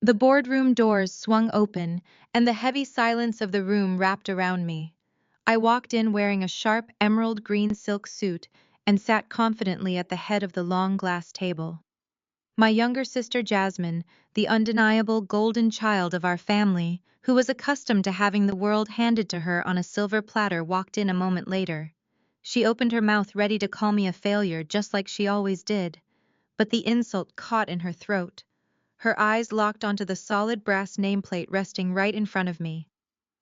The boardroom doors swung open, and the heavy silence of the room wrapped around me. I walked in wearing a sharp emerald green silk suit and sat confidently at the head of the long glass table. My younger sister Jasmine, the undeniable golden child of our family, who was accustomed to having the world handed to her on a silver platter, walked in a moment later. She opened her mouth ready to call me a failure just like she always did, but the insult caught in her throat. Her eyes locked onto the solid brass nameplate resting right in front of me.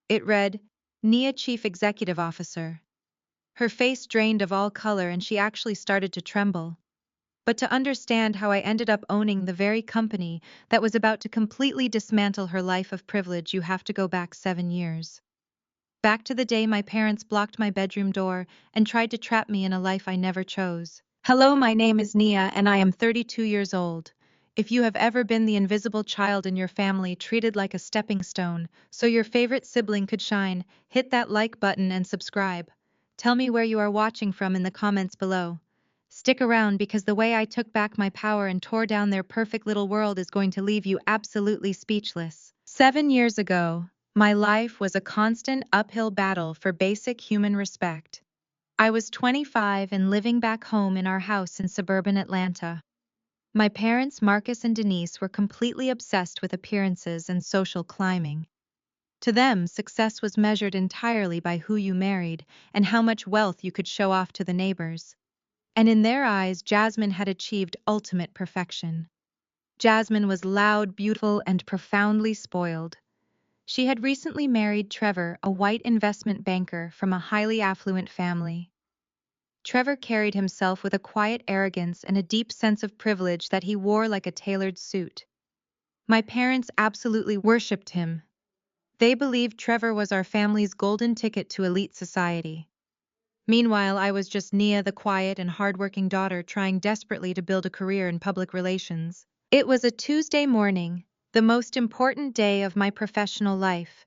It read, Nia Chief Executive Officer. Her face drained of all color and she actually started to tremble. But to understand how I ended up owning the very company that was about to completely dismantle her life of privilege, you have to go back 7 years. Back to the day my parents blocked my bedroom door and tried to trap me in a life I never chose. Hello, my name is Nia and I am 32 years old. If you have ever been the invisible child in your family, treated like a stepping stone so your favorite sibling could shine, hit that like button and subscribe. Tell me where you are watching from in the comments below. Stick around because the way I took back my power and tore down their perfect little world is going to leave you absolutely speechless. 7 years ago, my life was a constant uphill battle for basic human respect. I was 25 and living back home in our house in suburban Atlanta. My parents, Marcus and Denise, were completely obsessed with appearances and social climbing. To them, success was measured entirely by who you married and how much wealth you could show off to the neighbors. And in their eyes, Jasmine had achieved ultimate perfection. Jasmine was loud, beautiful, and profoundly spoiled. She had recently married Trevor, a white investment banker from a highly affluent family. Trevor carried himself with a quiet arrogance and a deep sense of privilege that he wore like a tailored suit. My parents absolutely worshipped him. They believed Trevor was our family's golden ticket to elite society. Meanwhile, I was just Nia, the quiet and hardworking daughter trying desperately to build a career in public relations. It was a Tuesday morning, the most important day of my professional life.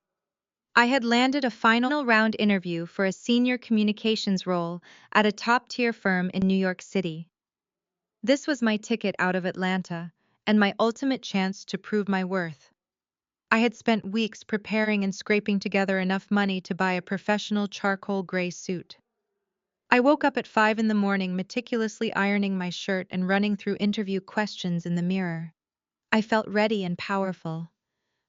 I had landed a final round interview for a senior communications role at a top-tier firm in New York City. This was my ticket out of Atlanta, and my ultimate chance to prove my worth. I had spent weeks preparing and scraping together enough money to buy a professional charcoal gray suit. I woke up at 5 in the morning, meticulously ironing my shirt and running through interview questions in the mirror. I felt ready and powerful.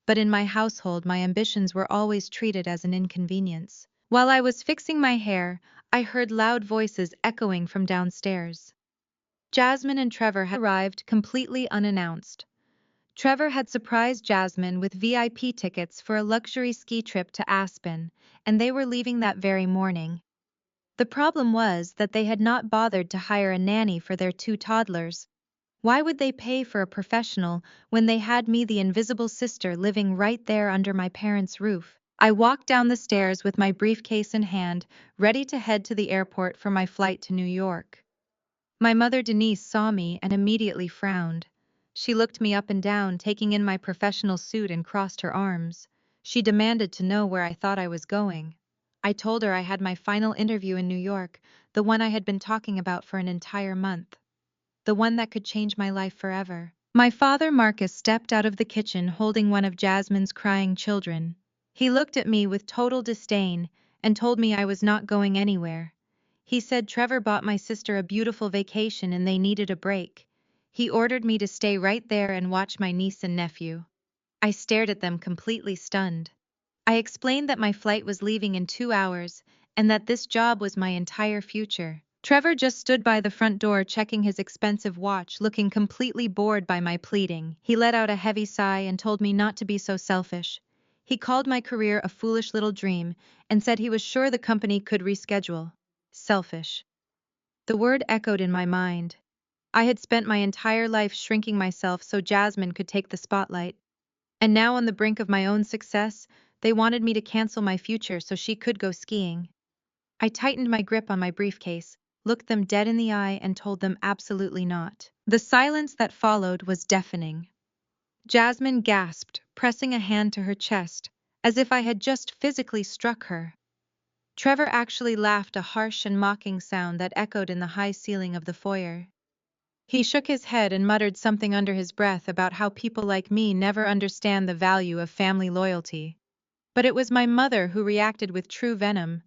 But in my household, my ambitions were always treated as an inconvenience. While I was fixing my hair, I heard loud voices echoing from downstairs. Jasmine and Trevor had arrived completely unannounced. Trevor had surprised Jasmine with VIP tickets for a luxury ski trip to Aspen, and they were leaving that very morning. The problem was that they had not bothered to hire a nanny for their 2 toddlers. Why would they pay for a professional when they had me, the invisible sister, living right there under my parents' roof? I walked down the stairs with my briefcase in hand, ready to head to the airport for my flight to New York. My mother Denise saw me and immediately frowned. She looked me up and down, taking in my professional suit, and crossed her arms. She demanded to know where I thought I was going. I told her I had my final interview in New York, the one I had been talking about for an entire month. The one that could change my life forever. My father Marcus stepped out of the kitchen holding one of Jasmine's crying children. He looked at me with total disdain and told me I was not going anywhere. He said Trevor bought my sister a beautiful vacation and they needed a break. He ordered me to stay right there and watch my niece and nephew. I stared at them, completely stunned. I explained that my flight was leaving in 2 hours and that this job was my entire future. Trevor just stood by the front door checking his expensive watch, looking completely bored by my pleading. He let out a heavy sigh and told me not to be so selfish. He called my career a foolish little dream and said he was sure the company could reschedule. Selfish. The word echoed in my mind. I had spent my entire life shrinking myself so Jasmine could take the spotlight. And now, on the brink of my own success, they wanted me to cancel my future so she could go skiing. I tightened my grip on my briefcase, looked them dead in the eye, and told them absolutely not. The silence that followed was deafening. Jasmine gasped, pressing a hand to her chest, as if I had just physically struck her. Trevor actually laughed, a harsh and mocking sound that echoed in the high ceiling of the foyer. He shook his head and muttered something under his breath about how people like me never understand the value of family loyalty. But it was my mother who reacted with true venom.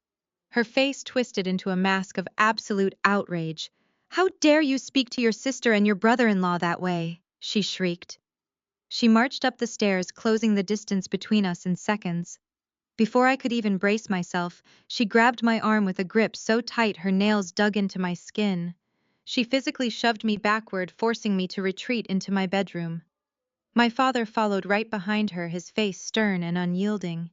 Her face twisted into a mask of absolute outrage. "How dare you speak to your sister and your brother-in-law that way?" she shrieked. She marched up the stairs, closing the distance between us in seconds. Before I could even brace myself, she grabbed my arm with a grip so tight her nails dug into my skin. She physically shoved me backward, forcing me to retreat into my bedroom. My father followed right behind her, his face stern and unyielding.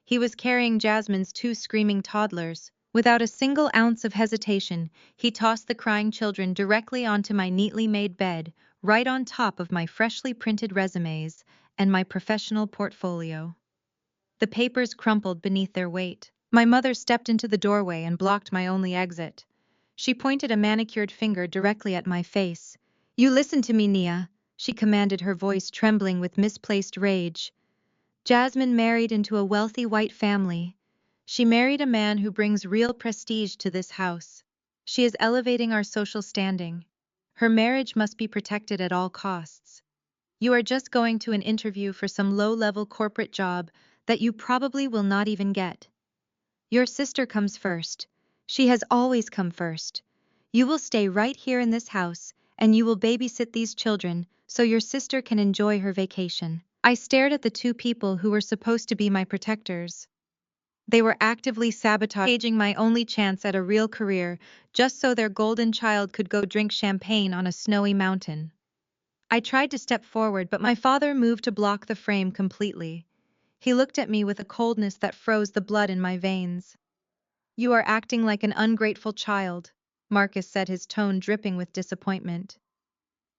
He was carrying Jasmine's two screaming toddlers. Without a single ounce of hesitation, he tossed the crying children directly onto my neatly made bed, right on top of my freshly printed resumes and my professional portfolio. The papers crumpled beneath their weight. My mother stepped into the doorway and blocked my only exit. She pointed a manicured finger directly at my face. "You listen to me, Nia," she commanded, her voice trembling with misplaced rage. "Jasmine married into a wealthy white family. She married a man who brings real prestige to this house. She is elevating our social standing. Her marriage must be protected at all costs. You are just going to an interview for some low-level corporate job that you probably will not even get. Your sister comes first. She has always come first. You will stay right here in this house, and you will babysit these children so your sister can enjoy her vacation." I stared at the two people who were supposed to be my protectors. They were actively sabotaging my only chance at a real career just so their golden child could go drink champagne on a snowy mountain. I tried to step forward, but my father moved to block the frame completely. He looked at me with a coldness that froze the blood in my veins. "You are acting like an ungrateful child," Marcus said, his tone dripping with disappointment.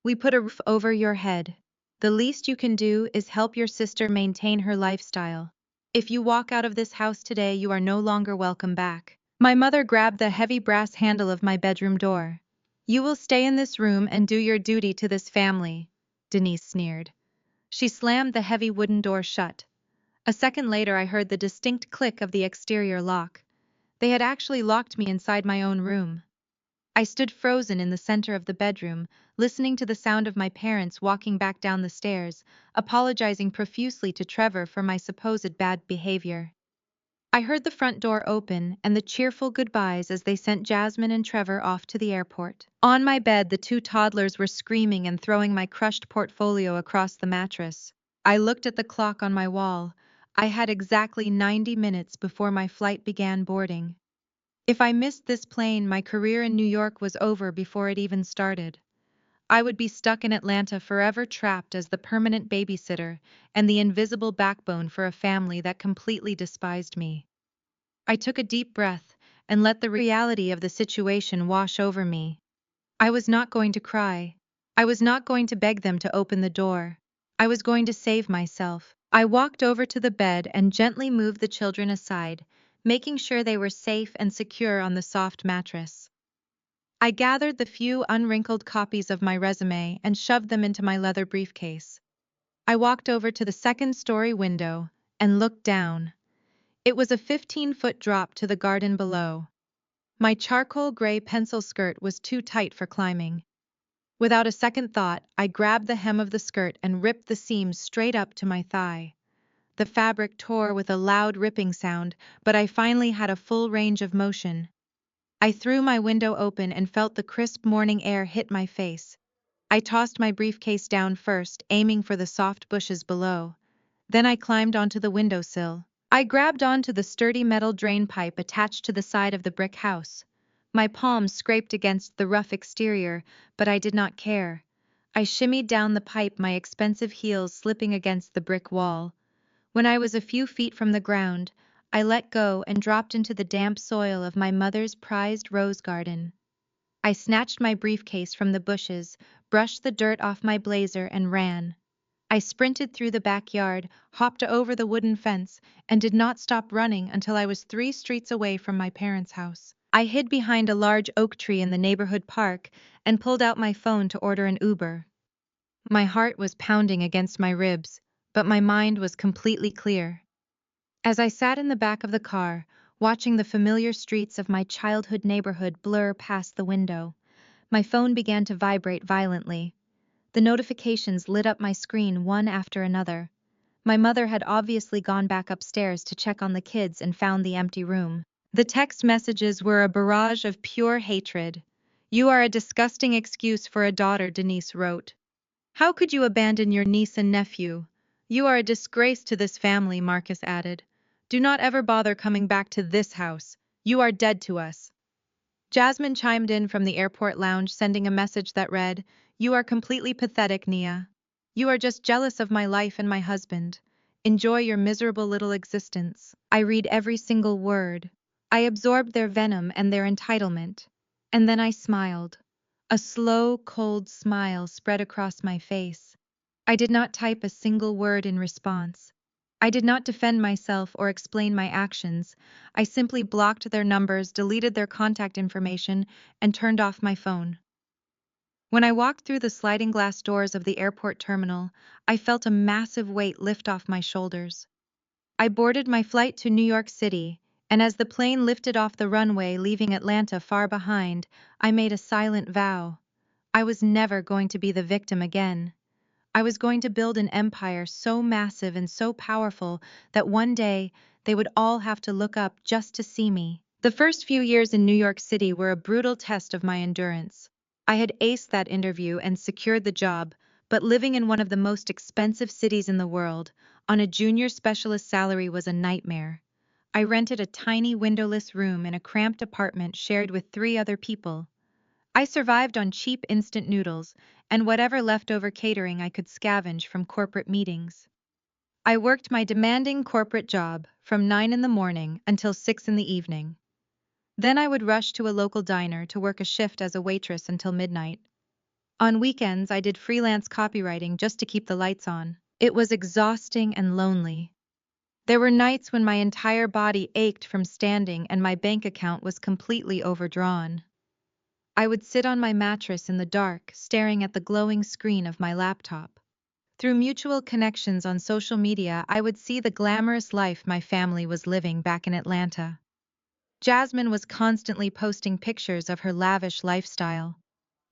"We put a roof over your head. The least you can do is help your sister maintain her lifestyle. If you walk out of this house today, you are no longer welcome back." My mother grabbed the heavy brass handle of my bedroom door. "You will stay in this room and do your duty to this family," Denise sneered. She slammed the heavy wooden door shut. A second later, I heard the distinct click of the exterior lock. They had actually locked me inside my own room. I stood frozen in the center of the bedroom, listening to the sound of my parents walking back down the stairs, apologizing profusely to Trevor for my supposed bad behavior. I heard the front door open and the cheerful goodbyes as they sent Jasmine and Trevor off to the airport. On my bed, the two toddlers were screaming and throwing my crushed portfolio across the mattress. I looked at the clock on my wall. I had exactly 90 minutes before my flight began boarding. If I missed this plane, my career in New York was over before it even started. I would be stuck in Atlanta forever, trapped as the permanent babysitter and the invisible backbone for a family that completely despised me. I took a deep breath and let the reality of the situation wash over me. I was not going to cry. I was not going to beg them to open the door. I was going to save myself. I walked over to the bed and gently moved the children aside, making sure they were safe and secure on the soft mattress. I gathered the few unwrinkled copies of my resume and shoved them into my leather briefcase. I walked over to the second-story window and looked down. It was a 15-foot drop to the garden below. My charcoal gray pencil skirt was too tight for climbing. Without a second thought, I grabbed the hem of the skirt and ripped the seams straight up to my thigh. The fabric tore with a loud ripping sound, but I finally had a full range of motion. I threw my window open and felt the crisp morning air hit my face. I tossed my briefcase down first, aiming for the soft bushes below. Then I climbed onto the windowsill. I grabbed onto the sturdy metal drain pipe attached to the side of the brick house. My palms scraped against the rough exterior, but I did not care. I shimmied down the pipe, my expensive heels slipping against the brick wall. When I was a few feet from the ground, I let go and dropped into the damp soil of my mother's prized rose garden. I snatched my briefcase from the bushes, brushed the dirt off my blazer, and ran. I sprinted through the backyard, hopped over the wooden fence, and did not stop running until I was 3 streets away from my parents' house. I hid behind a large oak tree in the neighborhood park and pulled out my phone to order an Uber. My heart was pounding against my ribs, but my mind was completely clear. As I sat in the back of the car, watching the familiar streets of my childhood neighborhood blur past the window, My phone began to vibrate violently. The notifications lit up my screen one after another. My mother had obviously gone back upstairs to check on the kids and found the empty room. The text messages were a barrage of pure hatred. "You are a disgusting excuse for a daughter," Denise wrote. "How could you abandon your niece and nephew? You are a disgrace to this family," Marcus added. "Do not ever bother coming back to this house. You are dead to us." Jasmine chimed in from the airport lounge, sending a message that read, "You are completely pathetic, Nia. You are just jealous of my life and my husband. Enjoy your miserable little existence." I read every single word. I absorbed their venom and their entitlement. And then I smiled. A slow, cold smile spread across my face. I did not type a single word in response. I did not defend myself or explain my actions. I simply blocked their numbers, deleted their contact information, and turned off my phone. When I walked through the sliding glass doors of the airport terminal, I felt a massive weight lift off my shoulders. I boarded my flight to New York City, and as the plane lifted off the runway, leaving Atlanta far behind, I made a silent vow. I was never going to be the victim again. I was going to build an empire so massive and so powerful that one day they would all have to look up just to see me. The first few years in New York City were a brutal test of my endurance. I had aced that interview and secured the job, but living in one of the most expensive cities in the world, on a junior specialist salary, was a nightmare. I rented a tiny windowless room in a cramped apartment shared with 3 other people. I survived on cheap instant noodles and whatever leftover catering I could scavenge from corporate meetings. I worked my demanding corporate job from 9 in the morning until 6 in the evening. Then I would rush to a local diner to work a shift as a waitress until midnight. On weekends, I did freelance copywriting just to keep the lights on. It was exhausting and lonely. There were nights when my entire body ached from standing and my bank account was completely overdrawn. I would sit on my mattress in the dark, staring at the glowing screen of my laptop. Through mutual connections on social media, I would see the glamorous life my family was living back in Atlanta. Jasmine was constantly posting pictures of her lavish lifestyle.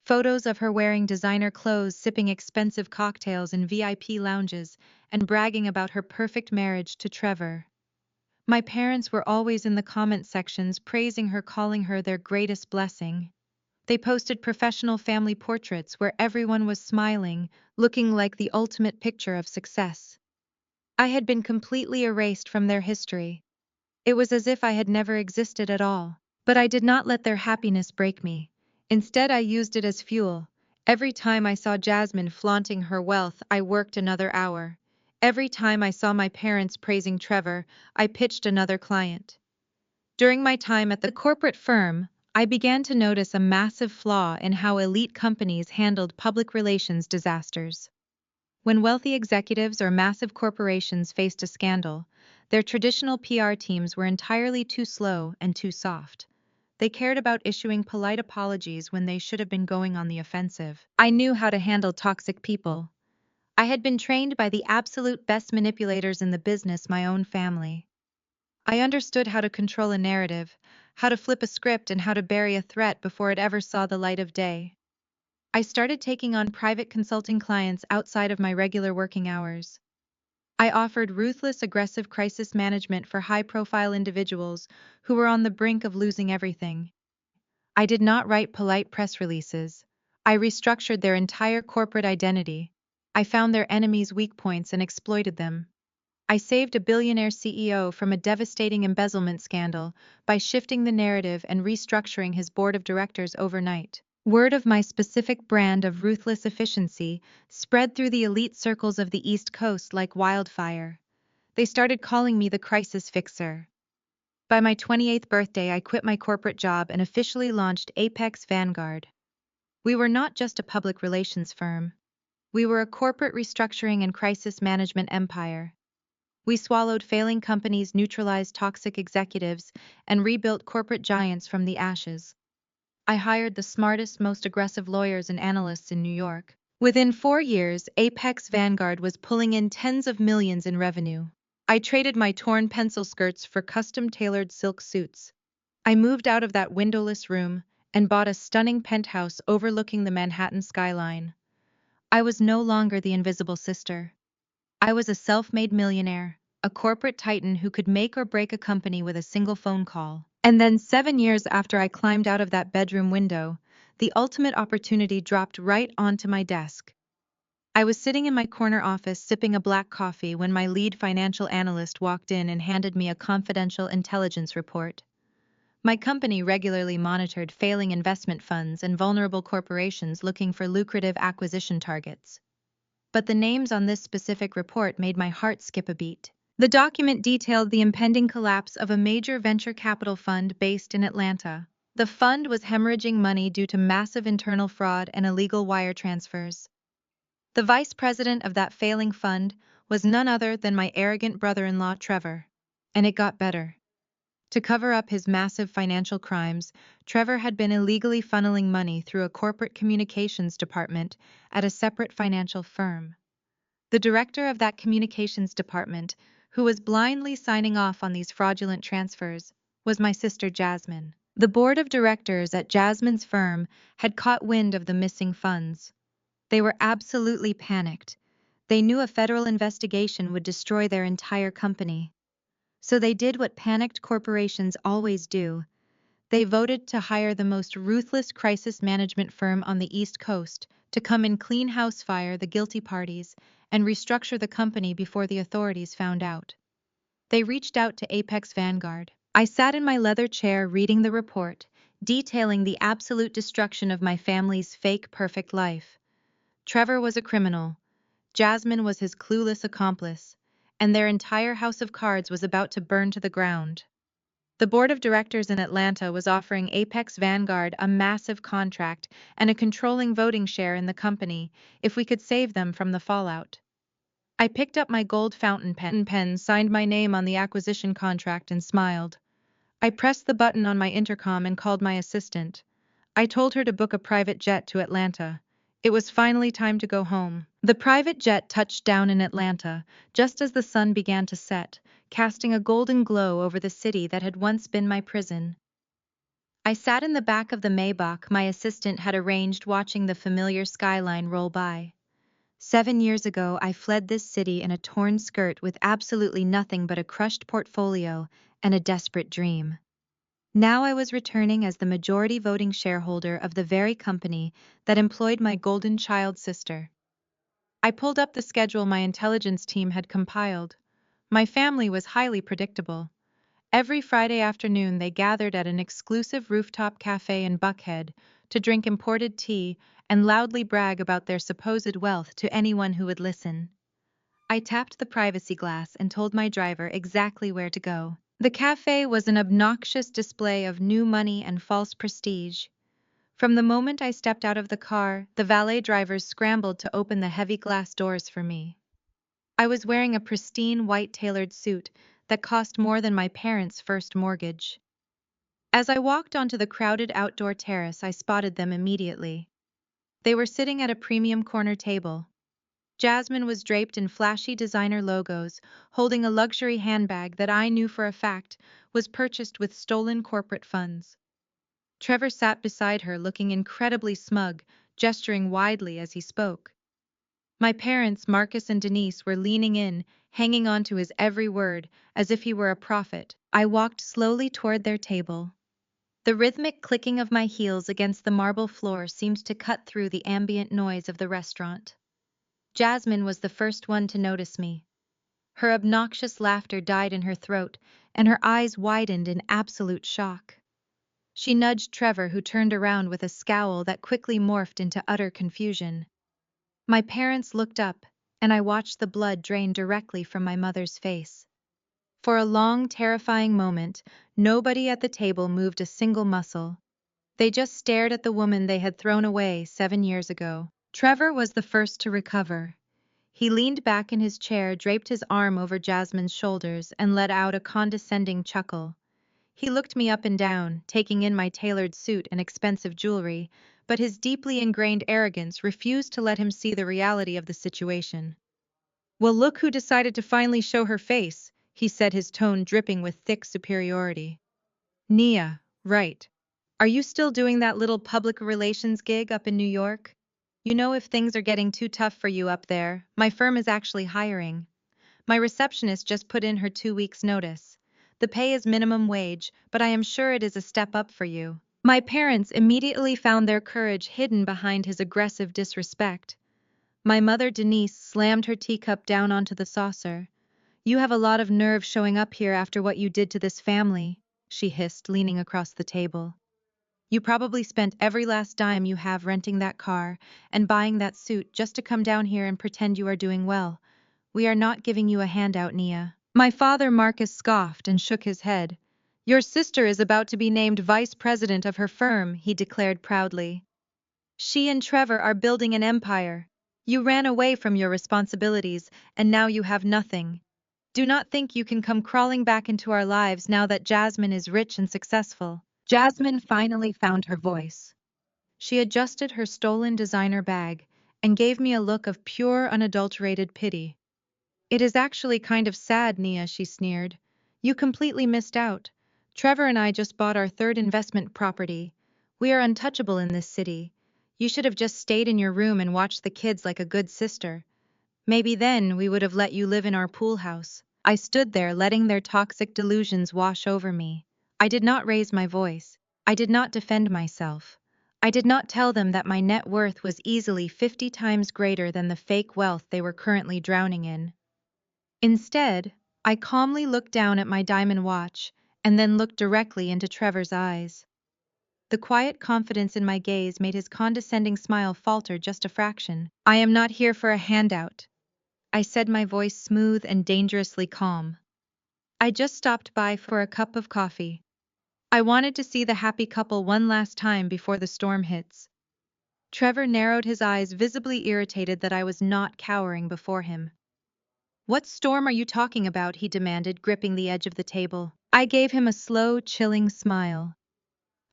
Photos of her wearing designer clothes, sipping expensive cocktails in VIP lounges, and bragging about her perfect marriage to Trevor. My parents were always in the comment sections praising her, calling her their greatest blessing. They posted professional family portraits where everyone was smiling, looking like the ultimate picture of success. I had been completely erased from their history. It was as if I had never existed at all. But I did not let their happiness break me. Instead, I used it as fuel. Every time I saw Jasmine flaunting her wealth, I worked another hour. Every time I saw my parents praising Trevor, I pitched another client. During my time at the corporate firm, I began to notice a massive flaw in how elite companies handled public relations disasters. When wealthy executives or massive corporations faced a scandal, their traditional PR teams were entirely too slow and too soft. They cared about issuing polite apologies when they should have been going on the offensive. I knew how to handle toxic people. I had been trained by the absolute best manipulators in the business, my own family. I understood how to control a narrative, how to flip a script, and how to bury a threat before it ever saw the light of day. I started taking on private consulting clients outside of my regular working hours. I offered ruthless, aggressive crisis management for high-profile individuals who were on the brink of losing everything. I did not write polite press releases. I restructured their entire corporate identity. I found their enemies' weak points and exploited them. I saved a billionaire CEO from a devastating embezzlement scandal by shifting the narrative and restructuring his board of directors overnight. Word of my specific brand of ruthless efficiency spread through the elite circles of the East Coast like wildfire. They started calling me the crisis fixer. By my 28th birthday, I quit my corporate job and officially launched Apex Vanguard. We were not just a public relations firm. We were a corporate restructuring and crisis management empire. We swallowed failing companies, neutralized toxic executives, and rebuilt corporate giants from the ashes. I hired the smartest, most aggressive lawyers and analysts in New York. Within 4 years, Apex Vanguard was pulling in tens of millions in revenue. I traded my torn pencil skirts for custom-tailored silk suits. I moved out of that windowless room and bought a stunning penthouse overlooking the Manhattan skyline. I was no longer the invisible sister. I was a self-made millionaire, a corporate titan who could make or break a company with a single phone call. And then 7 years after I climbed out of that bedroom window, the ultimate opportunity dropped right onto my desk. I was sitting in my corner office sipping a black coffee when my lead financial analyst walked in and handed me a confidential intelligence report. My company regularly monitored failing investment funds and vulnerable corporations looking for lucrative acquisition targets. But the names on this specific report made my heart skip a beat. The document detailed the impending collapse of a major venture capital fund based in Atlanta. The fund was hemorrhaging money due to massive internal fraud and illegal wire transfers. The vice president of that failing fund was none other than my arrogant brother-in-law, Trevor. And it got better. To cover up his massive financial crimes, Trevor had been illegally funneling money through a corporate communications department at a separate financial firm. The director of that communications department, who was blindly signing off on these fraudulent transfers, was my sister Jasmine. The board of directors at Jasmine's firm had caught wind of the missing funds. They were absolutely panicked. They knew a federal investigation would destroy their entire company. So they did what panicked corporations always do. They voted to hire the most ruthless crisis management firm on the East Coast to come and clean house fire the guilty parties and restructure the company before the authorities found out. They reached out to Apex Vanguard. I sat in my leather chair reading the report, detailing the absolute destruction of my family's fake perfect life. Trevor was a criminal. Jasmine was his clueless accomplice, and their entire house of cards was about to burn to the ground. The board of directors in Atlanta was offering Apex Vanguard a massive contract and a controlling voting share in the company if we could save them from the fallout. I picked up my gold fountain pen, signed my name on the acquisition contract, and smiled. I pressed the button on my intercom and called my assistant. I told her to book a private jet to Atlanta. It was finally time to go home. The private jet touched down in Atlanta just as the sun began to set, casting a golden glow over the city that had once been my prison. I sat in the back of the Maybach my assistant had arranged, watching the familiar skyline roll by. 7 years ago, I fled this city in a torn skirt with absolutely nothing but a crushed portfolio and a desperate dream. Now I was returning as the majority voting shareholder of the very company that employed my golden child sister. I pulled up the schedule my intelligence team had compiled. My family was highly predictable. Every Friday afternoon they gathered at an exclusive rooftop cafe in Buckhead to drink imported tea and loudly brag about their supposed wealth to anyone who would listen. I tapped the privacy glass and told my driver exactly where to go. The cafe was an obnoxious display of new money and false prestige. From the moment I stepped out of the car, the valet drivers scrambled to open the heavy glass doors for me. I was wearing a pristine white tailored suit that cost more than my parents' first mortgage. As I walked onto the crowded outdoor terrace, I spotted them immediately. They were sitting at a premium corner table. Jasmine was draped in flashy designer logos, holding a luxury handbag that I knew for a fact was purchased with stolen corporate funds. Trevor sat beside her, looking incredibly smug, gesturing widely as he spoke. My parents, Marcus and Denise, were leaning in, hanging on to his every word, as if he were a prophet. I walked slowly toward their table. The rhythmic clicking of my heels against the marble floor seemed to cut through the ambient noise of the restaurant. Jasmine was the first one to notice me. Her obnoxious laughter died in her throat, and her eyes widened in absolute shock. She nudged Trevor, who turned around with a scowl that quickly morphed into utter confusion. My parents looked up, and I watched the blood drain directly from my mother's face. For a long, terrifying moment, nobody at the table moved a single muscle. They just stared at the woman they had thrown away 7 years ago. Trevor was the first to recover. He leaned back in his chair, draped his arm over Jasmine's shoulders, and let out a condescending chuckle. He looked me up and down, taking in my tailored suit and expensive jewelry, but his deeply ingrained arrogance refused to let him see the reality of the situation. "Well, look who decided to finally show her face," he said, his tone dripping with thick superiority. "Nia, right. Are you still doing that little public relations gig up in New York? You know, if things are getting too tough for you up there, my firm is actually hiring. My receptionist just put in her 2 weeks' notice. The pay is minimum wage, but I am sure it is a step up for you. My parents immediately found their courage hidden behind his aggressive disrespect. My mother, Denise, slammed her teacup down onto the saucer. You have a lot of nerve showing up here after what you did to this family, she hissed, leaning across the table. You probably spent every last dime you have renting that car and buying that suit just to come down here and pretend you are doing well. We are not giving you a handout, Nia. My father, Marcus, scoffed and shook his head. Your sister is about to be named vice president of her firm, he declared proudly. She and Trevor are building an empire. You ran away from your responsibilities, and now you have nothing. Do not think you can come crawling back into our lives now that Jasmine is rich and successful. Jasmine finally found her voice. She adjusted her stolen designer bag and gave me a look of pure, unadulterated pity. It is actually kind of sad, Nia, she sneered. You completely missed out. Trevor and I just bought our third investment property. We are untouchable in this city. You should have just stayed in your room and watched the kids like a good sister. Maybe then we would have let you live in our pool house. I stood there letting their toxic delusions wash over me. I did not raise my voice. I did not defend myself. I did not tell them that my net worth was easily 50 times greater than the fake wealth they were currently drowning in. Instead, I calmly looked down at my diamond watch and then looked directly into Trevor's eyes. The quiet confidence in my gaze made his condescending smile falter just a fraction. I am not here for a handout, I said, my voice smooth and dangerously calm. I just stopped by for a cup of coffee. I wanted to see the happy couple one last time before the storm hits. Trevor narrowed his eyes, visibly irritated that I was not cowering before him. What storm are you talking about? He demanded, gripping the edge of the table. I gave him a slow, chilling smile.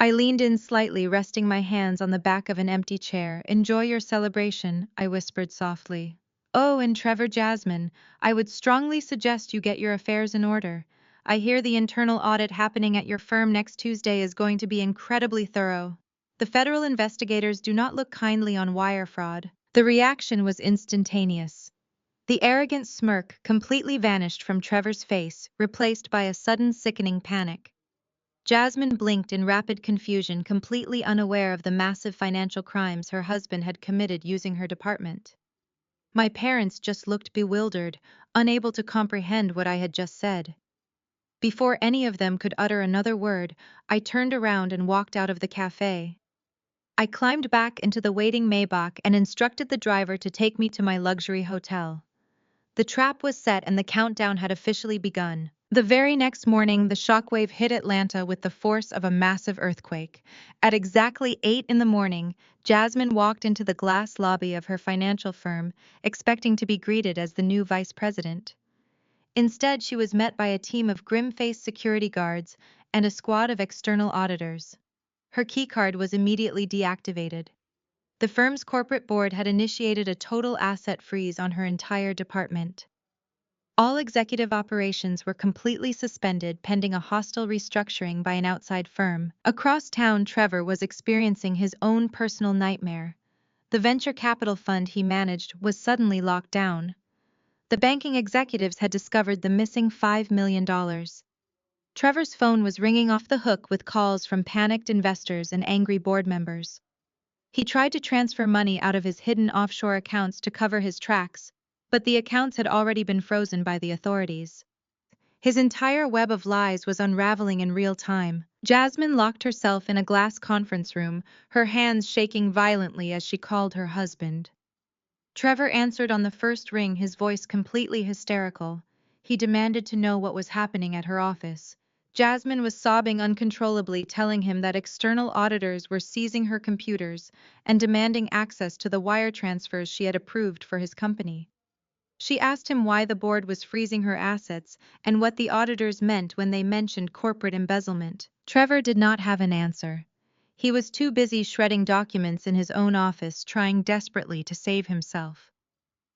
I leaned in slightly, resting my hands on the back of an empty chair. Enjoy your celebration, I whispered softly. Oh, and Trevor, Jasmine, I would strongly suggest you get your affairs in order. I hear the internal audit happening at your firm next Tuesday is going to be incredibly thorough. The federal investigators do not look kindly on wire fraud. The reaction was instantaneous. The arrogant smirk completely vanished from Trevor's face, replaced by a sudden sickening panic. Jasmine blinked in rapid confusion, completely unaware of the massive financial crimes her husband had committed using her department. My parents just looked bewildered, unable to comprehend what I had just said. Before any of them could utter another word, I turned around and walked out of the cafe. I climbed back into the waiting Maybach and instructed the driver to take me to my luxury hotel. The trap was set and the countdown had officially begun. The very next morning, the shockwave hit Atlanta with the force of a massive earthquake. At exactly 8 in the morning, Jasmine walked into the glass lobby of her financial firm, expecting to be greeted as the new vice president. Instead, she was met by a team of grim-faced security guards and a squad of external auditors. Her keycard was immediately deactivated. The firm's corporate board had initiated a total asset freeze on her entire department. All executive operations were completely suspended pending a hostile restructuring by an outside firm. Across town, Trevor was experiencing his own personal nightmare. The venture capital fund he managed was suddenly locked down. The banking executives had discovered the missing $5 million. Trevor's phone was ringing off the hook with calls from panicked investors and angry board members. He tried to transfer money out of his hidden offshore accounts to cover his tracks, but the accounts had already been frozen by the authorities. His entire web of lies was unraveling in real time. Jasmine locked herself in a glass conference room, her hands shaking violently as she called her husband. Trevor answered on the first ring, his voice completely hysterical. He demanded to know what was happening at her office. Jasmine was sobbing uncontrollably, telling him that external auditors were seizing her computers and demanding access to the wire transfers she had approved for his company. She asked him why the board was freezing her assets and what the auditors meant when they mentioned corporate embezzlement. Trevor did not have an answer. He was too busy shredding documents in his own office, trying desperately to save himself.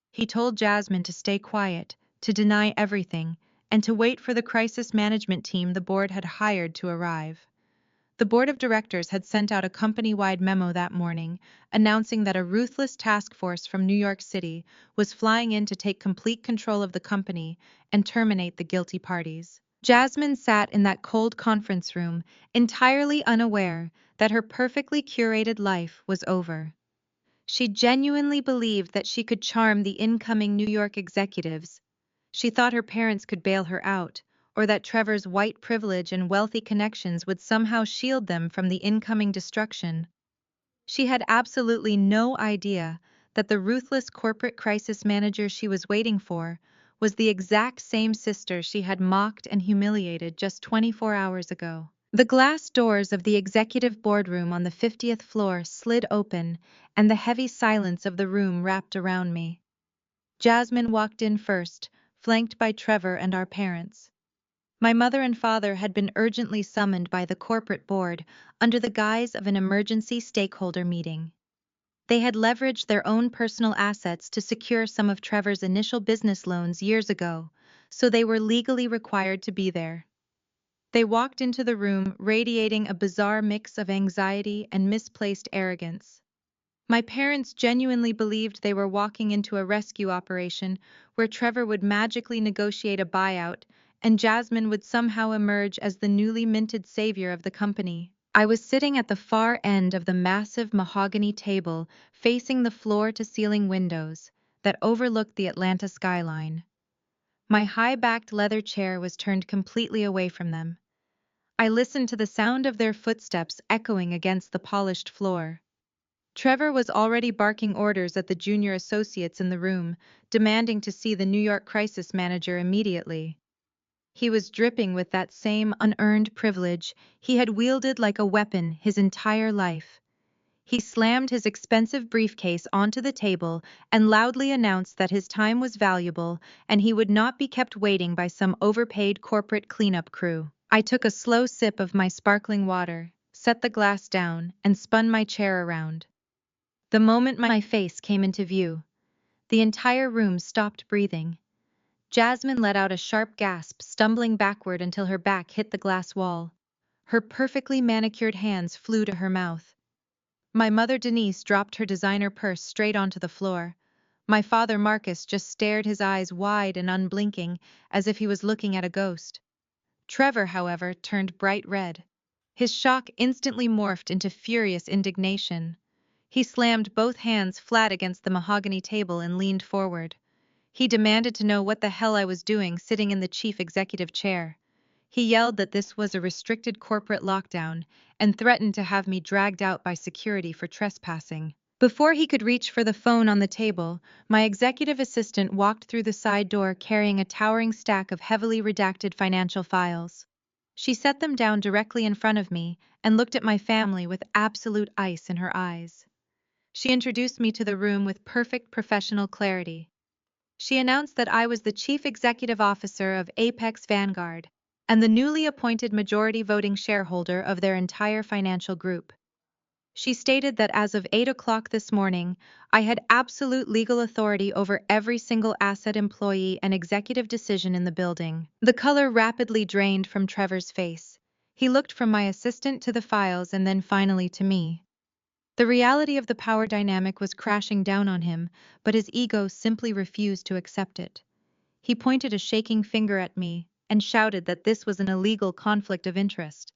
He told Jasmine to stay quiet, to deny everything, and to wait for the crisis management team the board had hired to arrive. The board of directors had sent out a company-wide memo that morning, announcing that a ruthless task force from New York City was flying in to take complete control of the company and terminate the guilty parties. Jasmine sat in that cold conference room, entirely unaware that her perfectly curated life was over. She genuinely believed that she could charm the incoming New York executives. She thought her parents could bail her out, or that Trevor's white privilege and wealthy connections would somehow shield them from the incoming destruction. She had absolutely no idea that the ruthless corporate crisis manager she was waiting for was the exact same sister she had mocked and humiliated just 24 hours ago. The glass doors of the executive boardroom on the 50th floor slid open, and the heavy silence of the room wrapped around me. Jasmine walked in first, flanked by Trevor and our parents. My mother and father had been urgently summoned by the corporate board under the guise of an emergency stakeholder meeting. They had leveraged their own personal assets to secure some of Trevor's initial business loans years ago, so they were legally required to be there. They walked into the room radiating a bizarre mix of anxiety and misplaced arrogance. My parents genuinely believed they were walking into a rescue operation where Trevor would magically negotiate a buyout and Jasmine would somehow emerge as the newly minted savior of the company. I was sitting at the far end of the massive mahogany table facing the floor-to-ceiling windows that overlooked the Atlanta skyline. My high-backed leather chair was turned completely away from them. I listened to the sound of their footsteps echoing against the polished floor. Trevor was already barking orders at the junior associates in the room, demanding to see the New York crisis manager immediately. He was dripping with that same unearned privilege he had wielded like a weapon his entire life. He slammed his expensive briefcase onto the table and loudly announced that his time was valuable and he would not be kept waiting by some overpaid corporate cleanup crew. I took a slow sip of my sparkling water, set the glass down, and spun my chair around. The moment my face came into view, the entire room stopped breathing. Jasmine let out a sharp gasp, stumbling backward until her back hit the glass wall. Her perfectly manicured hands flew to her mouth. My mother Denise dropped her designer purse straight onto the floor. My father Marcus just stared, his eyes wide and unblinking, as if he was looking at a ghost. Trevor, however, turned bright red. His shock instantly morphed into furious indignation. He slammed both hands flat against the mahogany table and leaned forward. He demanded to know what the hell I was doing sitting in the chief executive chair. He yelled that this was a restricted corporate lockdown and threatened to have me dragged out by security for trespassing. Before he could reach for the phone on the table, my executive assistant walked through the side door carrying a towering stack of heavily redacted financial files. She set them down directly in front of me and looked at my family with absolute ice in her eyes. She introduced me to the room with perfect professional clarity. She announced that I was the Chief Executive Officer of Apex Vanguard and the newly appointed majority voting shareholder of their entire financial group. She stated that as of 8 o'clock this morning, I had absolute legal authority over every single asset, employee, and executive decision in the building. The color rapidly drained from Trevor's face. He looked from my assistant to the files and then finally to me. The reality of the power dynamic was crashing down on him, but his ego simply refused to accept it. He pointed a shaking finger at me and shouted that this was an illegal conflict of interest.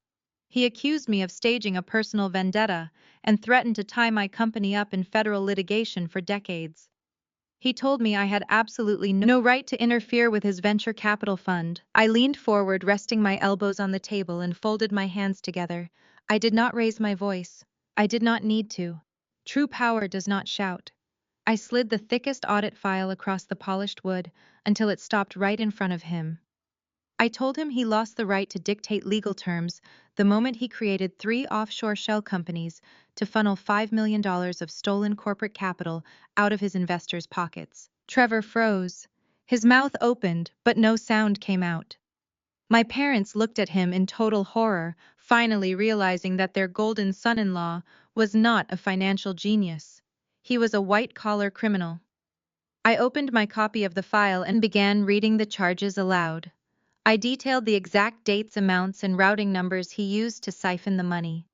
He accused me of staging a personal vendetta and threatened to tie my company up in federal litigation for decades. He told me I had absolutely no right to interfere with his venture capital fund. I leaned forward, resting my elbows on the table and folded my hands together. I did not raise my voice. I did not need to. True power does not shout. I slid the thickest audit file across the polished wood until it stopped right in front of him. I told him he lost the right to dictate legal terms the moment he created 3 offshore shell companies to funnel $5 million of stolen corporate capital out of his investors' pockets. Trevor froze. His mouth opened, but no sound came out. My parents looked at him in total horror, finally realizing that their golden son-in-law was not a financial genius. He was a white-collar criminal. I opened my copy of the file and began reading the charges aloud. I detailed the exact dates, amounts, and routing numbers he used to siphon the money.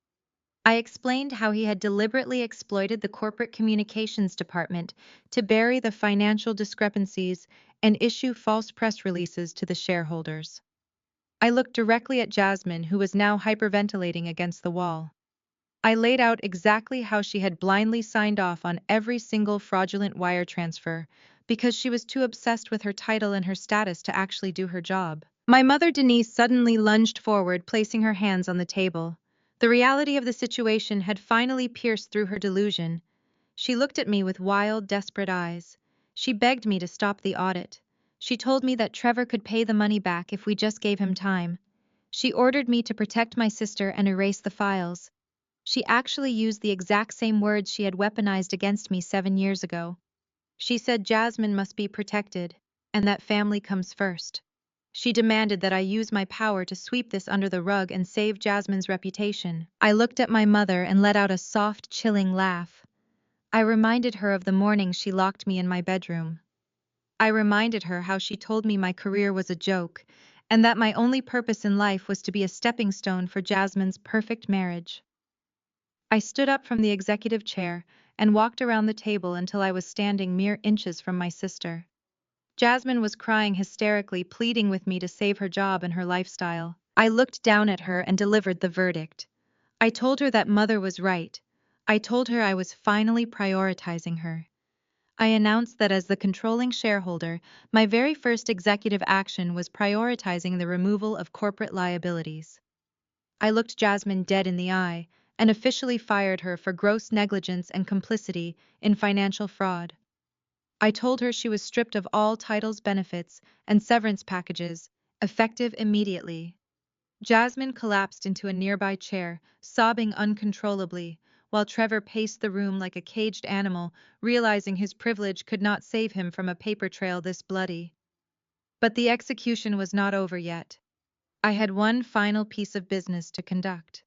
I explained how he had deliberately exploited the corporate communications department to bury the financial discrepancies and issue false press releases to the shareholders. I looked directly at Jasmine, who was now hyperventilating against the wall. I laid out exactly how she had blindly signed off on every single fraudulent wire transfer because she was too obsessed with her title and her status to actually do her job. My mother Denise suddenly lunged forward, placing her hands on the table. The reality of the situation had finally pierced through her delusion. She looked at me with wild, desperate eyes. She begged me to stop the audit. She told me that Trevor could pay the money back if we just gave him time. She ordered me to protect my sister and erase the files. She actually used the exact same words she had weaponized against me 7 years ago. She said Jasmine must be protected, and that family comes first. She demanded that I use my power to sweep this under the rug and save Jasmine's reputation. I looked at my mother and let out a soft, chilling laugh. I reminded her of the morning she locked me in my bedroom. I reminded her how she told me my career was a joke, and that my only purpose in life was to be a stepping stone for Jasmine's perfect marriage. I stood up from the executive chair and walked around the table until I was standing mere inches from my sister. Jasmine was crying hysterically, pleading with me to save her job and her lifestyle. I looked down at her and delivered the verdict. I told her that mother was right. I told her I was finally prioritizing her. I announced that as the controlling shareholder, my very first executive action was prioritizing the removal of corporate liabilities. I looked Jasmine dead in the eye and officially fired her for gross negligence and complicity in financial fraud. I told her she was stripped of all titles, benefits, and severance packages, effective immediately. Jasmine collapsed into a nearby chair, sobbing uncontrollably, while Trevor paced the room like a caged animal, realizing his privilege could not save him from a paper trail this bloody. But the execution was not over yet. I had one final piece of business to conduct.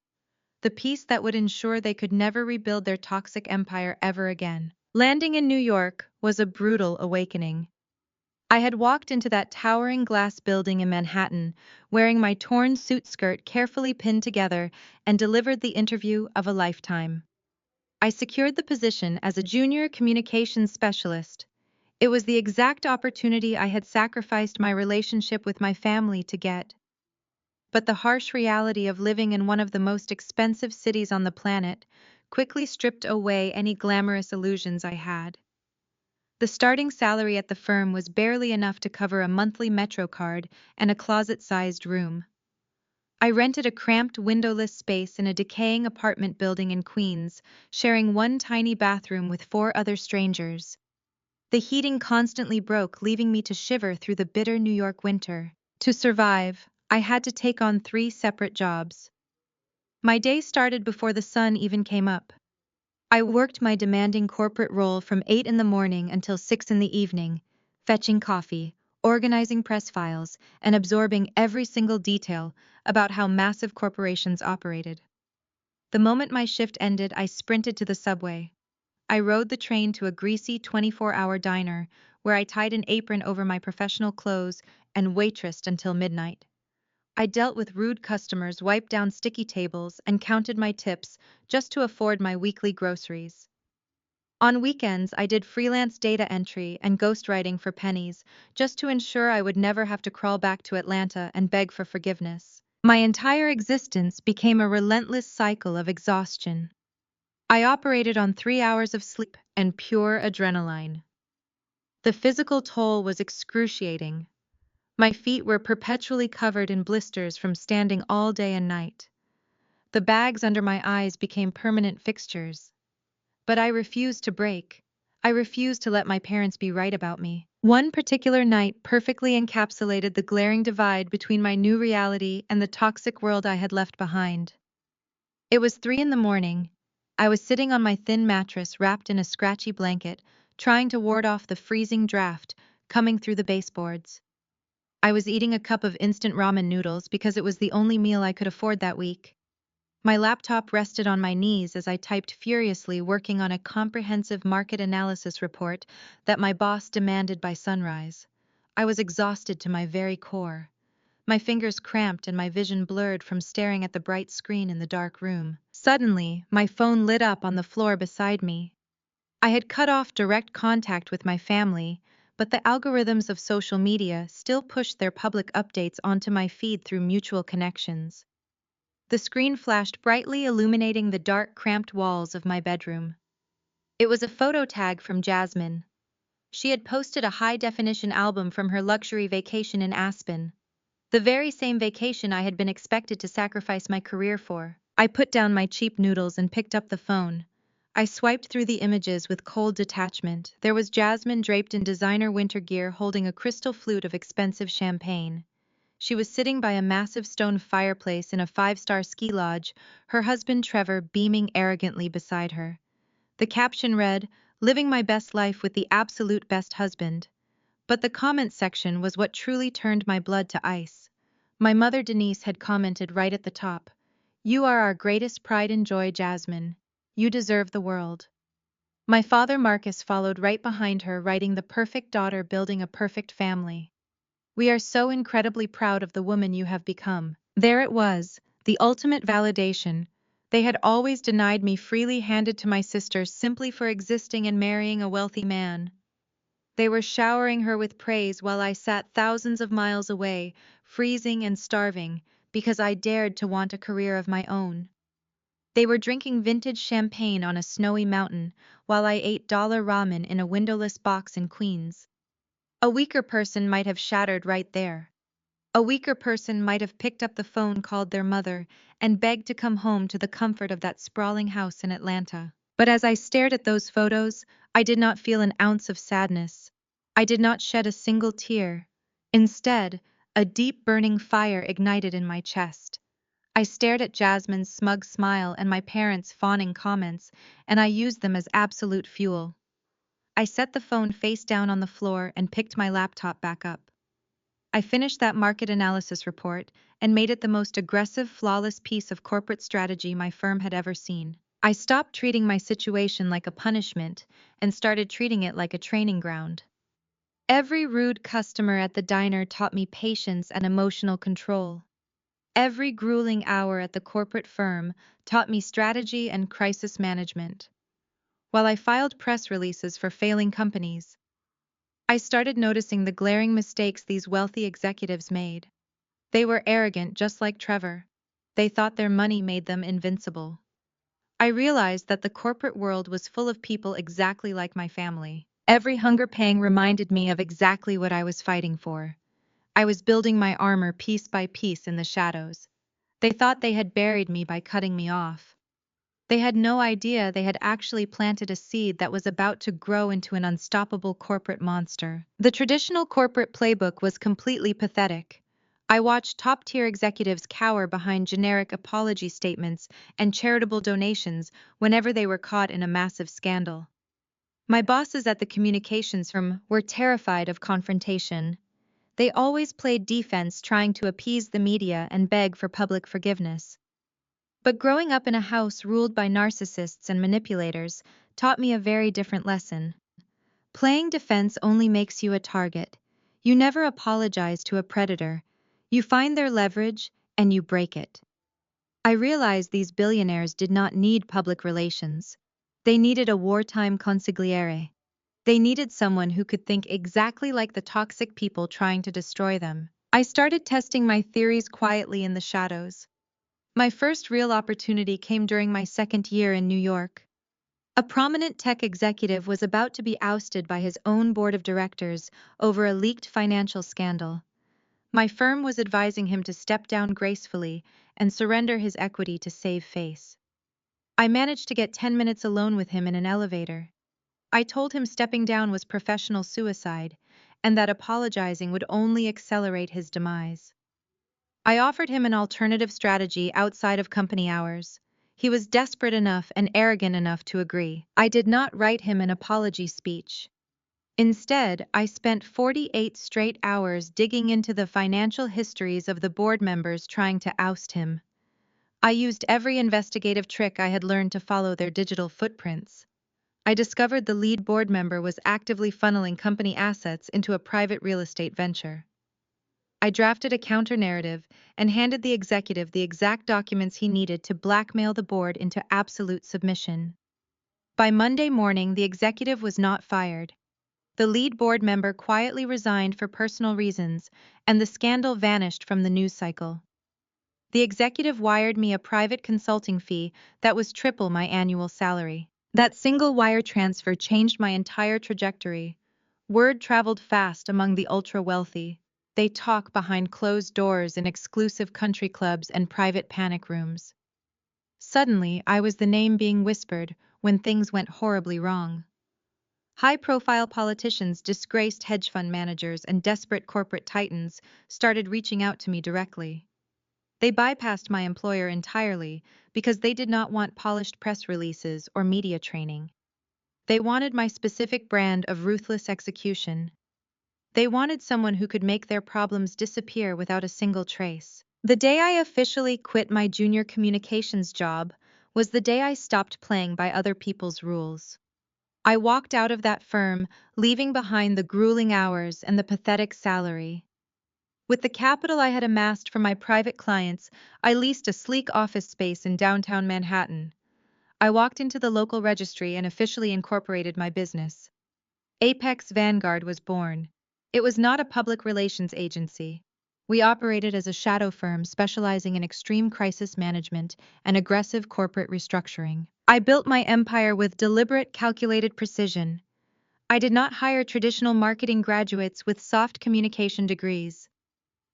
The piece that would ensure they could never rebuild their toxic empire ever again. Landing in New York was a brutal awakening. I had walked into that towering glass building in Manhattan, wearing my torn suit skirt carefully pinned together, and delivered the interview of a lifetime. I secured the position as a junior communications specialist. It was the exact opportunity I had sacrificed my relationship with my family to get. But the harsh reality of living in one of the most expensive cities on the planet quickly stripped away any glamorous illusions I had. The starting salary at the firm was barely enough to cover a monthly Metro card and a closet-sized room. I rented a cramped, windowless space in a decaying apartment building in Queens, sharing one tiny bathroom with 4 other strangers. The heating constantly broke, leaving me to shiver through the bitter New York winter. To survive, I had to take on 3 separate jobs. My day started before the sun even came up. I worked my demanding corporate role from 8 in the morning until 6 in the evening, fetching coffee, organizing press files, and absorbing every single detail about how massive corporations operated. The moment my shift ended, I sprinted to the subway. I rode the train to a greasy 24-hour diner where I tied an apron over my professional clothes and waitressed until midnight. I dealt with rude customers, wiped down sticky tables, and counted my tips just to afford my weekly groceries. On weekends, I did freelance data entry and ghostwriting for pennies, just to ensure I would never have to crawl back to Atlanta and beg for forgiveness. My entire existence became a relentless cycle of exhaustion. I operated on 3 hours of sleep and pure adrenaline. The physical toll was excruciating. My feet were perpetually covered in blisters from standing all day and night. The bags under my eyes became permanent fixtures. But I refused to break. I refused to let my parents be right about me. One particular night perfectly encapsulated the glaring divide between my new reality and the toxic world I had left behind. It was 3 in the morning. I was sitting on my thin mattress wrapped in a scratchy blanket, trying to ward off the freezing draft coming through the baseboards. I was eating a cup of instant ramen noodles because it was the only meal I could afford that week. My laptop rested on my knees as I typed furiously, working on a comprehensive market analysis report that my boss demanded by sunrise. I was exhausted to my very core. My fingers cramped and my vision blurred from staring at the bright screen in the dark room. Suddenly, my phone lit up on the floor beside me. I had cut off direct contact with my family, but the algorithms of social media still pushed their public updates onto my feed through mutual connections. The screen flashed brightly, illuminating the dark, cramped walls of my bedroom. It was a photo tag from Jasmine. She had posted a high-definition album from her luxury vacation in Aspen, the very same vacation I had been expected to sacrifice my career for. I put down my cheap noodles and picked up the phone. I swiped through the images with cold detachment. There was Jasmine draped in designer winter gear holding a crystal flute of expensive champagne. She was sitting by a massive stone fireplace in a five-star ski lodge, her husband Trevor beaming arrogantly beside her. The caption read, "Living my best life with the absolute best husband." But the comment section was what truly turned my blood to ice. My mother Denise had commented right at the top, "You are our greatest pride and joy, Jasmine. You deserve the world." My father Marcus followed right behind her, writing, "The perfect daughter building a perfect family. We are so incredibly proud of the woman you have become." There it was, the ultimate validation. They had always denied me, freely handed to my sisters simply for existing and marrying a wealthy man. They were showering her with praise while I sat thousands of miles away, freezing and starving, because I dared to want a career of my own. They were drinking vintage champagne on a snowy mountain, while I ate dollar ramen in a windowless box in Queens. A weaker person might have shattered right there. A weaker person might have picked up the phone, called their mother, and begged to come home to the comfort of that sprawling house in Atlanta. But as I stared at those photos, I did not feel an ounce of sadness. I did not shed a single tear. Instead, a deep burning fire ignited in my chest. I stared at Jasmine's smug smile and my parents' fawning comments, and I used them as absolute fuel. I set the phone face down on the floor and picked my laptop back up. I finished that market analysis report and made it the most aggressive, flawless piece of corporate strategy my firm had ever seen. I stopped treating my situation like a punishment and started treating it like a training ground. Every rude customer at the diner taught me patience and emotional control. Every grueling hour at the corporate firm taught me strategy and crisis management. While I filed press releases for failing companies, I started noticing the glaring mistakes these wealthy executives made. They were arrogant, just like Trevor. They thought their money made them invincible. I realized that the corporate world was full of people exactly like my family. Every hunger pang reminded me of exactly what I was fighting for. I was building my armor piece by piece in the shadows. They thought they had buried me by cutting me off. They had no idea they had actually planted a seed that was about to grow into an unstoppable corporate monster. The traditional corporate playbook was completely pathetic. I watched top-tier executives cower behind generic apology statements and charitable donations whenever they were caught in a massive scandal. My bosses at the communications firm were terrified of confrontation. They always played defense, trying to appease the media and beg for public forgiveness. But growing up in a house ruled by narcissists and manipulators taught me a very different lesson. Playing defense only makes you a target. You never apologize to a predator. You find their leverage and you break it. I realized these billionaires did not need public relations. They needed a wartime consigliere. They needed someone who could think exactly like the toxic people trying to destroy them. I started testing my theories quietly in the shadows. My first real opportunity came during my second year in New York. A prominent tech executive was about to be ousted by his own board of directors over a leaked financial scandal. My firm was advising him to step down gracefully and surrender his equity to save face. I managed to get 10 minutes alone with him in an elevator. I told him stepping down was professional suicide, and that apologizing would only accelerate his demise. I offered him an alternative strategy outside of company hours. He was desperate enough and arrogant enough to agree. I did not write him an apology speech. Instead, I spent 48 straight hours digging into the financial histories of the board members trying to oust him. I used every investigative trick I had learned to follow their digital footprints. I discovered the lead board member was actively funneling company assets into a private real estate venture. I drafted a counter-narrative and handed the executive the exact documents he needed to blackmail the board into absolute submission. By Monday morning, the executive was not fired. The lead board member quietly resigned for personal reasons, and the scandal vanished from the news cycle. The executive wired me a private consulting fee that was triple my annual salary. That single wire transfer changed my entire trajectory. Word traveled fast among the ultra-wealthy. They talk behind closed doors in exclusive country clubs and private panic rooms. Suddenly, I was the name being whispered when things went horribly wrong. High-profile politicians, disgraced hedge fund managers, and desperate corporate titans started reaching out to me directly. They bypassed my employer entirely because they did not want polished press releases or media training. They wanted my specific brand of ruthless execution. They wanted someone who could make their problems disappear without a single trace. The day I officially quit my junior communications job was the day I stopped playing by other people's rules. I walked out of that firm, leaving behind the grueling hours and the pathetic salary. With the capital I had amassed from my private clients, I leased a sleek office space in downtown Manhattan. I walked into the local registry and officially incorporated my business. Apex Vanguard was born. It was not a public relations agency. We operated as a shadow firm specializing in extreme crisis management and aggressive corporate restructuring. I built my empire with deliberate, calculated precision. I did not hire traditional marketing graduates with soft communication degrees.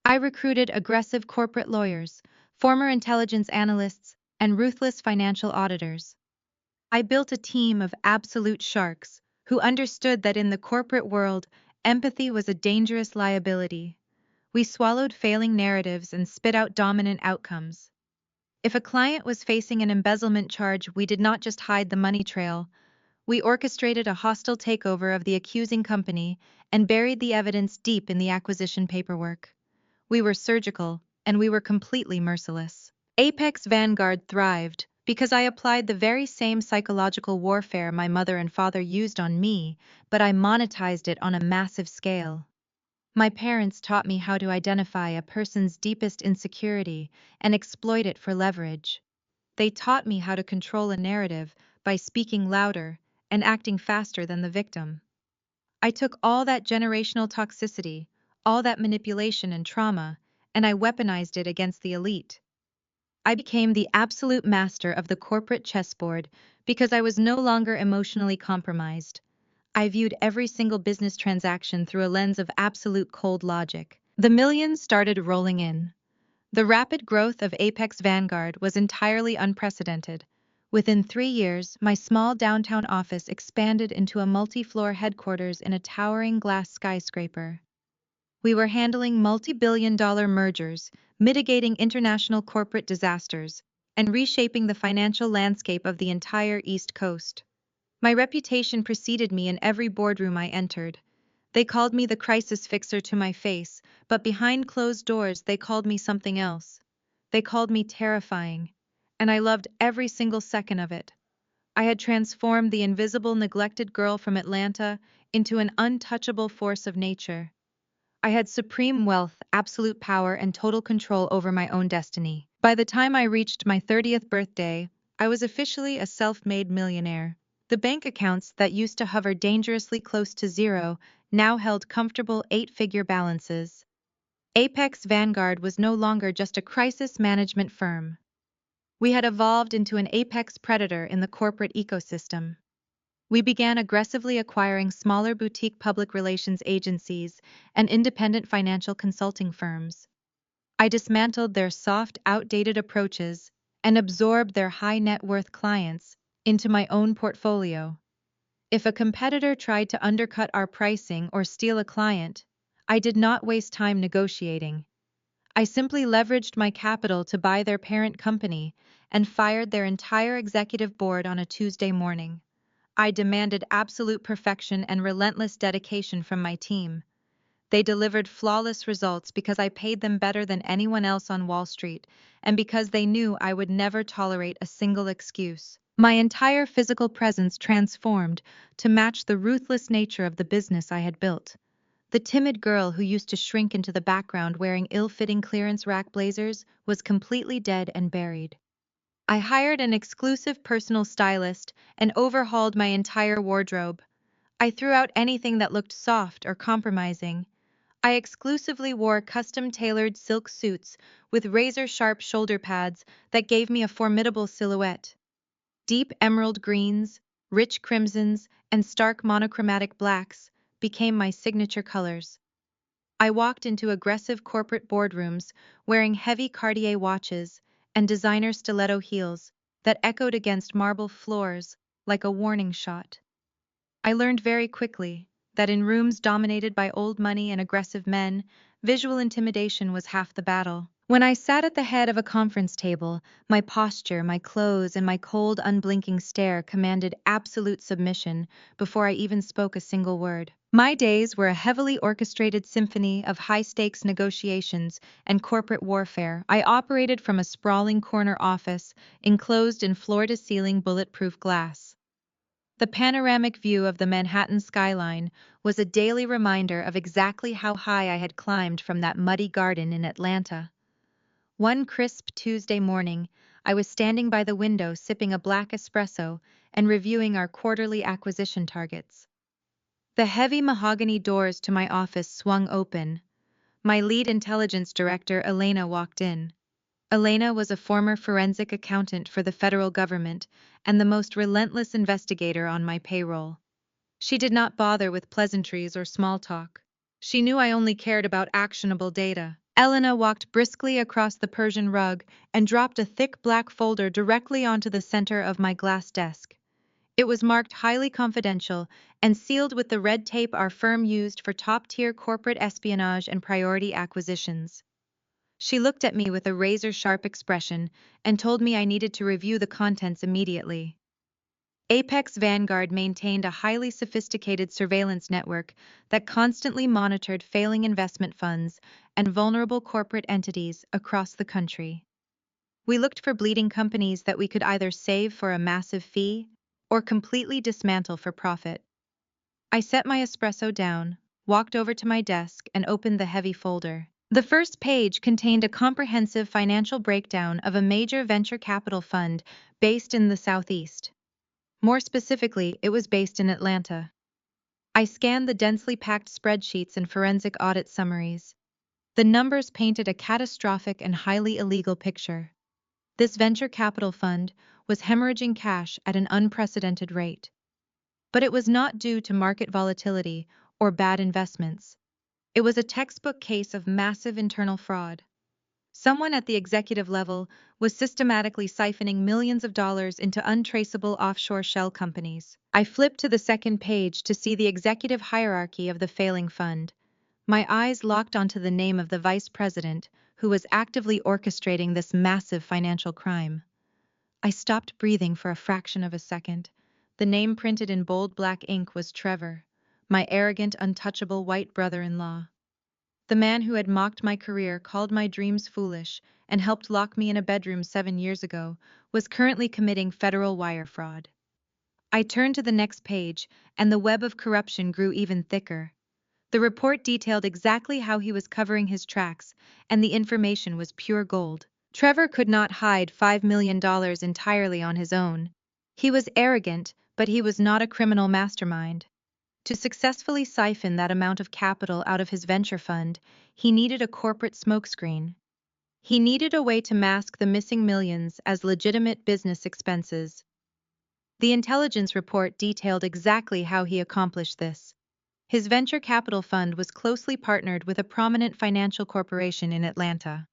I recruited aggressive corporate lawyers, former intelligence analysts, and ruthless financial auditors. I built a team of absolute sharks who understood that in the corporate world, empathy was a dangerous liability. We swallowed failing narratives and spit out dominant outcomes. If a client was facing an embezzlement charge, we did not just hide the money trail. We orchestrated a hostile takeover of the accusing company and buried the evidence deep in the acquisition paperwork. We were surgical, and we were completely merciless. Apex Vanguard thrived because I applied the very same psychological warfare my mother and father used on me, but I monetized it on a massive scale. My parents taught me how to identify a person's deepest insecurity and exploit it for leverage. They taught me how to control a narrative by speaking louder and acting faster than the victim. I took all that generational toxicity, all that manipulation and trauma, and I weaponized it against the elite. I became the absolute master of the corporate chessboard because I was no longer emotionally compromised. I viewed every single business transaction through a lens of absolute cold logic. The millions started rolling in. The rapid growth of Apex Vanguard was entirely unprecedented. Within 3 years, my small downtown office expanded into a multi-floor headquarters in a towering glass skyscraper. We were handling multi-billion-dollar mergers, mitigating international corporate disasters, and reshaping the financial landscape of the entire East Coast. My reputation preceded me in every boardroom I entered. They called me the crisis fixer to my face, but behind closed doors they called me something else. They called me terrifying, and I loved every single second of it. I had transformed the invisible, neglected girl from Atlanta into an untouchable force of nature. I had supreme wealth, absolute power, and total control over my own destiny. By the time I reached my 30th birthday, I was officially a self-made millionaire. The bank accounts that used to hover dangerously close to zero now held comfortable 8-figure balances. Apex Vanguard was no longer just a crisis management firm. We had evolved into an apex predator in the corporate ecosystem. We began aggressively acquiring smaller boutique public relations agencies and independent financial consulting firms. I dismantled their soft, outdated approaches and absorbed their high net worth clients into my own portfolio. If a competitor tried to undercut our pricing or steal a client, I did not waste time negotiating. I simply leveraged my capital to buy their parent company and fired their entire executive board on a Tuesday morning. I demanded absolute perfection and relentless dedication from my team. They delivered flawless results because I paid them better than anyone else on Wall Street, and because they knew I would never tolerate a single excuse. My entire physical presence transformed to match the ruthless nature of the business I had built. The timid girl who used to shrink into the background wearing ill-fitting clearance rack blazers was completely dead and buried. I hired an exclusive personal stylist and overhauled my entire wardrobe. I threw out anything that looked soft or compromising. I exclusively wore custom-tailored silk suits with razor-sharp shoulder pads that gave me a formidable silhouette. Deep emerald greens, rich crimsons, and stark monochromatic blacks became my signature colors. I walked into aggressive corporate boardrooms wearing heavy Cartier watches and designer stiletto heels that echoed against marble floors like a warning shot. I learned very quickly that in rooms dominated by old money and aggressive men, visual intimidation was half the battle. When I sat at the head of a conference table, my posture, my clothes, and my cold, unblinking stare commanded absolute submission before I even spoke a single word. My days were a heavily orchestrated symphony of high-stakes negotiations and corporate warfare. I operated from a sprawling corner office enclosed in floor-to-ceiling bulletproof glass. The panoramic view of the Manhattan skyline was a daily reminder of exactly how high I had climbed from that muddy garden in Atlanta. One crisp Tuesday morning, I was standing by the window sipping a black espresso and reviewing our quarterly acquisition targets. The heavy mahogany doors to my office swung open. My lead intelligence director, Elena, walked in. Elena was a former forensic accountant for the federal government and the most relentless investigator on my payroll. She did not bother with pleasantries or small talk. She knew I only cared about actionable data. Elena walked briskly across the Persian rug and dropped a thick black folder directly onto the center of my glass desk. It was marked highly confidential and sealed with the red tape our firm used for top-tier corporate espionage and priority acquisitions. She looked at me with a razor-sharp expression and told me I needed to review the contents immediately. Apex Vanguard maintained a highly sophisticated surveillance network that constantly monitored failing investment funds and vulnerable corporate entities across the country. We looked for bleeding companies that we could either save for a massive fee or completely dismantle for profit. I set my espresso down, walked over to my desk, and opened the heavy folder. The first page contained a comprehensive financial breakdown of a major venture capital fund based in the Southeast. More specifically, it was based in Atlanta. I scanned the densely packed spreadsheets and forensic audit summaries. The numbers painted a catastrophic and highly illegal picture. This venture capital fund was hemorrhaging cash at an unprecedented rate. But it was not due to market volatility or bad investments. It was a textbook case of massive internal fraud. Someone at the executive level was systematically siphoning millions of dollars into untraceable offshore shell companies. I flipped to the second page to see the executive hierarchy of the failing fund. My eyes locked onto the name of the vice president, who was actively orchestrating this massive financial crime. I stopped breathing for a fraction of a second. The name printed in bold black ink was Trevor, my arrogant, untouchable white brother-in-law. The man who had mocked my career, called my dreams foolish, and helped lock me in a bedroom 7 years ago, was currently committing federal wire fraud. I turned to the next page, and the web of corruption grew even thicker. The report detailed exactly how he was covering his tracks, and the information was pure gold. Trevor could not hide $5 million entirely on his own. He was arrogant, but he was not a criminal mastermind. To successfully siphon that amount of capital out of his venture fund, he needed a corporate smokescreen. He needed a way to mask the missing millions as legitimate business expenses. The intelligence report detailed exactly how he accomplished this. His venture capital fund was closely partnered with a prominent financial corporation in Atlanta.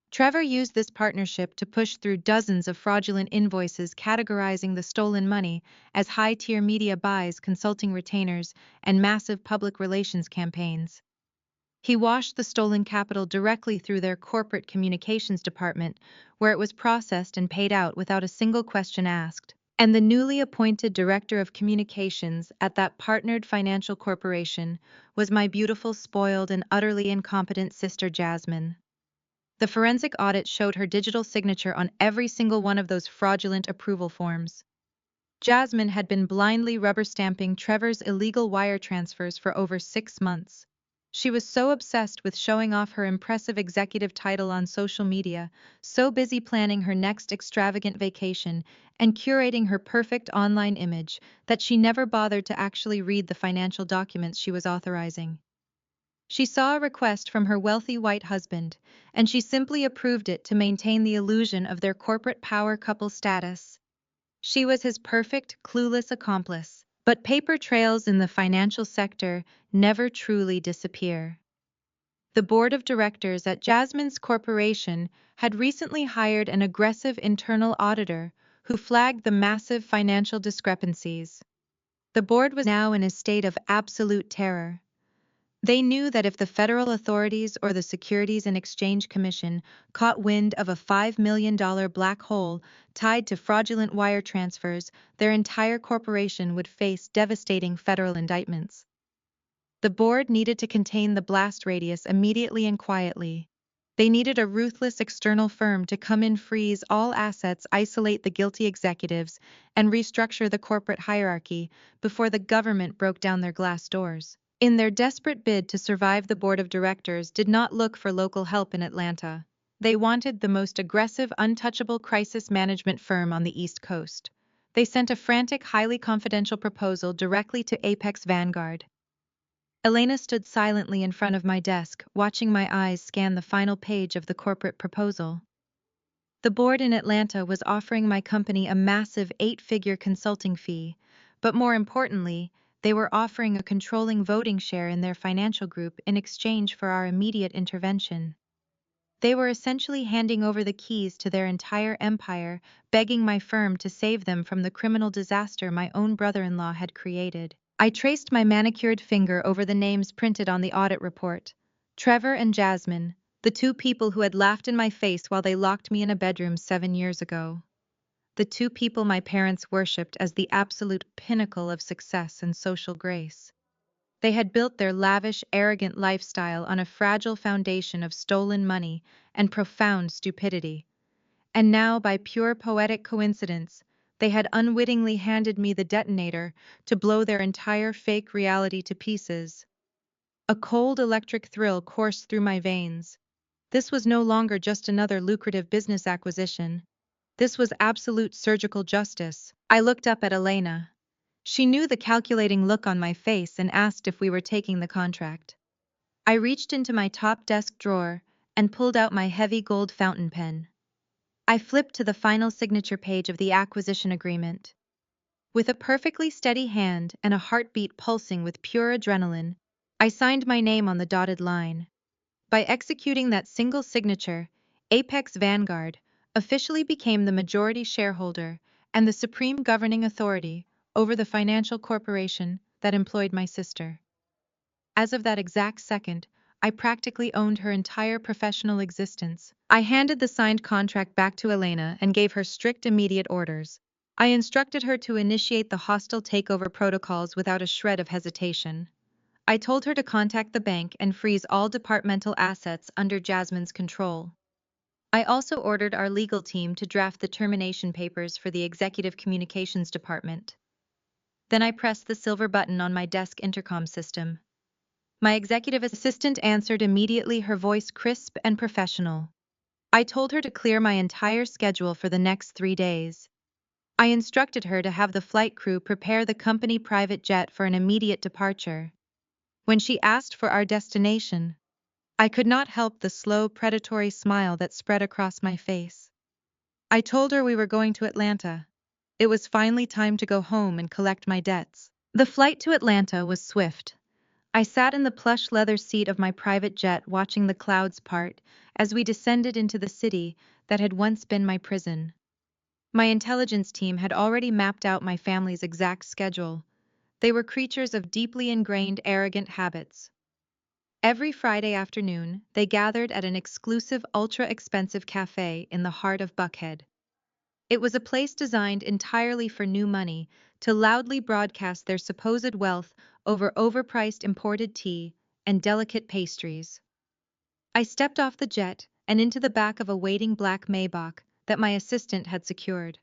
Trevor used this partnership to push through dozens of fraudulent invoices categorizing the stolen money as high-tier media buys, consulting retainers, and massive public relations campaigns. He washed the stolen capital directly through their corporate communications department, where it was processed and paid out without a single question asked. And the newly appointed director of communications at that partnered financial corporation was my beautiful, spoiled, and utterly incompetent sister Jasmine. The forensic audit showed her digital signature on every single one of those fraudulent approval forms. Jasmine had been blindly rubber stamping Trevor's illegal wire transfers for over 6 months. She was so obsessed with showing off her impressive executive title on social media, so busy planning her next extravagant vacation and curating her perfect online image, that she never bothered to actually read the financial documents she was authorizing. She saw a request from her wealthy white husband, and she simply approved it to maintain the illusion of their corporate power couple status. She was his perfect, clueless accomplice. But paper trails in the financial sector never truly disappear. The board of directors at Jasmine's corporation had recently hired an aggressive internal auditor who flagged the massive financial discrepancies. The board was now in a state of absolute terror. They knew that if the federal authorities or the Securities and Exchange Commission caught wind of a $5 million black hole tied to fraudulent wire transfers, their entire corporation would face devastating federal indictments. The board needed to contain the blast radius immediately and quietly. They needed a ruthless external firm to come in, freeze all assets, isolate the guilty executives, and restructure the corporate hierarchy before the government broke down their glass doors. In their desperate bid to survive, the board of directors did not look for local help in Atlanta. They wanted the most aggressive, untouchable crisis management firm on the East Coast. They sent a frantic, highly confidential proposal directly to Apex Vanguard. Elena stood silently in front of my desk, watching my eyes scan the final page of the corporate proposal. The board in Atlanta was offering my company a massive 8-figure consulting fee, but more importantly, they were offering a controlling voting share in their financial group in exchange for our immediate intervention. They were essentially handing over the keys to their entire empire, begging my firm to save them from the criminal disaster my own brother-in-law had created. I traced my manicured finger over the names printed on the audit report. Trevor and Jasmine, the two people who had laughed in my face while they locked me in a bedroom 7 years ago. The two people my parents worshipped as the absolute pinnacle of success and social grace. They had built their lavish, arrogant lifestyle on a fragile foundation of stolen money and profound stupidity. And now, by pure poetic coincidence, they had unwittingly handed me the detonator to blow their entire fake reality to pieces. A cold electric thrill coursed through my veins. This was no longer just another lucrative business acquisition. This was absolute surgical justice. I looked up at Elena. She knew the calculating look on my face and asked if we were taking the contract. I reached into my top desk drawer and pulled out my heavy gold fountain pen. I flipped to the final signature page of the acquisition agreement. With a perfectly steady hand and a heartbeat pulsing with pure adrenaline, I signed my name on the dotted line. By executing that single signature, Apex Vanguard officially became the majority shareholder and the supreme governing authority over the financial corporation that employed my sister. As of that exact second, I practically owned her entire professional existence. I handed the signed contract back to Elena and gave her strict immediate orders. I instructed her to initiate the hostile takeover protocols without a shred of hesitation. I told her to contact the bank and freeze all departmental assets under Jasmine's control. I also ordered our legal team to draft the termination papers for the executive communications department. Then I pressed the silver button on my desk intercom system. My executive assistant answered immediately, her voice crisp and professional. I told her to clear my entire schedule for the next 3 days. I instructed her to have the flight crew prepare the company private jet for an immediate departure. When she asked for our destination, I could not help the slow, predatory smile that spread across my face. I told her we were going to Atlanta. It was finally time to go home and collect my debts. The flight to Atlanta was swift. I sat in the plush leather seat of my private jet watching the clouds part as we descended into the city that had once been my prison. My intelligence team had already mapped out my family's exact schedule. They were creatures of deeply ingrained arrogant habits. Every Friday afternoon, they gathered at an exclusive, ultra-expensive cafe in the heart of Buckhead. It was a place designed entirely for new money to loudly broadcast their supposed wealth over overpriced imported tea and delicate pastries. I stepped off the jet and into the back of a waiting black Maybach that my assistant had secured.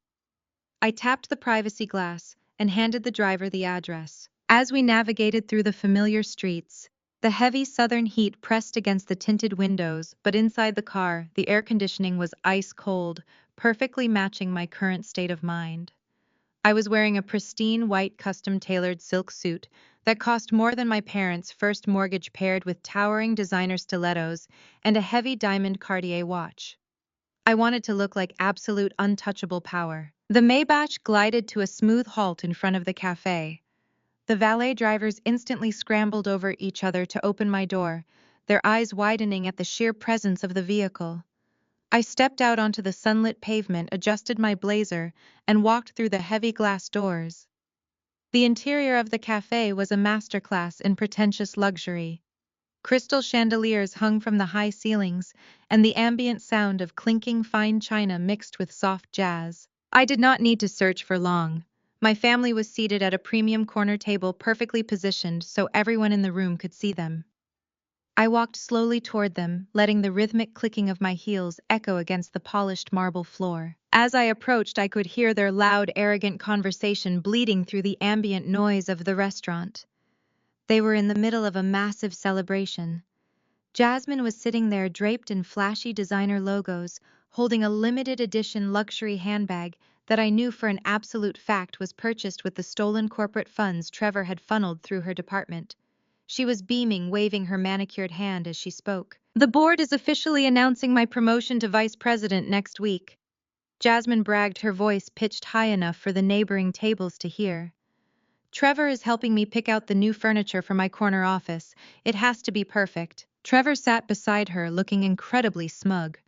I tapped the privacy glass and handed the driver the address. As we navigated through the familiar streets, The heavy southern heat pressed against the tinted windows, but inside the car, the air conditioning was ice cold, perfectly matching my current state of mind. I was wearing a pristine white custom-tailored silk suit that cost more than my parents' first mortgage, paired with towering designer stilettos and a heavy diamond Cartier watch. I wanted to look like absolute untouchable power. The Maybach glided to a smooth halt in front of the cafe. The valet drivers instantly scrambled over each other to open my door, their eyes widening at the sheer presence of the vehicle. I stepped out onto the sunlit pavement, adjusted my blazer, and walked through the heavy glass doors. The interior of the cafe was a masterclass in pretentious luxury. Crystal chandeliers hung from the high ceilings, and the ambient sound of clinking fine china mixed with soft jazz. I did not need to search for long. My family was seated at a premium corner table, perfectly positioned so everyone in the room could see them. I walked slowly toward them, letting the rhythmic clicking of my heels echo against the polished marble floor. As I approached, I could hear their loud, arrogant conversation bleeding through the ambient noise of the restaurant. They were in the middle of a massive celebration. Jasmine was sitting there draped in flashy designer logos, holding a limited edition luxury handbag that I knew for an absolute fact was purchased with the stolen corporate funds Trevor had funneled through her department. She was beaming, waving her manicured hand as she spoke. "The board is officially announcing my promotion to vice president next week." Jasmine bragged, her voice pitched high enough for the neighboring tables to hear. "Trevor is helping me pick out the new furniture for my corner office. It has to be perfect." Trevor sat beside her, looking incredibly smug.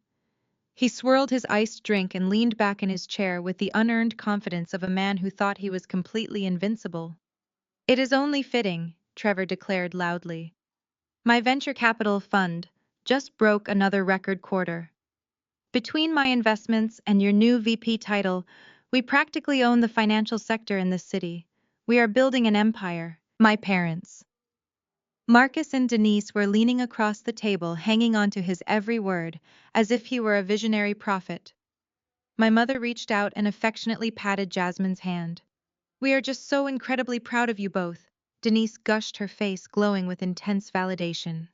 He swirled his iced drink and leaned back in his chair with the unearned confidence of a man who thought he was completely invincible. "It is only fitting," Trevor declared loudly. "My venture capital fund just broke another record quarter. Between my investments and your new VP title, we practically own the financial sector in this city. We are building an empire." My parents, Marcus and Denise, were leaning across the table, hanging on to his every word, as if he were a visionary prophet. My mother reached out and affectionately patted Jasmine's hand. "We are just so incredibly proud of you both," Denise gushed, her face glowing with intense validation.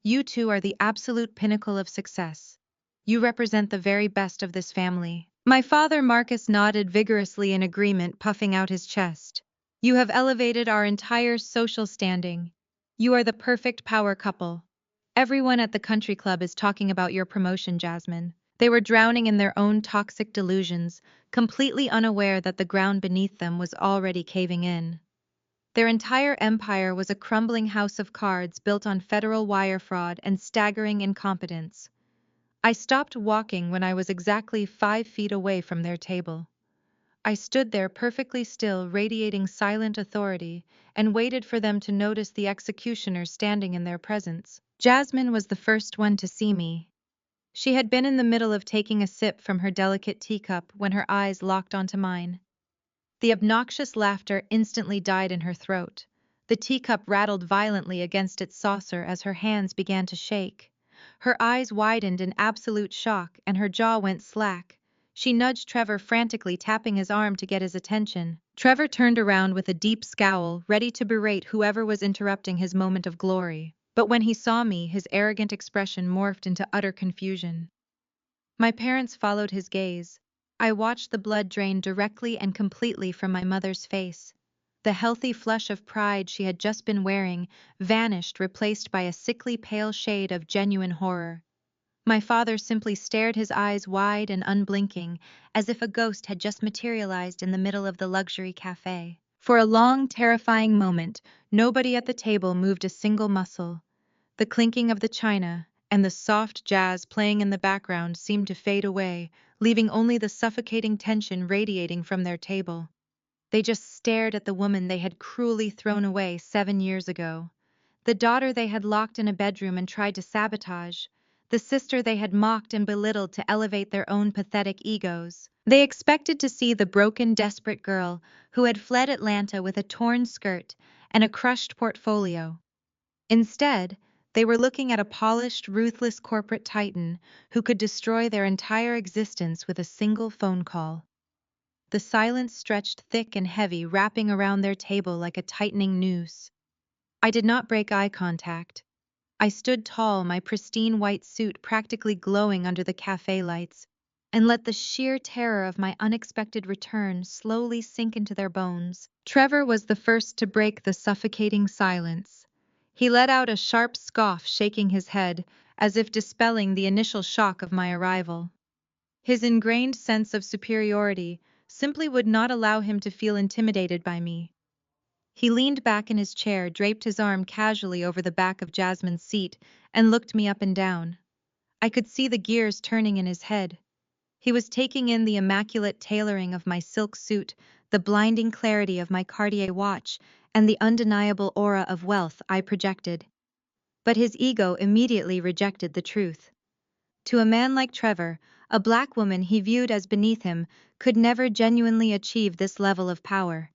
"You two are the absolute pinnacle of success. You represent the very best of this family." My father, Marcus, nodded vigorously in agreement, puffing out his chest. "You have elevated our entire social standing. You are the perfect power couple. Everyone at the country club is talking about your promotion, Jasmine." They were drowning in their own toxic delusions, completely unaware that the ground beneath them was already caving in. Their entire empire was a crumbling house of cards built on federal wire fraud and staggering incompetence. I stopped walking when I was exactly 5 feet away from their table. I stood there perfectly still, radiating silent authority, and waited for them to notice the executioner standing in their presence. Jasmine was the first one to see me. She had been in the middle of taking a sip from her delicate teacup when her eyes locked onto mine. The obnoxious laughter instantly died in her throat. The teacup rattled violently against its saucer as her hands began to shake. Her eyes widened in absolute shock, and her jaw went slack. She nudged Trevor frantically, tapping his arm to get his attention. Trevor turned around with a deep scowl, ready to berate whoever was interrupting his moment of glory. But when he saw me, his arrogant expression morphed into utter confusion. My parents followed his gaze. I watched the blood drain directly and completely from my mother's face. The healthy flush of pride she had just been wearing vanished, replaced by a sickly pale shade of genuine horror. My father simply stared, his eyes wide and unblinking, as if a ghost had just materialized in the middle of the luxury cafe. For a long, terrifying moment, nobody at the table moved a single muscle. The clinking of the china and the soft jazz playing in the background seemed to fade away, leaving only the suffocating tension radiating from their table. They just stared at the woman they had cruelly thrown away 7 years ago, the daughter they had locked in a bedroom and tried to sabotage, the sister they had mocked and belittled to elevate their own pathetic egos. They expected to see the broken, desperate girl who had fled Atlanta with a torn skirt and a crushed portfolio. Instead, they were looking at a polished, ruthless corporate titan who could destroy their entire existence with a single phone call. The silence stretched thick and heavy, wrapping around their table like a tightening noose. I did not break eye contact. I stood tall, my pristine white suit practically glowing under the cafe lights, and let the sheer terror of my unexpected return slowly sink into their bones. Trevor was the first to break the suffocating silence. He let out a sharp scoff, shaking his head, as if dispelling the initial shock of my arrival. His ingrained sense of superiority simply would not allow him to feel intimidated by me. He leaned back in his chair, draped his arm casually over the back of Jasmine's seat, and looked me up and down. I could see the gears turning in his head. He was taking in the immaculate tailoring of my silk suit, the blinding clarity of my Cartier watch, and the undeniable aura of wealth I projected. But his ego immediately rejected the truth. To a man like Trevor, a black woman he viewed as beneath him could never genuinely achieve this level of power.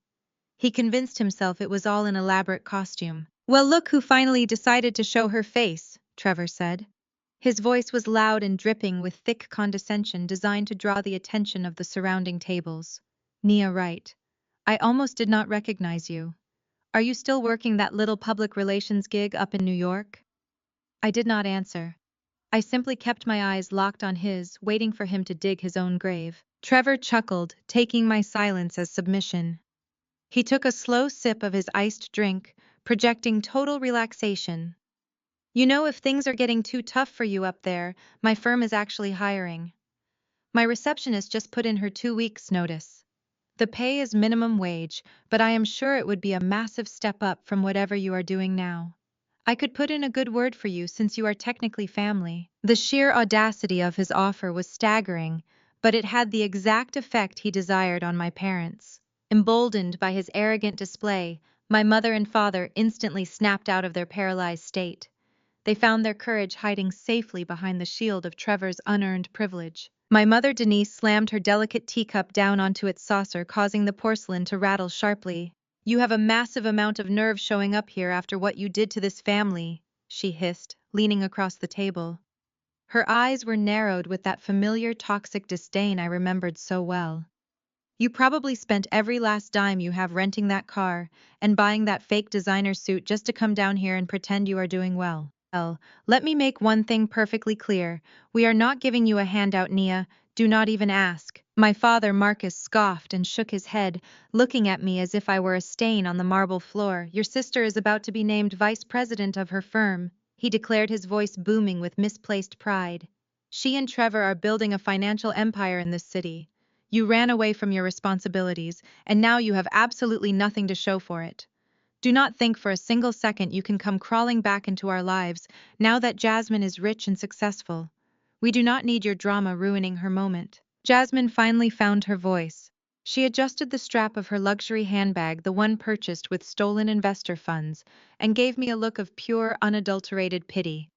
He convinced himself it was all an elaborate costume. "Well, look who finally decided to show her face," Trevor said. His voice was loud and dripping with thick condescension designed to draw the attention of the surrounding tables. "Nia Wright. I almost did not recognize you. Are you still working that little public relations gig up in New York?" I did not answer. I simply kept my eyes locked on his, waiting for him to dig his own grave. Trevor chuckled, taking my silence as submission. He took a slow sip of his iced drink, projecting total relaxation. "You know, if things are getting too tough for you up there, my firm is actually hiring. My receptionist just put in her 2 weeks' notice. The pay is minimum wage, but I am sure it would be a massive step up from whatever you are doing now. I could put in a good word for you since you are technically family." The sheer audacity of his offer was staggering, but it had the exact effect he desired on my parents. Emboldened by his arrogant display, my mother and father instantly snapped out of their paralyzed state. They found their courage hiding safely behind the shield of Trevor's unearned privilege. My mother Denise slammed her delicate teacup down onto its saucer, causing the porcelain to rattle sharply. "You have a massive amount of nerve showing up here after what you did to this family," she hissed, leaning across the table. Her eyes were narrowed with that familiar toxic disdain I remembered so well. "You probably spent every last dime you have renting that car and buying that fake designer suit just to come down here and pretend you are doing well. Well, let me make one thing perfectly clear. We are not giving you a handout, Nia. Do not even ask." My father, Marcus, scoffed and shook his head, looking at me as if I were a stain on the marble floor. "Your sister is about to be named vice president of her firm," he declared, his voice booming with misplaced pride. "She and Trevor are building a financial empire in this city. You ran away from your responsibilities, and now you have absolutely nothing to show for it. Do not think for a single second you can come crawling back into our lives now that Jasmine is rich and successful. We do not need your drama ruining her moment." Jasmine finally found her voice. She adjusted the strap of her luxury handbag, the one purchased with stolen investor funds, and gave me a look of pure, unadulterated pity.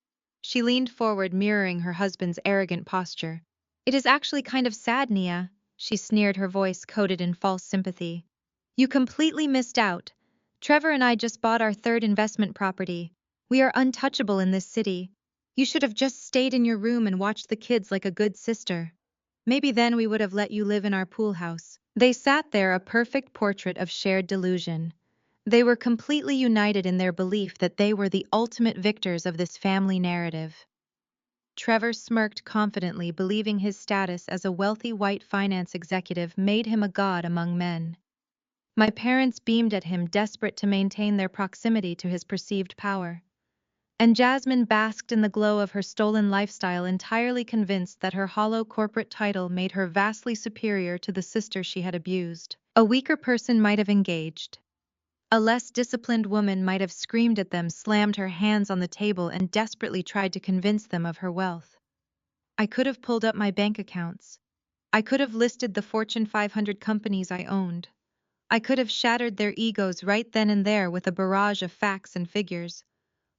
She leaned forward, mirroring her husband's arrogant posture. "It is actually kind of sad, Nia," she sneered, her voice coated in false sympathy. "You completely missed out. Trevor and I just bought our third investment property. We are untouchable in this city. You should have just stayed in your room and watched the kids like a good sister. Maybe then we would have let you live in our pool house." They sat there, a perfect portrait of shared delusion. They were completely united in their belief that they were the ultimate victors of this family narrative. Trevor smirked confidently, believing his status as a wealthy white finance executive made him a god among men. My parents beamed at him, desperate to maintain their proximity to his perceived power. And Jasmine basked in the glow of her stolen lifestyle, entirely convinced that her hollow corporate title made her vastly superior to the sister she had abused. A weaker person might have engaged. A less disciplined woman might have screamed at them, slammed her hands on the table, and desperately tried to convince them of her wealth. I could have pulled up my bank accounts. I could have listed the Fortune 500 companies I owned. I could have shattered their egos right then and there with a barrage of facts and figures.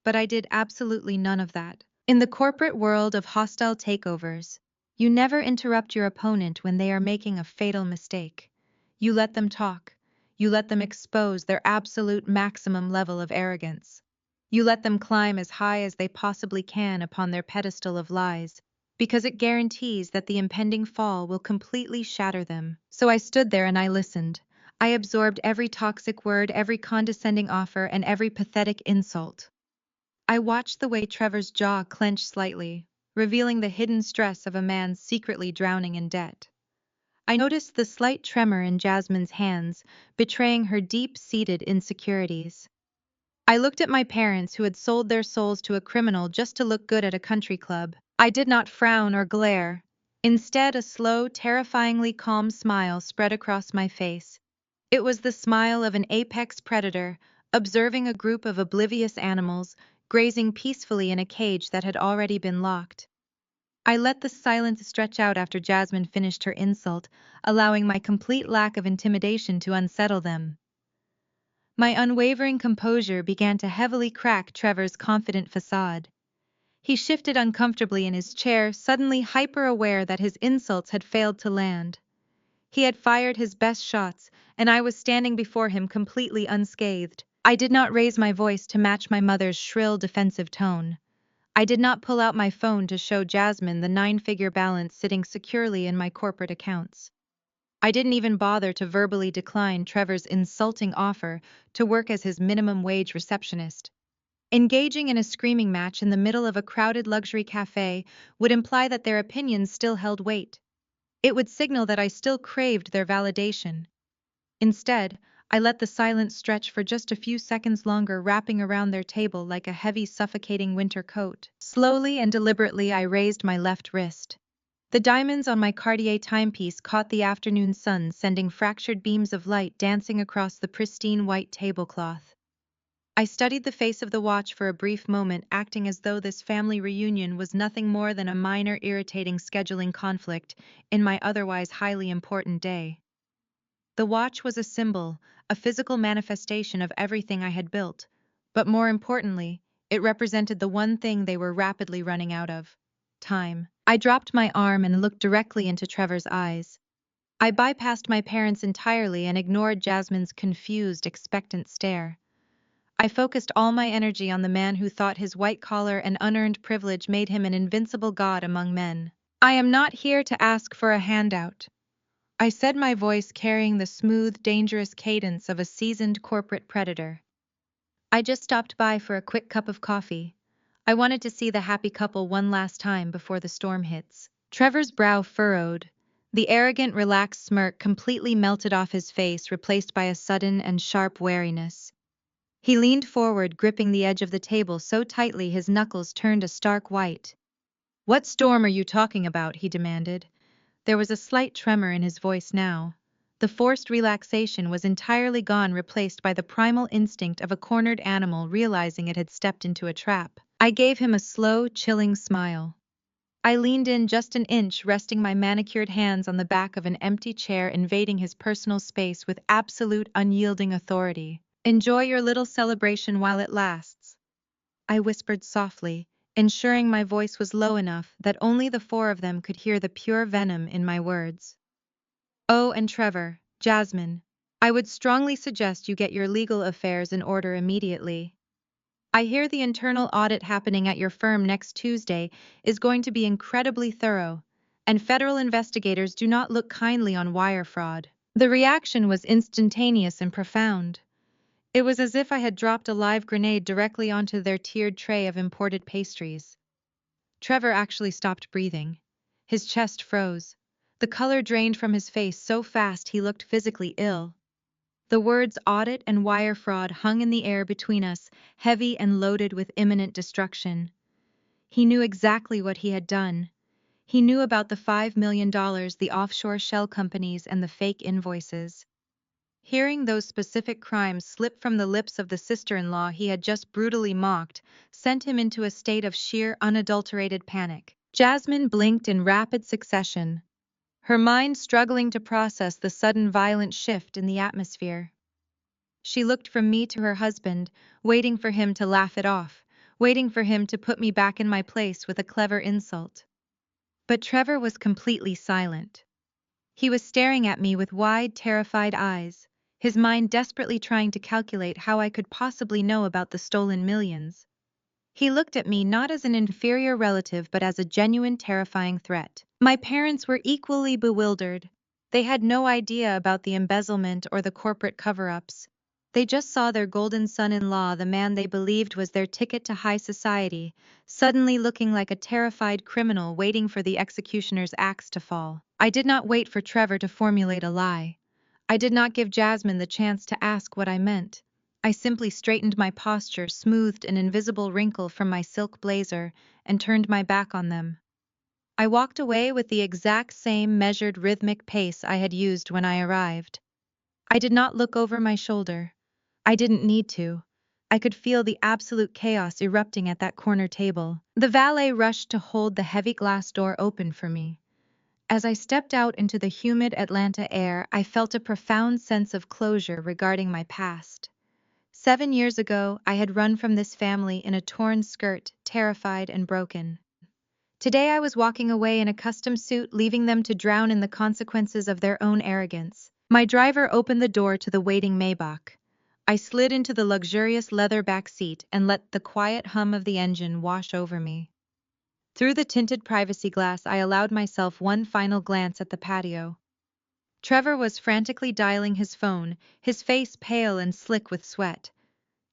But I did absolutely none of that. In the corporate world of hostile takeovers, you never interrupt your opponent when they are making a fatal mistake. You let them talk. You let them expose their absolute maximum level of arrogance. You let them climb as high as they possibly can upon their pedestal of lies, because it guarantees that the impending fall will completely shatter them. So I stood there and I listened. I absorbed every toxic word, every condescending offer, and every pathetic insult. I watched the way Trevor's jaw clenched slightly, revealing the hidden stress of a man secretly drowning in debt. I noticed the slight tremor in Jasmine's hands, betraying her deep-seated insecurities. I looked at my parents who had sold their souls to a criminal just to look good at a country club. I did not frown or glare. Instead, a slow, terrifyingly calm smile spread across my face. It was the smile of an apex predator, observing a group of oblivious animals, grazing peacefully in a cage that had already been locked. I let the silence stretch out after Jasmine finished her insult, allowing my complete lack of intimidation to unsettle them. My unwavering composure began to heavily crack Trevor's confident facade. He shifted uncomfortably in his chair, suddenly hyper-aware that his insults had failed to land. He had fired his best shots, and I was standing before him completely unscathed. I did not raise my voice to match my mother's shrill, defensive tone. I did not pull out my phone to show Jasmine the nine-figure balance sitting securely in my corporate accounts. I didn't even bother to verbally decline Trevor's insulting offer to work as his minimum wage receptionist. Engaging in a screaming match in the middle of a crowded luxury cafe would imply that their opinions still held weight. It would signal that I still craved their validation. Instead, I let the silence stretch for just a few seconds longer, wrapping around their table like a heavy, suffocating winter coat. Slowly and deliberately, I raised my left wrist. The diamonds on my Cartier timepiece caught the afternoon sun, sending fractured beams of light dancing across the pristine white tablecloth. I studied the face of the watch for a brief moment, acting as though this family reunion was nothing more than a minor, irritating scheduling conflict in my otherwise highly important day. The watch was a symbol, a physical manifestation of everything I had built, but more importantly, it represented the one thing they were rapidly running out of: time. I dropped my arm and looked directly into Trevor's eyes. I bypassed my parents entirely and ignored Jasmine's confused, expectant stare. I focused all my energy on the man who thought his white collar and unearned privilege made him an invincible god among men. "I am not here to ask for a handout," I said, my voice carrying the smooth, dangerous cadence of a seasoned corporate predator. "I just stopped by for a quick cup of coffee. I wanted to see the happy couple one last time before the storm hits." Trevor's brow furrowed. The arrogant, relaxed smirk completely melted off his face, replaced by a sudden and sharp wariness. He leaned forward, gripping the edge of the table so tightly his knuckles turned a stark white. "What storm are you talking about?" he demanded. There was a slight tremor in his voice now. The forced relaxation was entirely gone, replaced by the primal instinct of a cornered animal realizing it had stepped into a trap. I gave him a slow, chilling smile. I leaned in just an inch, resting my manicured hands on the back of an empty chair, invading his personal space with absolute, unyielding authority. "Enjoy your little celebration while it lasts," I whispered softly, ensuring my voice was low enough that only the four of them could hear the pure venom in my words. "Oh, and Trevor, Jasmine, I would strongly suggest you get your legal affairs in order immediately. I hear the internal audit happening at your firm next Tuesday is going to be incredibly thorough, and federal investigators do not look kindly on wire fraud." The reaction was instantaneous and profound. It was as if I had dropped a live grenade directly onto their tiered tray of imported pastries. Trevor actually stopped breathing. His chest froze. The color drained from his face so fast he looked physically ill. The words audit and wire fraud hung in the air between us, heavy and loaded with imminent destruction. He knew exactly what he had done. He knew about the $5 million, the offshore shell companies, and the fake invoices. Hearing those specific crimes slip from the lips of the sister-in-law he had just brutally mocked sent him into a state of sheer, unadulterated panic. Jasmine blinked in rapid succession, her mind struggling to process the sudden violent shift in the atmosphere. She looked from me to her husband, waiting for him to laugh it off, waiting for him to put me back in my place with a clever insult. But Trevor was completely silent. He was staring at me with wide, terrified eyes, his mind desperately trying to calculate how I could possibly know about the stolen millions. He looked at me not as an inferior relative but as a genuine, terrifying threat. My parents were equally bewildered. They had no idea about the embezzlement or the corporate cover-ups. They just saw their golden son-in-law, the man they believed was their ticket to high society, suddenly looking like a terrified criminal waiting for the executioner's axe to fall. I did not wait for Trevor to formulate a lie. I did not give Jasmine the chance to ask what I meant. I simply straightened my posture, smoothed an invisible wrinkle from my silk blazer, and turned my back on them. I walked away with the exact same measured rhythmic pace I had used when I arrived. I did not look over my shoulder. I didn't need to. I could feel the absolute chaos erupting at that corner table. The valet rushed to hold the heavy glass door open for me. As I stepped out into the humid Atlanta air, I felt a profound sense of closure regarding my past. 7 years ago, I had run from this family in a torn skirt, terrified and broken. Today I was walking away in a custom suit, leaving them to drown in the consequences of their own arrogance. My driver opened the door to the waiting Maybach. I slid into the luxurious leather back seat and let the quiet hum of the engine wash over me. Through the tinted privacy glass, I allowed myself one final glance at the patio. Trevor was frantically dialing his phone, his face pale and slick with sweat.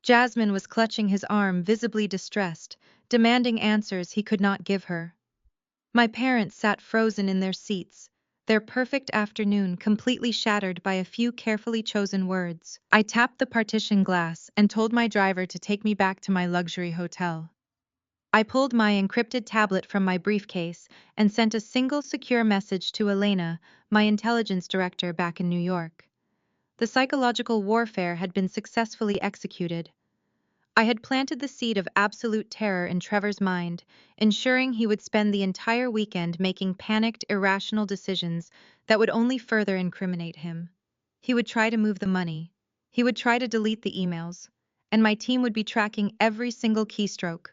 Jasmine was clutching his arm, visibly distressed, demanding answers he could not give her. My parents sat frozen in their seats, their perfect afternoon completely shattered by a few carefully chosen words. I tapped the partition glass and told my driver to take me back to my luxury hotel. I pulled my encrypted tablet from my briefcase and sent a single secure message to Elena, my intelligence director back in New York. The psychological warfare had been successfully executed. I had planted the seed of absolute terror in Trevor's mind, ensuring he would spend the entire weekend making panicked, irrational decisions that would only further incriminate him. He would try to move the money. He would try to delete the emails. And my team would be tracking every single keystroke.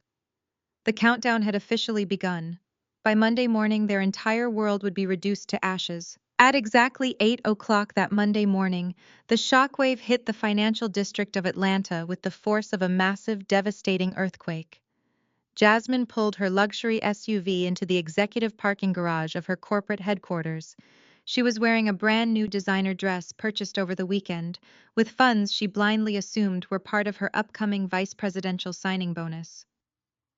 The countdown had officially begun. By Monday morning, their entire world would be reduced to ashes. At exactly 8 o'clock that Monday morning, the shockwave hit the financial district of Atlanta with the force of a massive, devastating earthquake. Jasmine pulled her luxury SUV into the executive parking garage of her corporate headquarters. She was wearing a brand new designer dress purchased over the weekend, with funds she blindly assumed were part of her upcoming vice presidential signing bonus.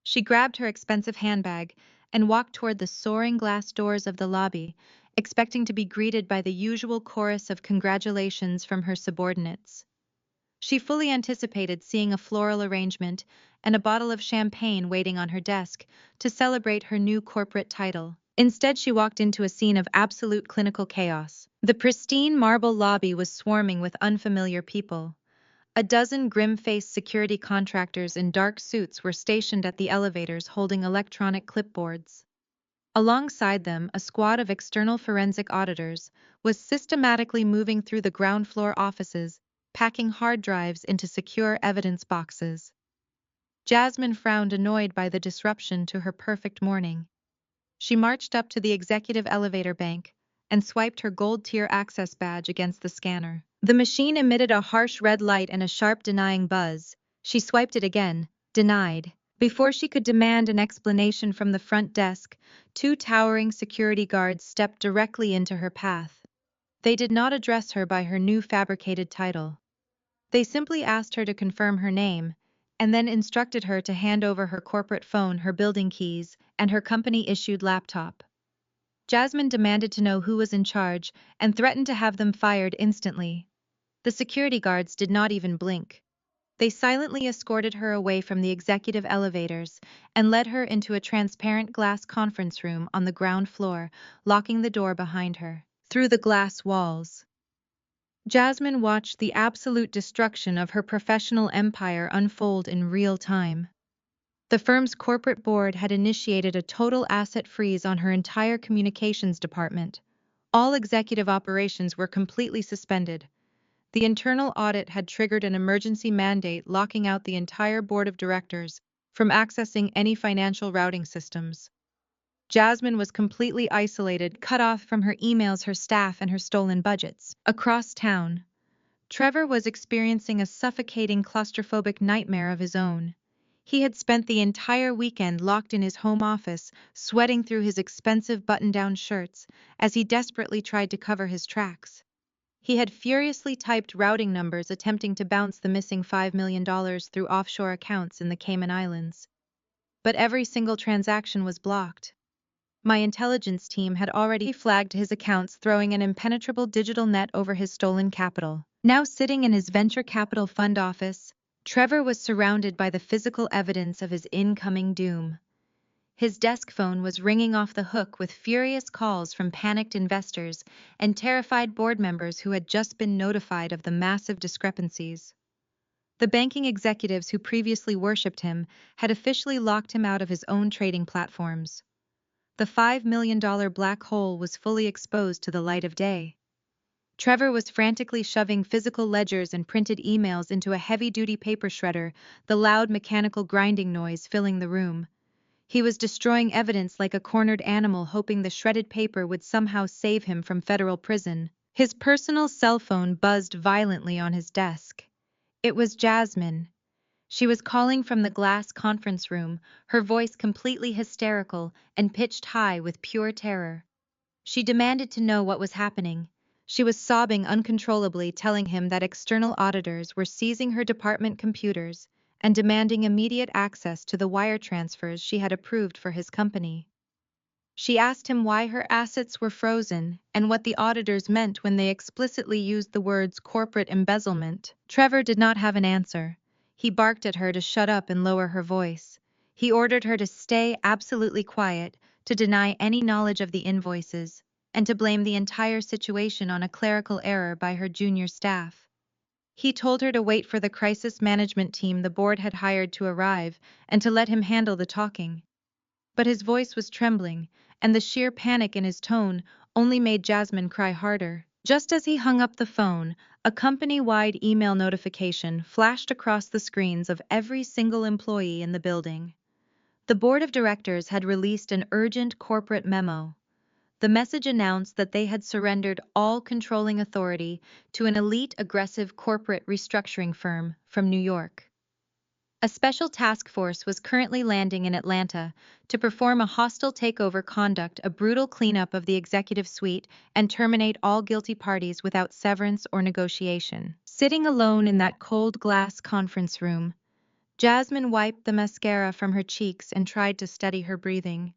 She grabbed her expensive handbag and walked toward the soaring glass doors of the lobby, expecting to be greeted by the usual chorus of congratulations from her subordinates. She fully anticipated seeing a floral arrangement and a bottle of champagne waiting on her desk to celebrate her new corporate title. Instead, she walked into a scene of absolute clinical chaos. The pristine marble lobby was swarming with unfamiliar people. A dozen grim-faced security contractors in dark suits were stationed at the elevators holding electronic clipboards. Alongside them, a squad of external forensic auditors was systematically moving through the ground floor offices, packing hard drives into secure evidence boxes. Jasmine frowned, annoyed by the disruption to her perfect morning. She marched up to the executive elevator bank and swiped her gold-tier access badge against the scanner. The machine emitted a harsh red light and a sharp denying buzz. She swiped it again, denied. Before she could demand an explanation from the front desk, two towering security guards stepped directly into her path. They did not address her by her new fabricated title. They simply asked her to confirm her name, and then instructed her to hand over her corporate phone, her building keys, and her company-issued laptop. Jasmine demanded to know who was in charge and threatened to have them fired instantly. The security guards did not even blink. They silently escorted her away from the executive elevators and led her into a transparent glass conference room on the ground floor, locking the door behind her. Through the glass walls, Jasmine watched the absolute destruction of her professional empire unfold in real time. The firm's corporate board had initiated a total asset freeze on her entire communications department. All executive operations were completely suspended. The internal audit had triggered an emergency mandate locking out the entire board of directors from accessing any financial routing systems. Jasmine was completely isolated, cut off from her emails, her staff, and her stolen budgets. Across town, Trevor was experiencing a suffocating claustrophobic nightmare of his own. He had spent the entire weekend locked in his home office, sweating through his expensive button-down shirts, as he desperately tried to cover his tracks. He had furiously typed routing numbers attempting to bounce the missing $5 million through offshore accounts in the Cayman Islands. But every single transaction was blocked. My intelligence team had already flagged his accounts, throwing an impenetrable digital net over his stolen capital. Now sitting in his venture capital fund office, Trevor was surrounded by the physical evidence of his incoming doom. His desk phone was ringing off the hook with furious calls from panicked investors and terrified board members who had just been notified of the massive discrepancies. The banking executives who previously worshipped him had officially locked him out of his own trading platforms. The $5 million black hole was fully exposed to the light of day. Trevor was frantically shoving physical ledgers and printed emails into a heavy-duty paper shredder, the loud mechanical grinding noise filling the room. He was destroying evidence like a cornered animal, hoping the shredded paper would somehow save him from federal prison. His personal cell phone buzzed violently on his desk. It was Jasmine. She was calling from the glass conference room, her voice completely hysterical and pitched high with pure terror. She demanded to know what was happening. She was sobbing uncontrollably, telling him that external auditors were seizing her department computers and demanding immediate access to the wire transfers she had approved for his company. She asked him why her assets were frozen and what the auditors meant when they explicitly used the words corporate embezzlement. Trevor did not have an answer. He barked at her to shut up and lower her voice. He ordered her to stay absolutely quiet, to deny any knowledge of the invoices, and to blame the entire situation on a clerical error by her junior staff. He told her to wait for the crisis management team the board had hired to arrive and to let him handle the talking. But his voice was trembling, and the sheer panic in his tone only made Jasmine cry harder. Just as he hung up the phone, a company-wide email notification flashed across the screens of every single employee in the building. The board of directors had released an urgent corporate memo. The message announced that they had surrendered all controlling authority to an elite aggressive corporate restructuring firm from New York. A special task force was currently landing in Atlanta to perform a hostile takeover, conduct a brutal cleanup of the executive suite, and terminate all guilty parties without severance or negotiation. Sitting alone in that cold glass conference room, Jasmine wiped the mascara from her cheeks and tried to steady her breathing.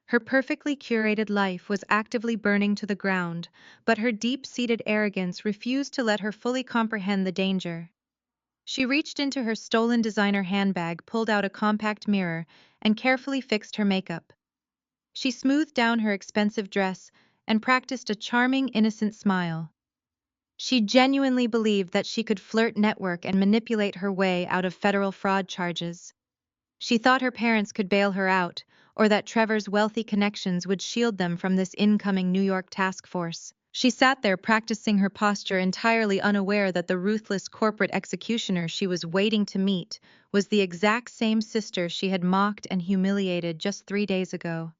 Her perfectly curated life was actively burning to the ground, but her deep-seated arrogance refused to let her fully comprehend the danger. She reached into her stolen designer handbag, pulled out a compact mirror, and carefully fixed her makeup. She smoothed down her expensive dress and practiced a charming, innocent smile. She genuinely believed that she could flirt, network, and manipulate her way out of federal fraud charges. She thought her parents could bail her out, or that Trevor's wealthy connections would shield them from this incoming New York task force. She sat there practicing her posture, entirely unaware that the ruthless corporate executioner she was waiting to meet was the exact same sister she had mocked and humiliated just 3 days ago.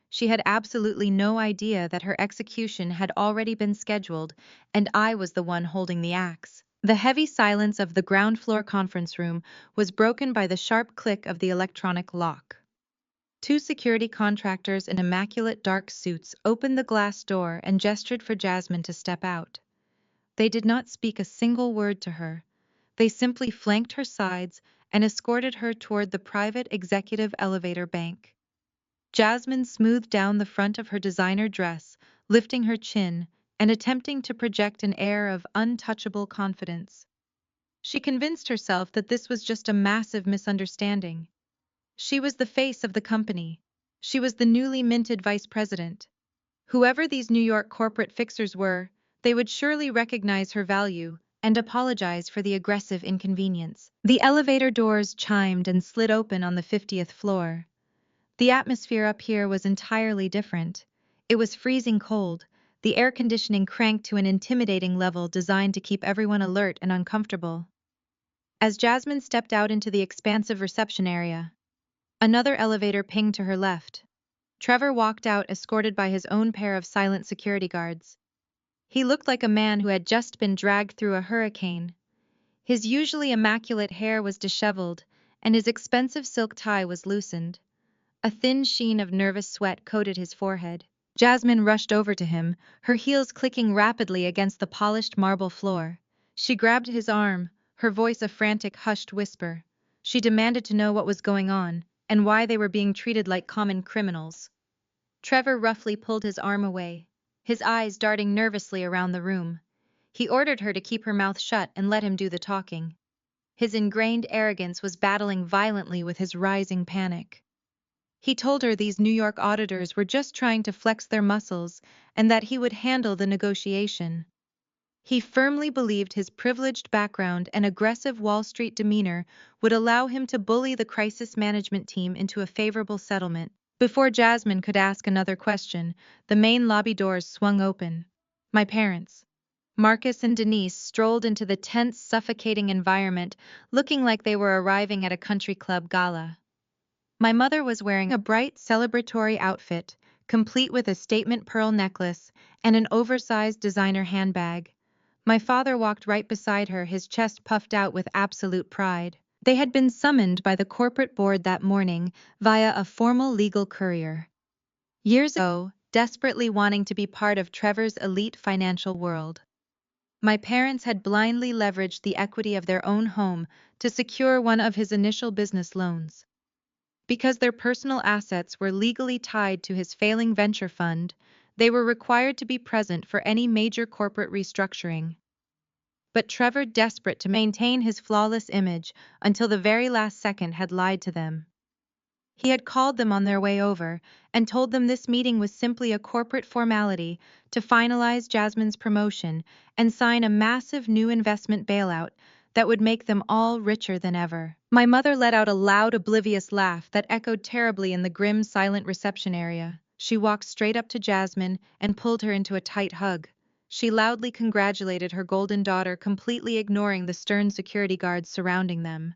She had absolutely no idea that her execution had already been scheduled, and I was the one holding the axe. The heavy silence of the ground floor conference room was broken by the sharp click of the electronic lock. 2 security contractors in immaculate dark suits opened the glass door and gestured for Jasmine to step out. They did not speak a single word to her. They simply flanked her sides and escorted her toward the private executive elevator bank. Jasmine smoothed down the front of her designer dress, lifting her chin and attempting to project an air of untouchable confidence. She convinced herself that this was just a massive misunderstanding. She was the face of the company. She was the newly minted vice president. Whoever these New York corporate fixers were, they would surely recognize her value and apologize for the aggressive inconvenience. The elevator doors chimed and slid open on the 50th floor. The atmosphere up here was entirely different. It was freezing cold, the air conditioning cranked to an intimidating level designed to keep everyone alert and uncomfortable. As Jasmine stepped out into the expansive reception area, another elevator pinged to her left. Trevor walked out, escorted by his own pair of silent security guards. He looked like a man who had just been dragged through a hurricane. His usually immaculate hair was disheveled, and his expensive silk tie was loosened. A thin sheen of nervous sweat coated his forehead. Jasmine rushed over to him, her heels clicking rapidly against the polished marble floor. She grabbed his arm, her voice a frantic, hushed whisper. She demanded to know what was going on, and why they were being treated like common criminals. Trevor roughly pulled his arm away, his eyes darting nervously around the room. He ordered her to keep her mouth shut and let him do the talking. His ingrained arrogance was battling violently with his rising panic. He told her these New York auditors were just trying to flex their muscles and that he would handle the negotiation. He firmly believed his privileged background and aggressive Wall Street demeanor would allow him to bully the crisis management team into a favorable settlement. Before Jasmine could ask another question, the main lobby doors swung open. My parents, Marcus and Denise, strolled into the tense, suffocating environment, looking like they were arriving at a country club gala. My mother was wearing a bright, celebratory outfit, complete with a statement pearl necklace and an oversized designer handbag. My father walked right beside her, his chest puffed out with absolute pride. They had been summoned by the corporate board that morning via a formal legal courier. Years ago, desperately wanting to be part of Trevor's elite financial world. My parents had blindly leveraged the equity of their own home to secure one of his initial business loans. Because their personal assets were legally tied to his failing venture fund, they were required to be present for any major corporate restructuring. But Trevor, desperate to maintain his flawless image until the very last second, had lied to them. He had called them on their way over and told them this meeting was simply a corporate formality to finalize Jasmine's promotion and sign a massive new investment bailout that would make them all richer than ever. My mother let out a loud, oblivious laugh that echoed terribly in the grim, silent reception area. She walked straight up to Jasmine and pulled her into a tight hug. She loudly congratulated her golden daughter, completely ignoring the stern security guards surrounding them.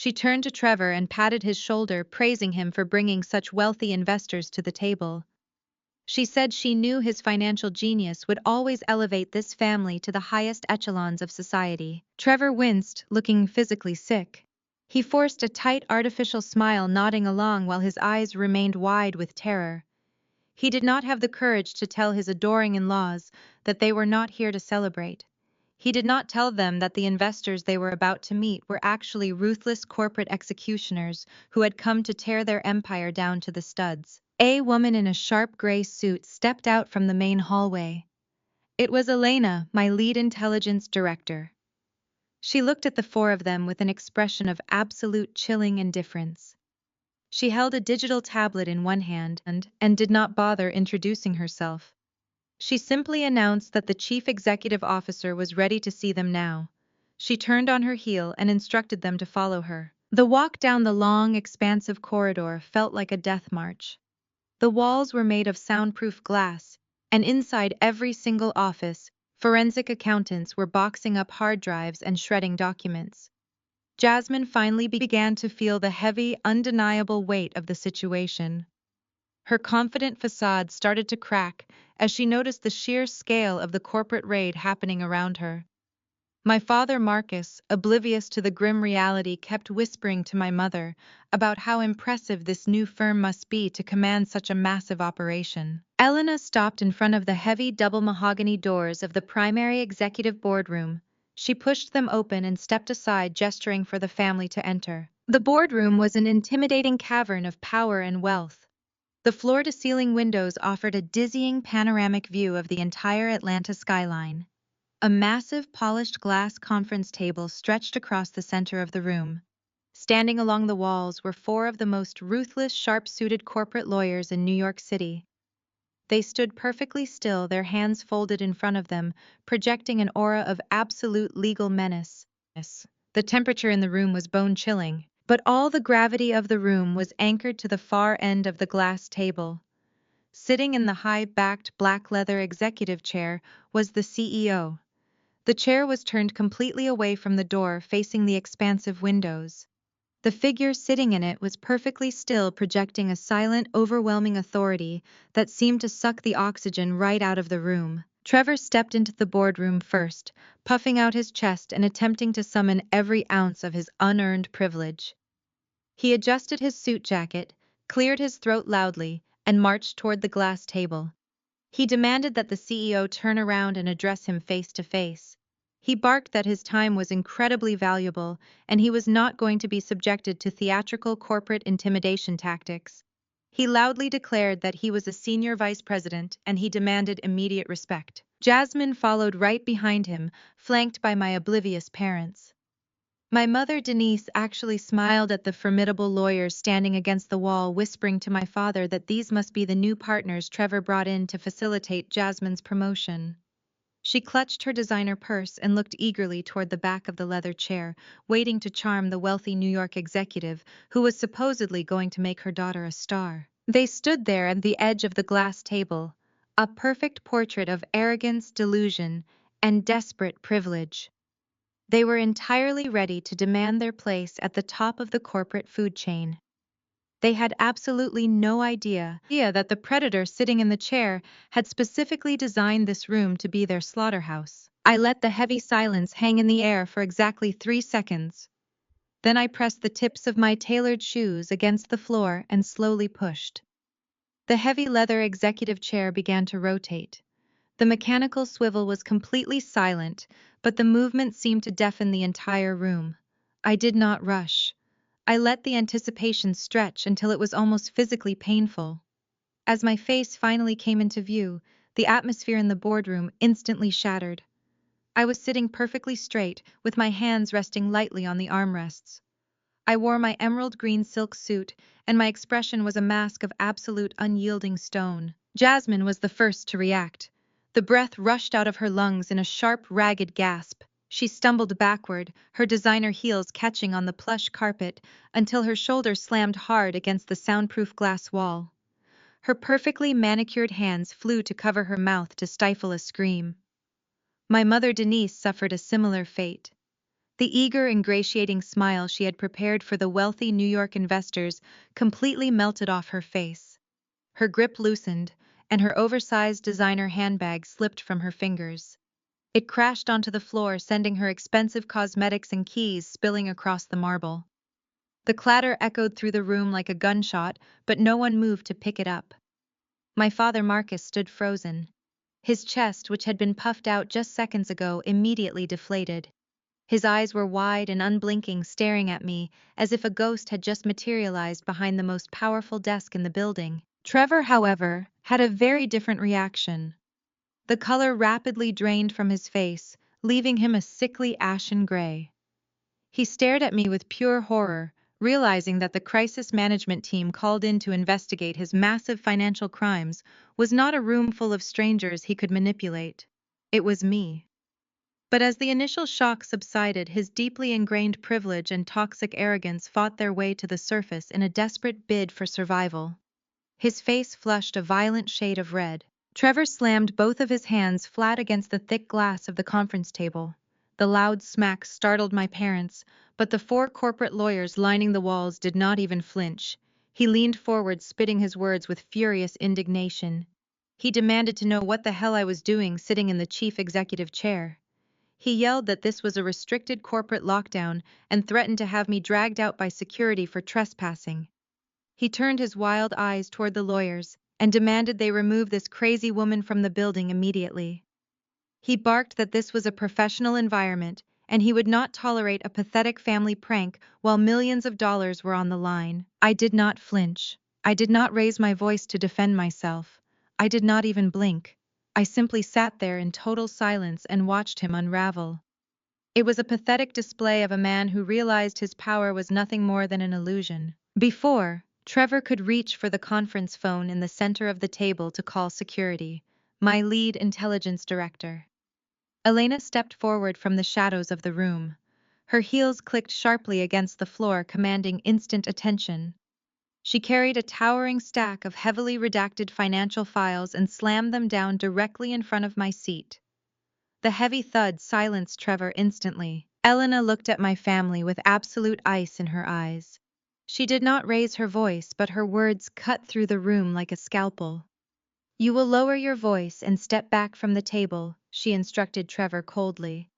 She turned to Trevor and patted his shoulder, praising him for bringing such wealthy investors to the table. She said she knew his financial genius would always elevate this family to the highest echelons of society. Trevor winced, looking physically sick. He forced a tight, artificial smile, nodding along while his eyes remained wide with terror. He did not have the courage to tell his adoring in-laws that they were not here to celebrate. He did not tell them that the investors they were about to meet were actually ruthless corporate executioners who had come to tear their empire down to the studs. A woman in a sharp gray suit stepped out from the main hallway. It was Elena, my lead intelligence director. She looked at the four of them with an expression of absolute chilling indifference. She held a digital tablet in one hand and did not bother introducing herself. She simply announced that the chief executive officer was ready to see them now. She turned on her heel and instructed them to follow her. The walk down the long, expansive corridor felt like a death march. The walls were made of soundproof glass, and inside every single office, forensic accountants were boxing up hard drives and shredding documents. Jasmine finally began to feel the heavy, undeniable weight of the situation. Her confident facade started to crack as she noticed the sheer scale of the corporate raid happening around her. My father, Marcus, oblivious to the grim reality, kept whispering to my mother about how impressive this new firm must be to command such a massive operation. Elena stopped in front of the heavy double mahogany doors of the primary executive boardroom. She pushed them open and stepped aside, gesturing for the family to enter. The boardroom was an intimidating cavern of power and wealth. The floor-to-ceiling windows offered a dizzying panoramic view of the entire Atlanta skyline. A massive polished glass conference table stretched across the center of the room. Standing along the walls were four of the most ruthless, sharp-suited corporate lawyers in New York City. They stood perfectly still, their hands folded in front of them, projecting an aura of absolute legal menace. The temperature in the room was bone-chilling, but all the gravity of the room was anchored to the far end of the glass table. Sitting in the high-backed black leather executive chair was the CEO. The chair was turned completely away from the door, facing the expansive windows. The figure sitting in it was perfectly still, projecting a silent, overwhelming authority that seemed to suck the oxygen right out of the room. Trevor stepped into the boardroom first, puffing out his chest and attempting to summon every ounce of his unearned privilege. He adjusted his suit jacket, cleared his throat loudly, and marched toward the glass table. He demanded that the CEO turn around and address him face to face. He barked that his time was incredibly valuable and he was not going to be subjected to theatrical corporate intimidation tactics. He loudly declared that he was a senior vice president and he demanded immediate respect. Jasmine followed right behind him, flanked by my oblivious parents. My mother Denise actually smiled at the formidable lawyers standing against the wall, whispering to my father that these must be the new partners Trevor brought in to facilitate Jasmine's promotion. She clutched her designer purse and looked eagerly toward the back of the leather chair, waiting to charm the wealthy New York executive who was supposedly going to make her daughter a star. They stood there at the edge of the glass table, a perfect portrait of arrogance, delusion, and desperate privilege. They were entirely ready to demand their place at the top of the corporate food chain. They had absolutely no idea that the predator sitting in the chair had specifically designed this room to be their slaughterhouse. I let the heavy silence hang in the air for exactly 3 seconds. Then I pressed the tips of my tailored shoes against the floor and slowly pushed. The heavy leather executive chair began to rotate. The mechanical swivel was completely silent, but the movement seemed to deafen the entire room. I did not rush. I let the anticipation stretch until it was almost physically painful. As my face finally came into view, the atmosphere in the boardroom instantly shattered. I was sitting perfectly straight, with my hands resting lightly on the armrests. I wore my emerald green silk suit, and my expression was a mask of absolute unyielding stone. Jasmine was the first to react. The breath rushed out of her lungs in a sharp, ragged gasp. She stumbled backward, her designer heels catching on the plush carpet, until her shoulder slammed hard against the soundproof glass wall. Her perfectly manicured hands flew to cover her mouth to stifle a scream. My mother Denise suffered a similar fate. The eager, ingratiating smile she had prepared for the wealthy New York investors completely melted off her face. Her grip loosened, and her oversized designer handbag slipped from her fingers. It crashed onto the floor, sending her expensive cosmetics and keys spilling across the marble. The clatter echoed through the room like a gunshot, but no one moved to pick it up. My father Marcus stood frozen. His chest, which had been puffed out just seconds ago, immediately deflated. His eyes were wide and unblinking, staring at me, as if a ghost had just materialized behind the most powerful desk in the building. Trevor, however, had a very different reaction. The color rapidly drained from his face, leaving him a sickly ashen gray. He stared at me with pure horror, realizing that the crisis management team called in to investigate his massive financial crimes was not a room full of strangers he could manipulate. It was me. But as the initial shock subsided, his deeply ingrained privilege and toxic arrogance fought their way to the surface in a desperate bid for survival. His face flushed a violent shade of red. Trevor slammed both of his hands flat against the thick glass of the conference table. The loud smack startled my parents, but the 4 corporate lawyers lining the walls did not even flinch. He leaned forward, spitting his words with furious indignation. He demanded to know what the hell I was doing sitting in the chief executive chair. He yelled that this was a restricted corporate lockdown and threatened to have me dragged out by security for trespassing. He turned his wild eyes toward the lawyers and demanded they remove this crazy woman from the building immediately. He barked that this was a professional environment and he would not tolerate a pathetic family prank while millions of dollars were on the line. I did not flinch. I did not raise my voice to defend myself. I did not even blink. I simply sat there in total silence and watched him unravel. It was a pathetic display of a man who realized his power was nothing more than an illusion. Before Trevor could reach for the conference phone in the center of the table to call security, my lead intelligence director. Elena stepped forward from the shadows of the room. Her heels clicked sharply against the floor, commanding instant attention. She carried a towering stack of heavily redacted financial files and slammed them down directly in front of my seat. The heavy thud silenced Trevor instantly. Elena looked at my family with absolute ice in her eyes. She did not raise her voice, but her words cut through the room like a scalpel. "You will lower your voice and step back from the table," she instructed Trevor coldly.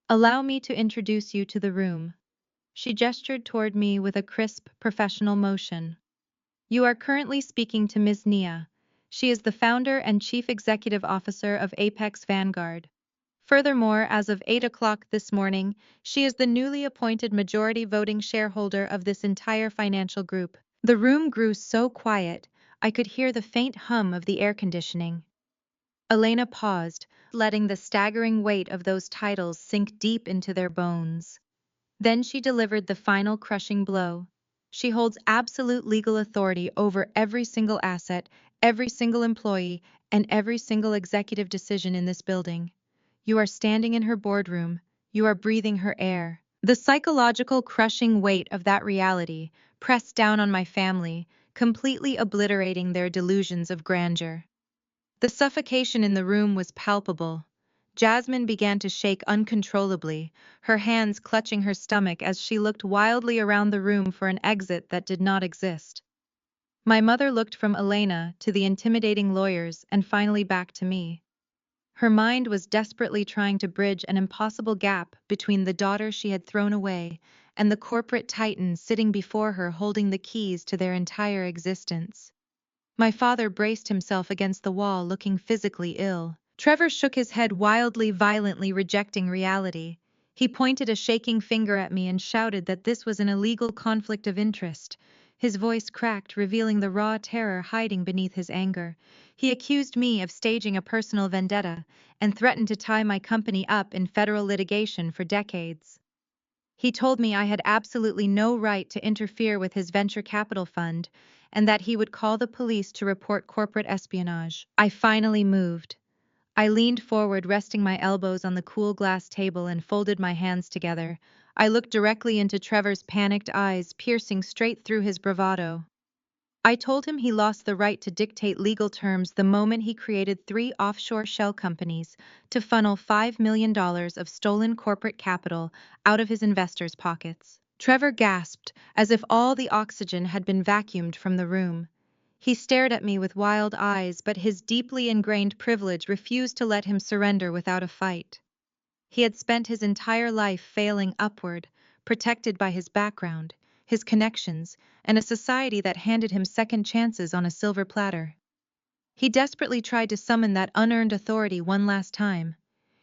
"Allow me to introduce you to the room." She gestured toward me with a crisp, professional motion. You are currently speaking to Ms. Nia. She is the founder and chief executive officer of Apex Vanguard. Furthermore, as of 8 o'clock this morning, she is the newly appointed majority voting shareholder of this entire financial group. The room grew so quiet, I could hear the faint hum of the air conditioning. Elena paused, letting the staggering weight of those titles sink deep into their bones. Then she delivered the final crushing blow. She holds absolute legal authority over every single asset, every single employee, and every single executive decision in this building. You are standing in her boardroom. You are breathing her air. The psychological crushing weight of that reality pressed down on my family, completely obliterating their delusions of grandeur. The suffocation in the room was palpable. Jasmine began to shake uncontrollably, her hands clutching her stomach as she looked wildly around the room for an exit that did not exist. My mother looked from Elena to the intimidating lawyers and finally back to me. Her mind was desperately trying to bridge an impossible gap between the daughter she had thrown away and the corporate titan sitting before her holding the keys to their entire existence. My father braced himself against the wall, looking physically ill. Trevor shook his head wildly, violently rejecting reality. He pointed a shaking finger at me and shouted that this was an illegal conflict of interest. His voice cracked, revealing the raw terror hiding beneath his anger. He accused me of staging a personal vendetta and threatened to tie my company up in federal litigation for decades. He told me I had absolutely no right to interfere with his venture capital fund and that he would call the police to report corporate espionage. I finally moved. I leaned forward, resting my elbows on the cool glass table and folded my hands together. I looked directly into Trevor's panicked eyes, piercing straight through his bravado. I told him he lost the right to dictate legal terms the moment he created 3 offshore shell companies to funnel $5 million of stolen corporate capital out of his investors' pockets. Trevor gasped, as if all the oxygen had been vacuumed from the room. He stared at me with wild eyes, but his deeply ingrained privilege refused to let him surrender without a fight. He had spent his entire life failing upward, protected by his background, his connections, and a society that handed him second chances on a silver platter. He desperately tried to summon that unearned authority one last time.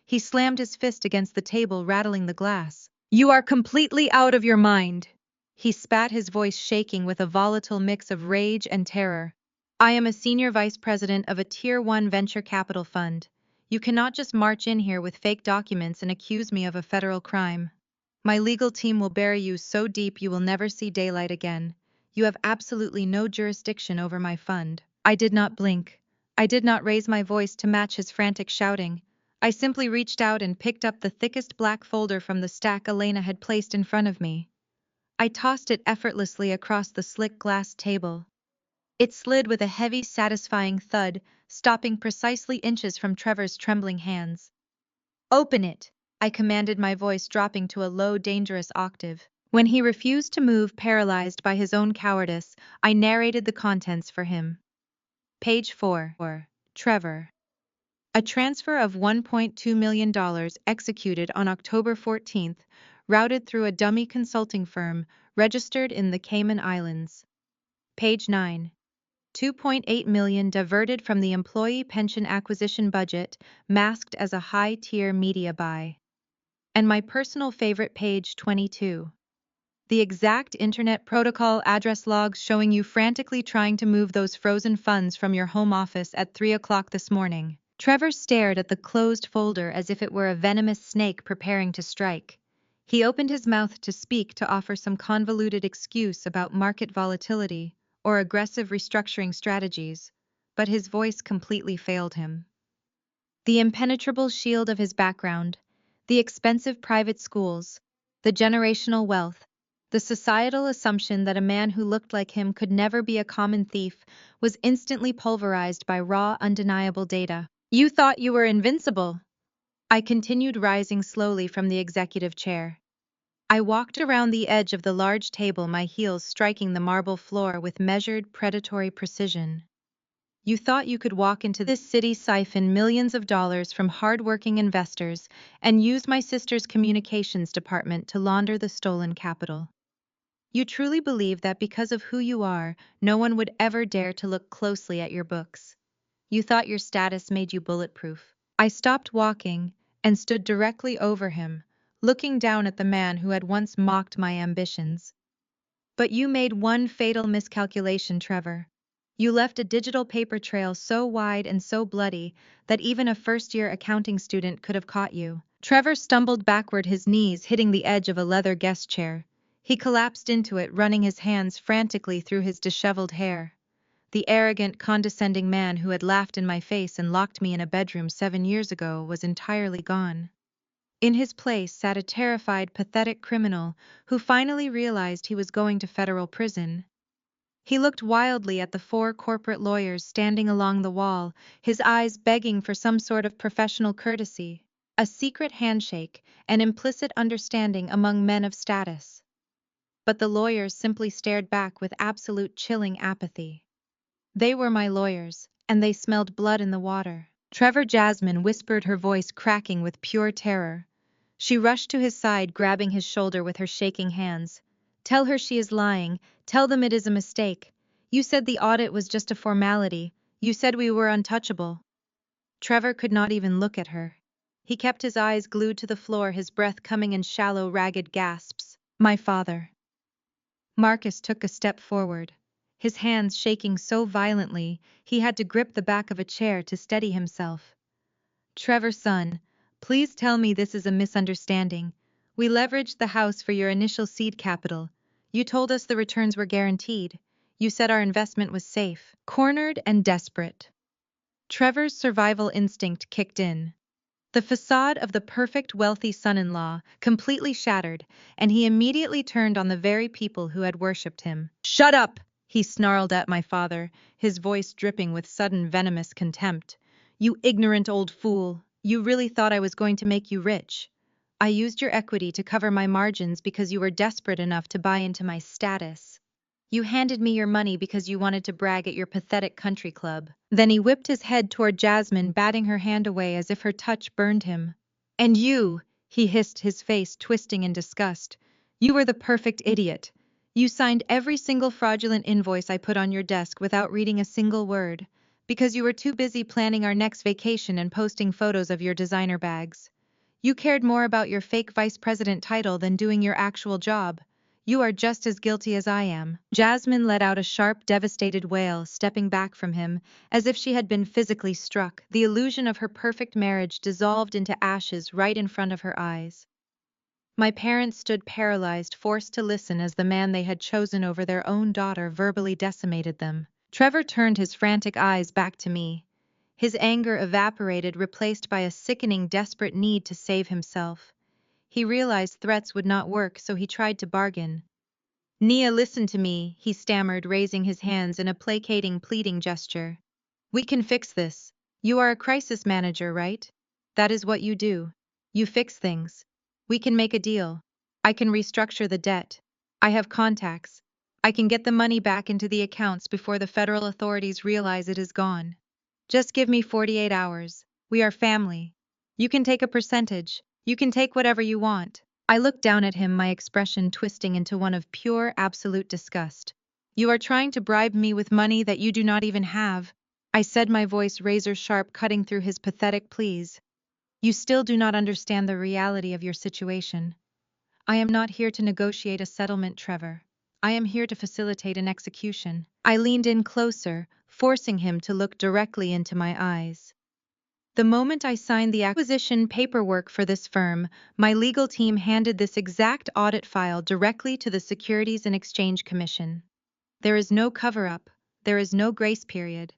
He slammed his fist against the table, rattling the glass. "You are completely out of your mind!" He spat, his voice shaking with a volatile mix of rage and terror. "I am a senior vice president of a Tier 1 venture capital fund. You cannot just march in here with fake documents and accuse me of a federal crime. My legal team will bury you so deep you will never see daylight again. You have absolutely no jurisdiction over my fund." I did not blink. I did not raise my voice to match his frantic shouting. I simply reached out and picked up the thickest black folder from the stack Elena had placed in front of me. I tossed it effortlessly across the slick glass table. It slid with a heavy, satisfying thud, stopping precisely inches from Trevor's trembling hands. "Open it!" I commanded, my voice dropping to a low, dangerous octave. When he refused to move, paralyzed by his own cowardice, I narrated the contents for him. Page 4. Trevor. A transfer of $1.2 million executed on October 14th, routed through a dummy consulting firm registered in the Cayman Islands. Page 9. $2.8 million diverted from the employee pension acquisition budget, masked as a high-tier media buy. And my personal favorite, page 22. The exact internet protocol address logs showing you frantically trying to move those frozen funds from your home office at 3 o'clock this morning. Trevor stared at the closed folder as if it were a venomous snake preparing to strike. He opened his mouth to speak, to offer some convoluted excuse about market volatility or aggressive restructuring strategies, but his voice completely failed him. The impenetrable shield of his background, the expensive private schools, the generational wealth, the societal assumption that a man who looked like him could never be a common thief, was instantly pulverized by raw, undeniable data. "You thought you were invincible," I continued, rising slowly from the executive chair. I walked around the edge of the large table, my heels striking the marble floor with measured, predatory precision. You thought you could walk into this city, siphon millions of dollars from hard-working investors, and use my sister's communications department to launder the stolen capital. You truly believe that because of who you are, no one would ever dare to look closely at your books. You thought your status made you bulletproof. I stopped walking and stood directly over him, looking down at the man who had once mocked my ambitions. But you made one fatal miscalculation, Trevor. You left a digital paper trail so wide and so bloody that even a first-year accounting student could have caught you. Trevor stumbled backward, his knees hitting the edge of a leather guest chair. He collapsed into it, running his hands frantically through his disheveled hair. The arrogant, condescending man who had laughed in my face and locked me in a bedroom 7 years ago was entirely gone. In his place sat a terrified, pathetic criminal who finally realized he was going to federal prison. He looked wildly at the four corporate lawyers standing along the wall, his eyes begging for some sort of professional courtesy, a secret handshake, an implicit understanding among men of status. But the lawyers simply stared back with absolute chilling apathy. They were my lawyers, and they smelled blood in the water. Trevor, Jasmine whispered, her voice cracking with pure terror. She rushed to his side, grabbing his shoulder with her shaking hands. Tell her she is lying. Tell them it is a mistake. You said the audit was just a formality. You said we were untouchable. Trevor could not even look at her. He kept his eyes glued to the floor, his breath coming in shallow, ragged gasps. My father. Marcus took a step forward. His hands shaking so violently, he had to grip the back of a chair to steady himself. Trevor, son, please tell me this is a misunderstanding. We leveraged the house for your initial seed capital. You told us the returns were guaranteed. You said our investment was safe. Cornered and desperate, Trevor's survival instinct kicked in. The facade of the perfect wealthy son-in-law completely shattered, and he immediately turned on the very people who had worshipped him. Shut up! He snarled at my father, his voice dripping with sudden venomous contempt. You ignorant old fool! You really thought I was going to make you rich. I used your equity to cover my margins because you were desperate enough to buy into my status. You handed me your money because you wanted to brag at your pathetic country club. Then he whipped his head toward Jasmine, batting her hand away as if her touch burned him. And you, he hissed, his face twisting in disgust. You were the perfect idiot. You signed every single fraudulent invoice I put on your desk without reading a single word, because you were too busy planning our next vacation and posting photos of your designer bags. You cared more about your fake vice president title than doing your actual job. You are just as guilty as I am. Jasmine let out a sharp, devastated wail, stepping back from him, as if she had been physically struck. The illusion of her perfect marriage dissolved into ashes right in front of her eyes. My parents stood paralyzed, forced to listen as the man they had chosen over their own daughter verbally decimated them. Trevor turned his frantic eyes back to me. His anger evaporated, replaced by a sickening, desperate need to save himself. He realized threats would not work, so he tried to bargain. Nia, listen to me, he stammered, raising his hands in a placating, pleading gesture. We can fix this. You are a crisis manager, right? That is what you do. You fix things. We can make a deal. I can restructure the debt. I have contacts. I can get the money back into the accounts before the federal authorities realize it is gone. Just give me 48 hours. We are family. You can take a percentage. You can take whatever you want. I looked down at him, my expression twisting into one of pure, absolute disgust. You are trying to bribe me with money that you do not even have, I said, my voice razor-sharp, cutting through his pathetic pleas. You still do not understand the reality of your situation. I am not here to negotiate a settlement, Trevor. I am here to facilitate an execution. I leaned in closer, forcing him to look directly into my eyes. The moment I signed the acquisition paperwork for this firm, my legal team handed this exact audit file directly to the Securities and Exchange Commission. There is no cover-up. There is no grace period.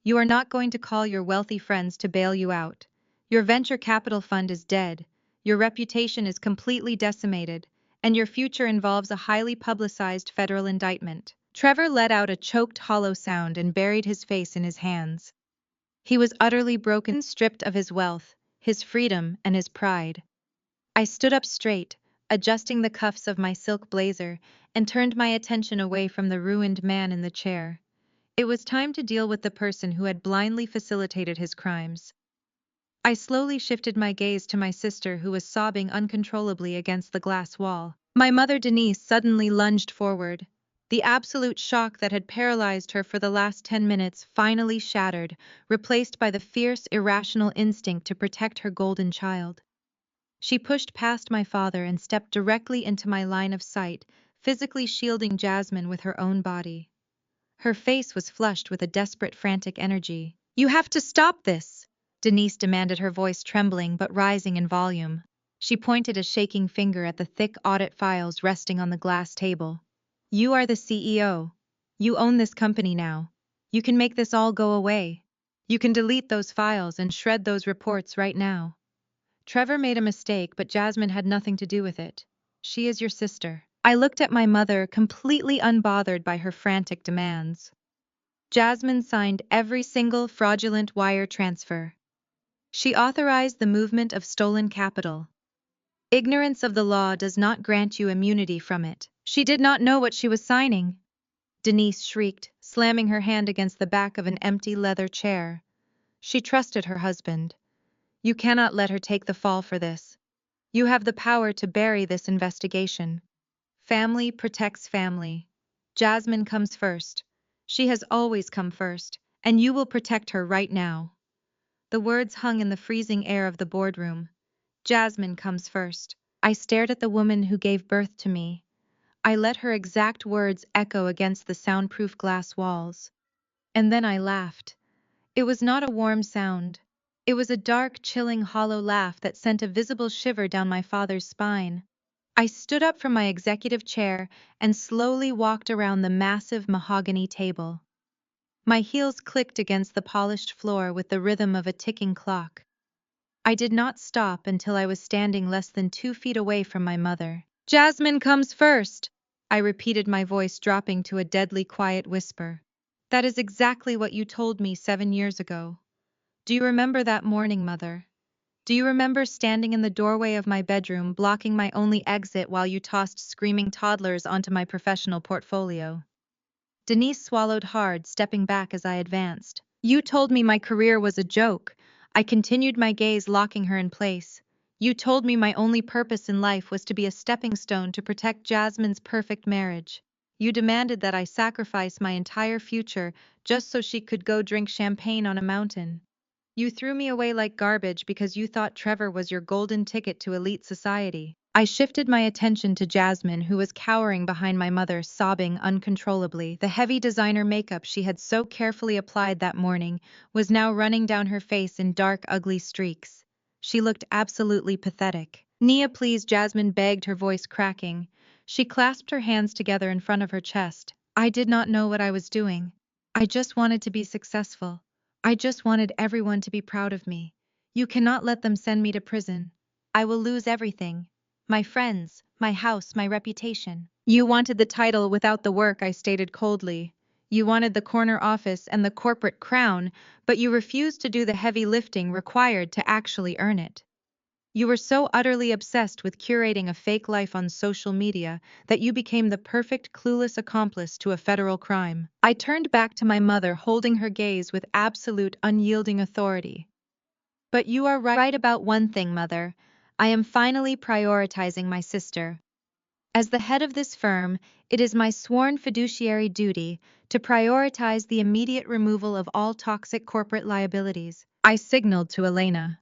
You are not going to call your wealthy friends to bail you out. Your venture capital fund is dead. Your reputation is completely decimated, and your future involves a highly publicized federal indictment. Trevor let out a choked, hollow sound and buried his face in his hands. He was utterly broken, stripped of his wealth, his freedom, and his pride. I stood up straight, adjusting the cuffs of my silk blazer, and turned my attention away from the ruined man in the chair. It was time to deal with the person who had blindly facilitated his crimes. I slowly shifted my gaze to my sister who was sobbing uncontrollably against the glass wall. My mother Denise suddenly lunged forward. The absolute shock that had paralyzed her for the last 10 minutes finally shattered, replaced by the fierce, irrational instinct to protect her golden child. She pushed past my father and stepped directly into my line of sight, physically shielding Jasmine with her own body. Her face was flushed with a desperate, frantic energy. "You have to stop this!" Denise demanded, her voice trembling but rising in volume. She pointed a shaking finger at the thick audit files resting on the glass table. "You are the CEO. You own this company now. You can make this all go away. You can delete those files and shred those reports right now. Trevor made a mistake, but Jasmine had nothing to do with it. She is your sister." I looked at my mother, completely unbothered by her frantic demands. Jasmine signed every single fraudulent wire transfer. She authorized the movement of stolen capital. Ignorance of the law does not grant you immunity from it. She did not know what she was signing. Denise shrieked, slamming her hand against the back of an empty leather chair. She trusted her husband. You cannot let her take the fall for this. You have the power to bury this investigation. Family protects family. Jasmine comes first. She has always come first, and you will protect her right now. The words hung in the freezing air of the boardroom. Jasmine comes first. I stared at the woman who gave birth to me. I let her exact words echo against the soundproof glass walls. And then I laughed. It was not a warm sound. It was a dark, chilling, hollow laugh that sent a visible shiver down my father's spine. I stood up from my executive chair and slowly walked around the massive mahogany table. My heels clicked against the polished floor with the rhythm of a ticking clock. I did not stop until I was standing less than 2 feet away from my mother. "Jasmine comes first," I repeated, my voice dropping to a deadly quiet whisper. "That is exactly what you told me 7 years ago. Do you remember that morning, Mother? Do you remember standing in the doorway of my bedroom, blocking my only exit while you tossed screaming toddlers onto my professional portfolio?" Denise swallowed hard, stepping back as I advanced. "You told me my career was a joke." I continued, my gaze locking her in place. "You told me my only purpose in life was to be a stepping stone to protect Jasmine's perfect marriage. You demanded that I sacrifice my entire future just so she could go drink champagne on a mountain. You threw me away like garbage because you thought Trevor was your golden ticket to elite society." I shifted my attention to Jasmine, who was cowering behind my mother, sobbing uncontrollably. The heavy designer makeup she had so carefully applied that morning was now running down her face in dark, ugly streaks. She looked absolutely pathetic. "Nia, please," Jasmine begged, her voice cracking. She clasped her hands together in front of her chest. "I did not know what I was doing. I just wanted to be successful. I just wanted everyone to be proud of me. You cannot let them send me to prison. I will lose everything. My friends, my house, my reputation." "You wanted the title without the work," I stated coldly. "You wanted the corner office and the corporate crown, but you refused to do the heavy lifting required to actually earn it. You were so utterly obsessed with curating a fake life on social media that you became the perfect clueless accomplice to a federal crime." I turned back to my mother, holding her gaze with absolute unyielding authority. "But you are right about one thing, Mother. I am finally prioritizing my sister. As the head of this firm, it is my sworn fiduciary duty to prioritize the immediate removal of all toxic corporate liabilities." I signaled to Elena.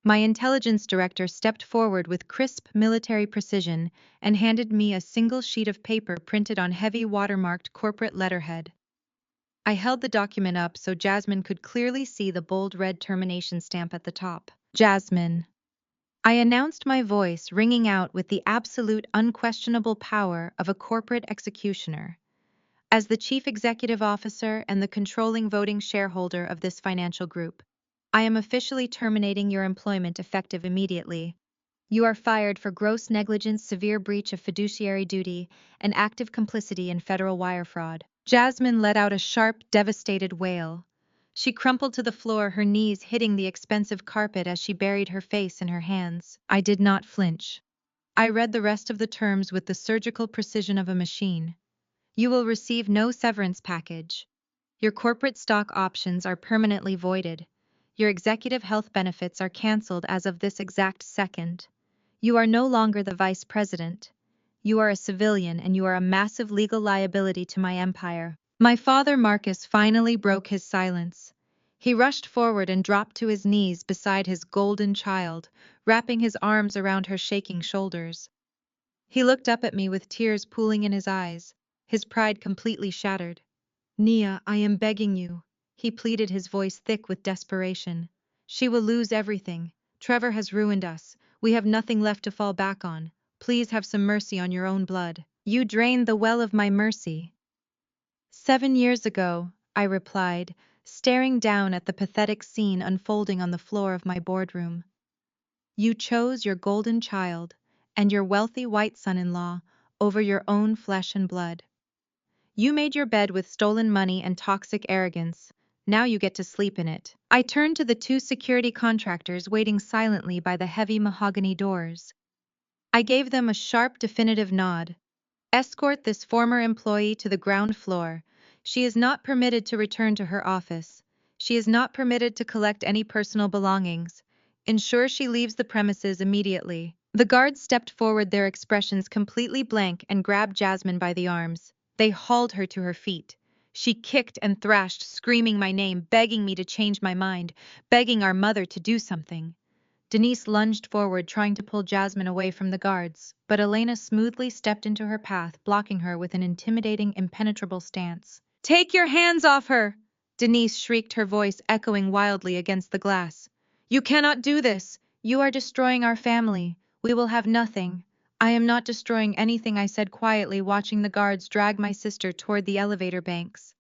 My intelligence director stepped forward with crisp military precision and handed me a single sheet of paper printed on heavy watermarked corporate letterhead. I held the document up so Jasmine could clearly see the bold red termination stamp at the top. "Jasmine," I announced, my voice ringing out with the absolute, unquestionable power of a corporate executioner. "As the chief executive officer and the controlling voting shareholder of this financial group, I am officially terminating your employment effective immediately. You are fired for gross negligence, severe breach of fiduciary duty, and active complicity in federal wire fraud." Jasmine let out a sharp, devastated wail. She crumpled to the floor, her knees hitting the expensive carpet as she buried her face in her hands. I did not flinch. I read the rest of the terms with the surgical precision of a machine. "You will receive no severance package. Your corporate stock options are permanently voided. Your executive health benefits are canceled as of this exact second. You are no longer the vice president. You are a civilian and you are a massive legal liability to my empire. My father Marcus finally broke his silence. He rushed forward and dropped to his knees beside his golden child, wrapping his arms around her shaking shoulders. He looked up at me with tears pooling in his eyes, his pride completely shattered. Nia, I am begging you, he pleaded, his voice thick with desperation. She will lose everything. Trevor has ruined us. We have nothing left to fall back on. Please have some mercy on your own blood. You drained the well of my mercy. 7 years ago, I replied, staring down at the pathetic scene unfolding on the floor of my boardroom. You chose your golden child and your wealthy white son-in-law over your own flesh and blood. You made your bed with stolen money and toxic arrogance. Now you get to sleep in it. I turned to the two security contractors waiting silently by the heavy mahogany doors. I gave them a sharp, definitive nod. Escort this former employee to the ground floor. She is not permitted to return to her office. She is not permitted to collect any personal belongings. Ensure she leaves the premises immediately. The guards stepped forward, their expressions completely blank, and grabbed Jasmine by the arms. They hauled her to her feet. She kicked and thrashed, screaming my name, begging me to change my mind, begging our mother to do something. Denise lunged forward, trying to pull Jasmine away from the guards, but Elena smoothly stepped into her path, blocking her with an intimidating, impenetrable stance. "Take your hands off her!" Denise shrieked, her voice echoing wildly against the glass. "You cannot do this! You are destroying our family. We will have nothing." "I am not destroying anything," I said quietly, watching the guards drag my sister toward the elevator banks.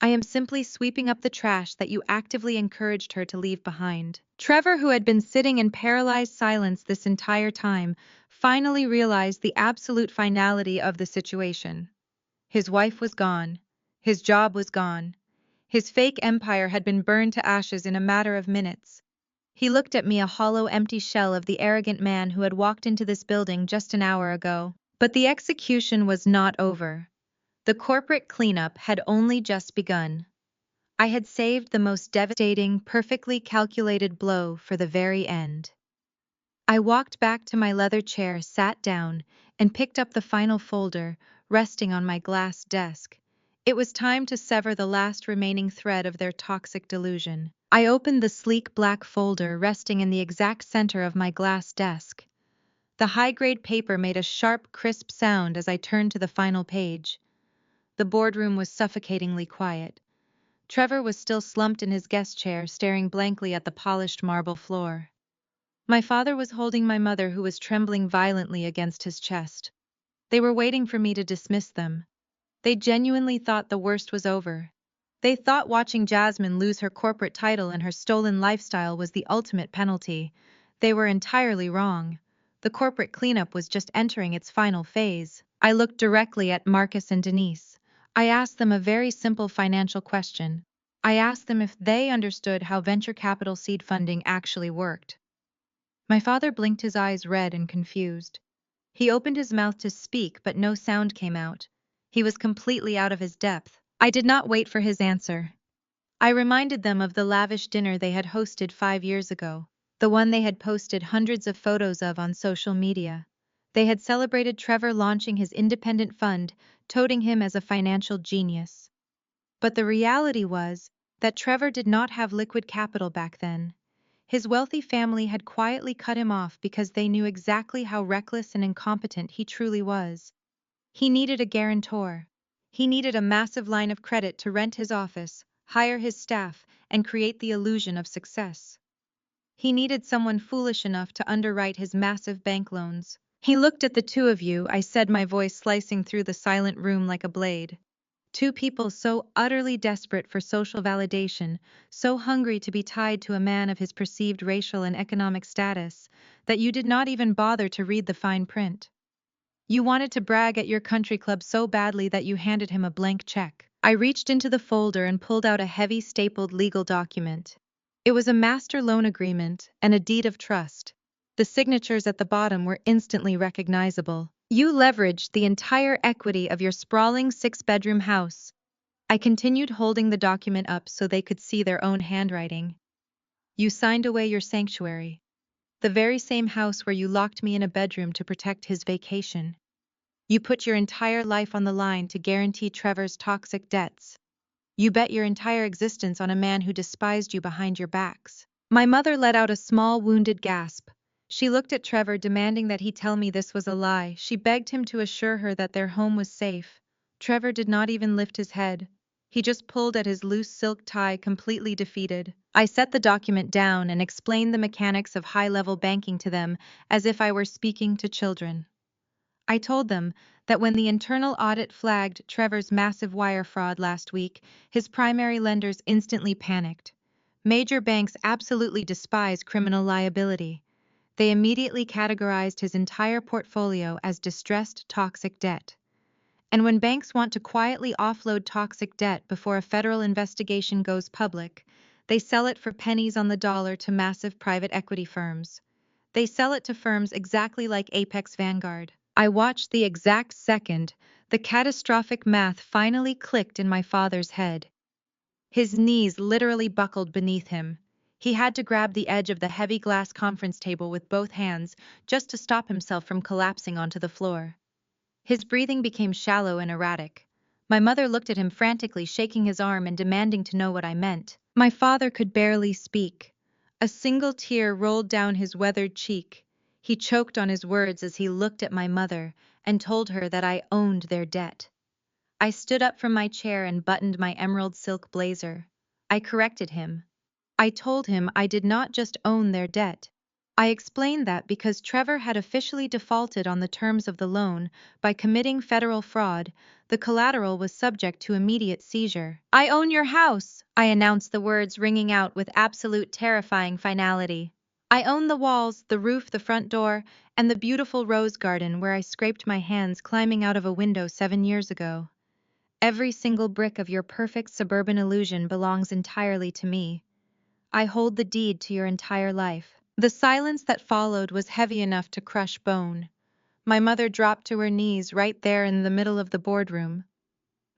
"I am simply sweeping up the trash that you actively encouraged her to leave behind." Trevor, who had been sitting in paralyzed silence this entire time, finally realized the absolute finality of the situation. His wife was gone. His job was gone. His fake empire had been burned to ashes in a matter of minutes. He looked at me, a hollow, empty shell of the arrogant man who had walked into this building just an hour ago. But the execution was not over. The corporate cleanup had only just begun. I had saved the most devastating, perfectly calculated blow for the very end. I walked back to my leather chair, sat down, and picked up the final folder, resting on my glass desk. It was time to sever the last remaining thread of their toxic delusion. I opened the sleek black folder resting in the exact center of my glass desk. The high-grade paper made a sharp, crisp sound as I turned to the final page. The boardroom was suffocatingly quiet. Trevor was still slumped in his guest chair, staring blankly at the polished marble floor. My father was holding my mother, who was trembling violently against his chest. They were waiting for me to dismiss them. They genuinely thought the worst was over. They thought watching Jasmine lose her corporate title and her stolen lifestyle was the ultimate penalty. They were entirely wrong. The corporate cleanup was just entering its final phase. I looked directly at Marcus and Denise. I asked them a very simple financial question. I asked them if they understood how venture capital seed funding actually worked. My father blinked, his eyes red and confused. He opened his mouth to speak, but no sound came out. He was completely out of his depth. I did not wait for his answer. I reminded them of the lavish dinner they had hosted 5 years ago, the one they had posted hundreds of photos of on social media. They had celebrated Trevor launching his independent fund, touting him as a financial genius. But the reality was that Trevor did not have liquid capital back then. His wealthy family had quietly cut him off because they knew exactly how reckless and incompetent he truly was. He needed a guarantor. He needed a massive line of credit to rent his office, hire his staff, and create the illusion of success. He needed someone foolish enough to underwrite his massive bank loans. "He looked at the two of you," I said, my voice slicing through the silent room like a blade. Two people so utterly desperate for social validation, so hungry to be tied to a man of his perceived racial and economic status, that you did not even bother to read the fine print. You wanted to brag at your country club so badly that you handed him a blank check. I reached into the folder and pulled out a heavy stapled legal document. It was a master loan agreement and a deed of trust. The signatures at the bottom were instantly recognizable. You leveraged the entire equity of your sprawling 6-bedroom house. I continued holding the document up so they could see their own handwriting. You signed away your sanctuary. The very same house where you locked me in a bedroom to protect his vacation. You put your entire life on the line to guarantee Trevor's toxic debts. You bet your entire existence on a man who despised you behind your backs. My mother let out a small, wounded gasp. She looked at Trevor, demanding that he tell me this was a lie. She begged him to assure her that their home was safe. Trevor did not even lift his head. He just pulled at his loose silk tie, completely defeated. I set the document down and explained the mechanics of high-level banking to them as if I were speaking to children. I told them that when the internal audit flagged Trevor's massive wire fraud last week, his primary lenders instantly panicked. Major banks absolutely despise criminal liability. They immediately categorized his entire portfolio as distressed toxic debt. And when banks want to quietly offload toxic debt before a federal investigation goes public, they sell it for pennies on the dollar to massive private equity firms. They sell it to firms exactly like Apex Vanguard. I watched the exact second the catastrophic math finally clicked in my father's head. His knees literally buckled beneath him. He had to grab the edge of the heavy glass conference table with both hands just to stop himself from collapsing onto the floor. His breathing became shallow and erratic. My mother looked at him frantically, shaking his arm and demanding to know what I meant. My father could barely speak. A single tear rolled down his weathered cheek. He choked on his words as he looked at my mother and told her that I owned their debt. I stood up from my chair and buttoned my emerald silk blazer. I corrected him. I told him I did not just own their debt. I explained that because Trevor had officially defaulted on the terms of the loan by committing federal fraud, the collateral was subject to immediate seizure. "I own your house," I announced, the words ringing out with absolute terrifying finality. "I own the walls, the roof, the front door, and the beautiful rose garden where I scraped my hands climbing out of a window 7 years ago. Every single brick of your perfect suburban illusion belongs entirely to me. I hold the deed to your entire life." The silence that followed was heavy enough to crush bone. My mother dropped to her knees right there in the middle of the boardroom.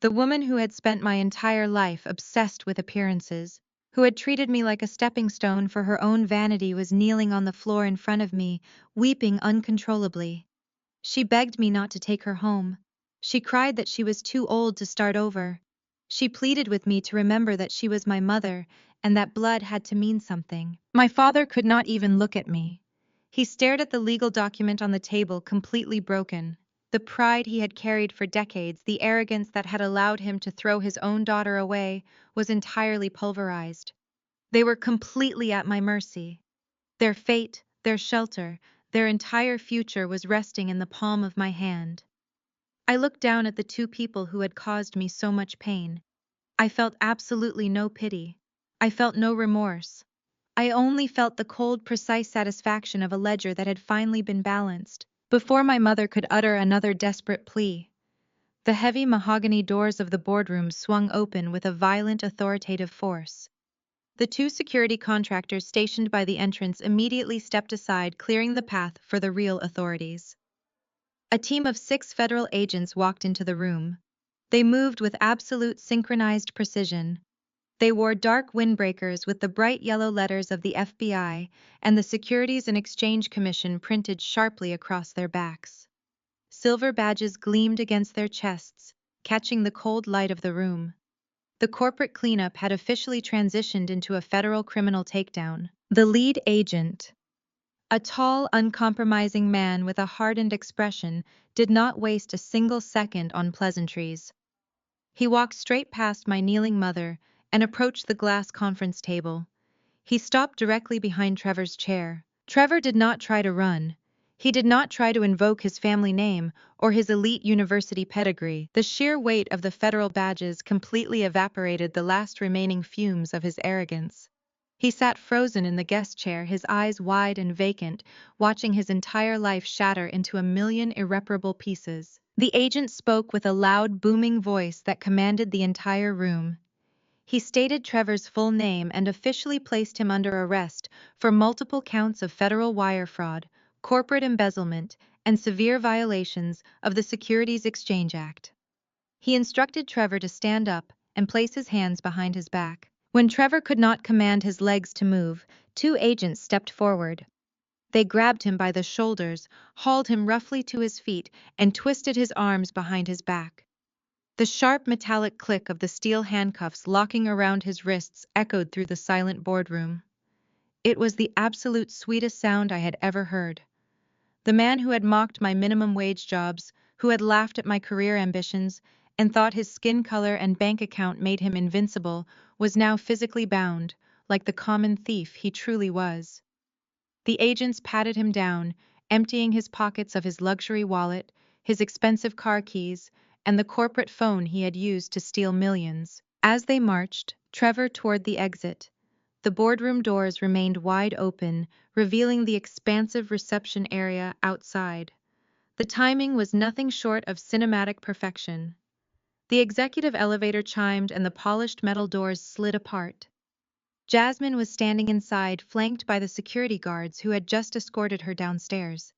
The woman who had spent my entire life obsessed with appearances, who had treated me like a stepping stone for her own vanity, was kneeling on the floor in front of me, weeping uncontrollably. She begged me not to take her home. She cried that she was too old to start over. She pleaded with me to remember that she was my mother and that blood had to mean something. My father could not even look at me. He stared at the legal document on the table, completely broken. The pride he had carried for decades, the arrogance that had allowed him to throw his own daughter away, was entirely pulverized. They were completely at my mercy. Their fate, their shelter, their entire future was resting in the palm of my hand. I looked down at the two people who had caused me so much pain. I felt absolutely no pity. I felt no remorse. I only felt the cold, precise satisfaction of a ledger that had finally been balanced. Before my mother could utter another desperate plea, the heavy mahogany doors of the boardroom swung open with a violent, authoritative force. The two security contractors stationed by the entrance immediately stepped aside, clearing the path for the real authorities. A team of 6 federal agents walked into the room. They moved with absolute synchronized precision. They wore dark windbreakers with the bright yellow letters of the FBI and the Securities and Exchange Commission printed sharply across their backs. Silver badges gleamed against their chests, catching the cold light of the room. The corporate cleanup had officially transitioned into a federal criminal takedown. The lead agent, a tall, uncompromising man with a hardened expression, did not waste a single second on pleasantries. He walked straight past my kneeling mother and approached the glass conference table. He stopped directly behind Trevor's chair. Trevor did not try to run. He did not try to invoke his family name or his elite university pedigree. The sheer weight of the federal badges completely evaporated the last remaining fumes of his arrogance. He sat frozen in the guest chair, his eyes wide and vacant, watching his entire life shatter into a million irreparable pieces. The agent spoke with a loud, booming voice that commanded the entire room. He stated Trevor's full name and officially placed him under arrest for multiple counts of federal wire fraud, corporate embezzlement, and severe violations of the Securities Exchange Act. He instructed Trevor to stand up and place his hands behind his back. When Trevor could not command his legs to move, two agents stepped forward. They grabbed him by the shoulders, hauled him roughly to his feet, and twisted his arms behind his back. The sharp metallic click of the steel handcuffs locking around his wrists echoed through the silent boardroom. It was the absolute sweetest sound I had ever heard. The man who had mocked my minimum wage jobs, who had laughed at my career ambitions, and thought his skin color and bank account made him invincible, was now physically bound, like the common thief he truly was. The agents patted him down, emptying his pockets of his luxury wallet, his expensive car keys, and the corporate phone he had used to steal millions. As they marched, Trevor toward the exit. The boardroom doors remained wide open, revealing the expansive reception area outside. The timing was nothing short of cinematic perfection. The executive elevator chimed and the polished metal doors slid apart. Jasmine was standing inside, flanked by the security guards who had just escorted her downstairs.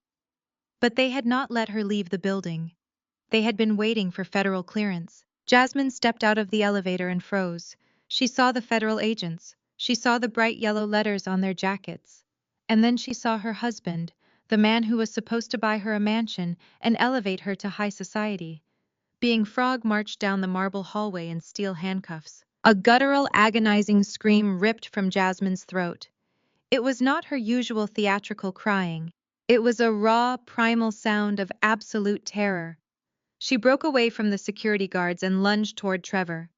But they had not let her leave the building. They had been waiting for federal clearance. Jasmine stepped out of the elevator and froze. She saw the federal agents. She saw the bright yellow letters on their jackets. And then she saw her husband, the man who was supposed to buy her a mansion and elevate her to high society, being frog marched down the marble hallway in steel handcuffs. A guttural, agonizing scream ripped from Jasmine's throat. It was not her usual theatrical crying. It was a raw, primal sound of absolute terror. She broke away from the security guards and lunged toward Trevor.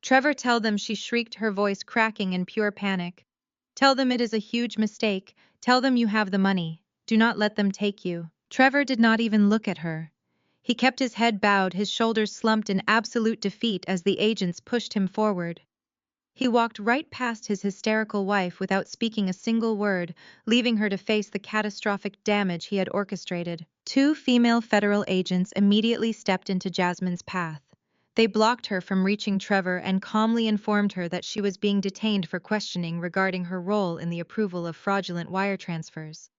"Trevor, tell them," she shrieked, her voice cracking in pure panic. "Tell them it is a huge mistake. Tell them you have the money. Do not let them take you." Trevor did not even look at her. He kept his head bowed, his shoulders slumped in absolute defeat as the agents pushed him forward. He walked right past his hysterical wife without speaking a single word, leaving her to face the catastrophic damage he had orchestrated. Two female federal agents immediately stepped into Jasmine's path. They blocked her from reaching Trevor and calmly informed her that she was being detained for questioning regarding her role in the approval of fraudulent wire transfers.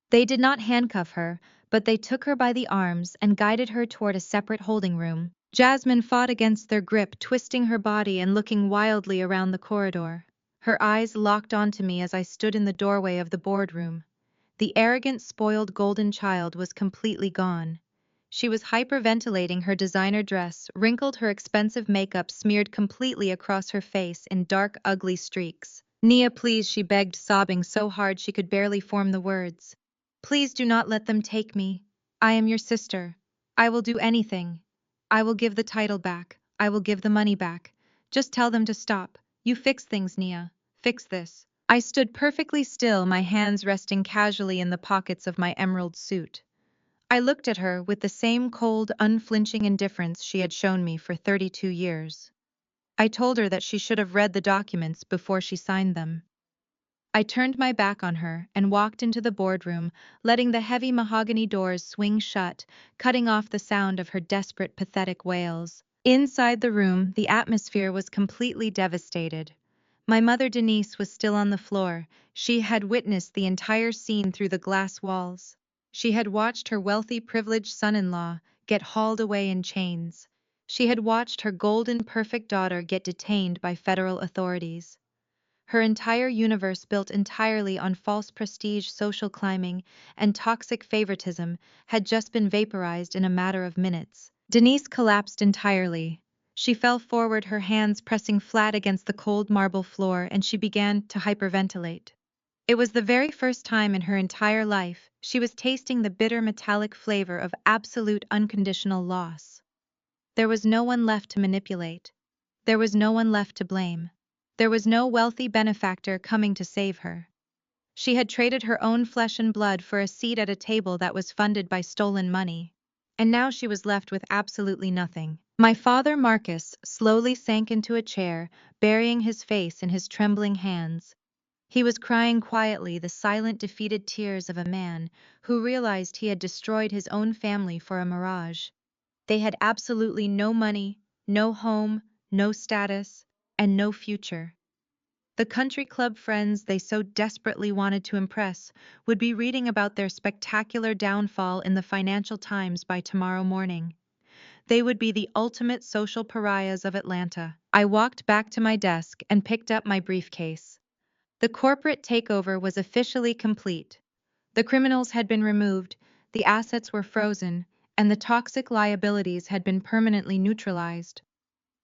They did not handcuff her, but they took her by the arms and guided her toward a separate holding room. Jasmine fought against their grip, twisting her body and looking wildly around the corridor. Her eyes locked onto me as I stood in the doorway of the boardroom. The arrogant, spoiled golden child was completely gone. She was hyperventilating her designer dress, wrinkled, her expensive makeup smeared completely across her face in dark, ugly streaks. "Nia, please," she begged, sobbing so hard she could barely form the words. "Please do not let them take me. I am your sister. I will do anything. I will give the title back. I will give the money back. Just tell them to stop. You fix things, Nia. Fix this." I stood perfectly still, my hands resting casually in the pockets of my emerald suit. I looked at her with the same cold, unflinching indifference she had shown me for 32 years. I told her that she should have read the documents before she signed them. I turned my back on her and walked into the boardroom, letting the heavy mahogany doors swing shut, cutting off the sound of her desperate, pathetic wails. Inside the room, the atmosphere was completely devastated. My mother Denise was still on the floor. She had witnessed the entire scene through the glass walls. She had watched her wealthy, privileged son-in-law get hauled away in chains. She had watched her golden, perfect daughter get detained by federal authorities. Her entire universe, built entirely on false prestige, social climbing, and toxic favoritism, had just been vaporized in a matter of minutes. Denise collapsed entirely. She fell forward, her hands pressing flat against the cold marble floor, and she began to hyperventilate. It was the very first time in her entire life she was tasting the bitter metallic flavor of absolute unconditional loss. There was no one left to manipulate. There was no one left to blame. There was no wealthy benefactor coming to save her. She had traded her own flesh and blood for a seat at a table that was funded by stolen money. And now she was left with absolutely nothing. My father, Marcus, slowly sank into a chair, burying his face in his trembling hands. He was crying quietly, the silent, defeated tears of a man who realized he had destroyed his own family for a mirage. They had absolutely no money, no home, no status, and no future. The country club friends they so desperately wanted to impress would be reading about their spectacular downfall in the Financial Times by tomorrow morning. They would be the ultimate social pariahs of Atlanta. I walked back to my desk and picked up my briefcase. The corporate takeover was officially complete. The criminals had been removed, the assets were frozen, and the toxic liabilities had been permanently neutralized.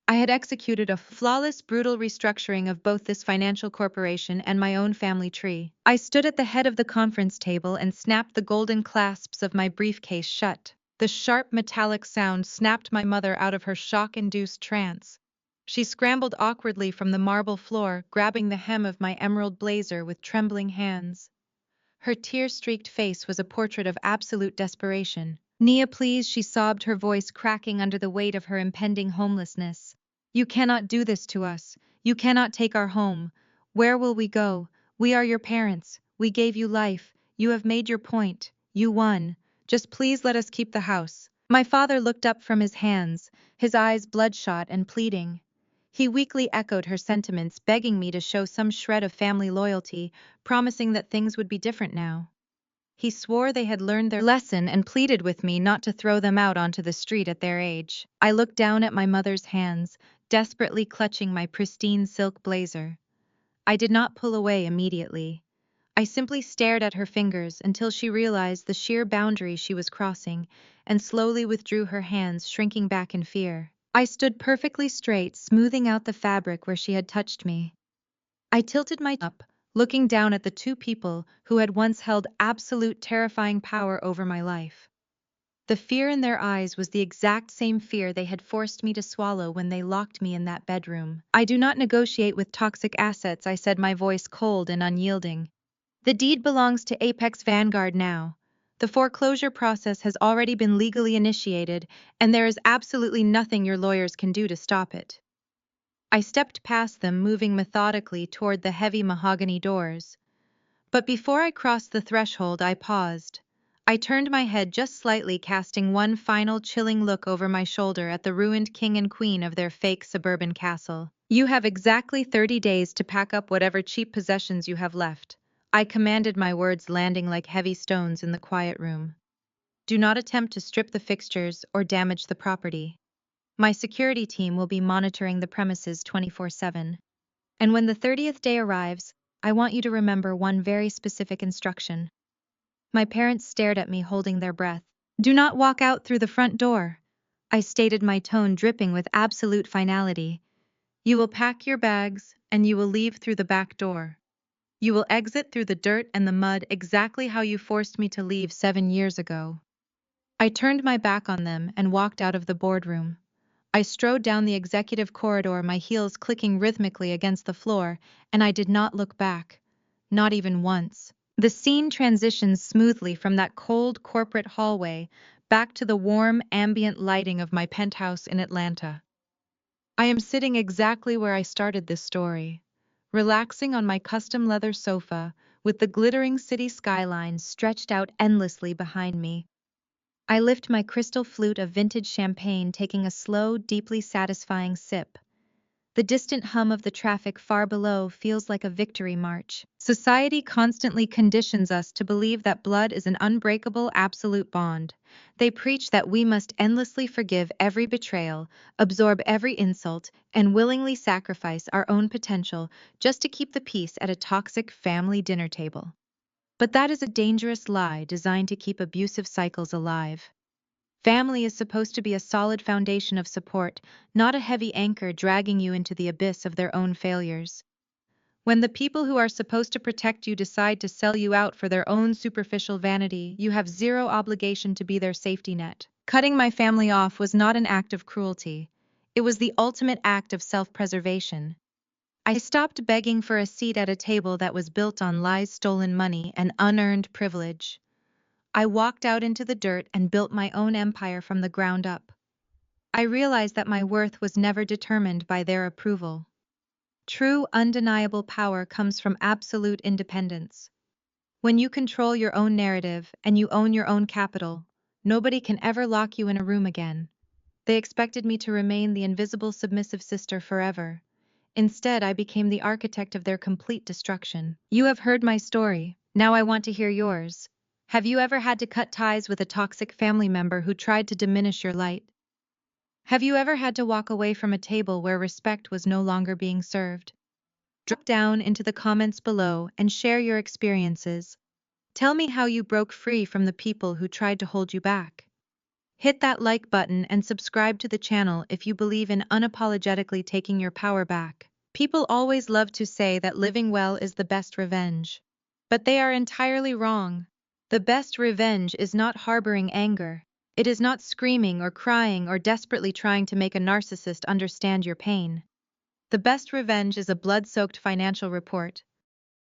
I had executed a flawless, brutal restructuring of both this financial corporation and my own family tree. I stood at the head of the conference table and snapped the golden clasps of my briefcase shut. The sharp metallic sound snapped my mother out of her shock-induced trance. She scrambled awkwardly from the marble floor, grabbing the hem of my emerald blazer with trembling hands. Her tear-streaked face was a portrait of absolute desperation. "Nia, please," she sobbed, her voice cracking under the weight of her impending homelessness. "You cannot do this to us. You cannot take our home. Where will we go? We are your parents. We gave you life. You have made your point. You won. Just please let us keep the house." My father looked up from his hands, his eyes bloodshot and pleading. He weakly echoed her sentiments, begging me to show some shred of family loyalty, promising that things would be different now. He swore they had learned their lesson and pleaded with me not to throw them out onto the street at their age. I looked down at my mother's hands, desperately clutching my pristine silk blazer. I did not pull away immediately. I simply stared at her fingers until she realized the sheer boundary she was crossing and slowly withdrew her hands, shrinking back in fear. I stood perfectly straight, smoothing out the fabric where she had touched me. I tilted my chin up, looking down at the two people who had once held absolute terrifying power over my life. The fear in their eyes was the exact same fear they had forced me to swallow when they locked me in that bedroom. "I do not negotiate with toxic assets," I said, my voice cold and unyielding. "The deed belongs to Apex Vanguard now. The foreclosure process has already been legally initiated, and there is absolutely nothing your lawyers can do to stop it." I stepped past them, moving methodically toward the heavy mahogany doors. But before I crossed the threshold, I paused. I turned my head just slightly, casting one final chilling look over my shoulder at the ruined king and queen of their fake suburban castle. "You have exactly 30 days to pack up whatever cheap possessions you have left," I commanded, my words landing like heavy stones in the quiet room. "Do not attempt to strip the fixtures or damage the property. My security team will be monitoring the premises 24/7. And when the 30th day arrives, I want you to remember one very specific instruction." My parents stared at me, holding their breath. "Do not walk out through the front door," I stated, my tone dripping with absolute finality. "You will pack your bags, and you will leave through the back door. You will exit through the dirt and the mud exactly how you forced me to leave 7 years ago." I turned my back on them and walked out of the boardroom. I strode down the executive corridor, my heels clicking rhythmically against the floor, and I did not look back. Not even once. The scene transitions smoothly from that cold corporate hallway back to the warm, ambient lighting of my penthouse in Atlanta. I am sitting exactly where I started this story, relaxing on my custom leather sofa, with the glittering city skyline stretched out endlessly behind me. I lift my crystal flute of vintage champagne, taking a slow, deeply satisfying sip. The distant hum of the traffic far below feels like a victory march. Society constantly conditions us to believe that blood is an unbreakable, absolute bond. They preach that we must endlessly forgive every betrayal, absorb every insult, and willingly sacrifice our own potential just to keep the peace at a toxic family dinner table. But that is a dangerous lie designed to keep abusive cycles alive. Family is supposed to be a solid foundation of support, not a heavy anchor dragging you into the abyss of their own failures. When the people who are supposed to protect you decide to sell you out for their own superficial vanity, you have zero obligation to be their safety net. Cutting my family off was not an act of cruelty. It was the ultimate act of self-preservation. I stopped begging for a seat at a table that was built on lies, stolen money, and unearned privilege. I walked out into the dirt and built my own empire from the ground up. I realized that my worth was never determined by their approval. True, undeniable power comes from absolute independence. When you control your own narrative and you own your own capital, nobody can ever lock you in a room again. They expected me to remain the invisible submissive sister forever. Instead, I became the architect of their complete destruction. You have heard my story. Now I want to hear yours. Have you ever had to cut ties with a toxic family member who tried to diminish your light? Have you ever had to walk away from a table where respect was no longer being served? Drop down into the comments below and share your experiences. Tell me how you broke free from the people who tried to hold you back. Hit that like button and subscribe to the channel if you believe in unapologetically taking your power back. People always love to say that living well is the best revenge. But they are entirely wrong. The best revenge is not harboring anger. It is not screaming or crying or desperately trying to make a narcissist understand your pain. The best revenge is a blood-soaked financial report.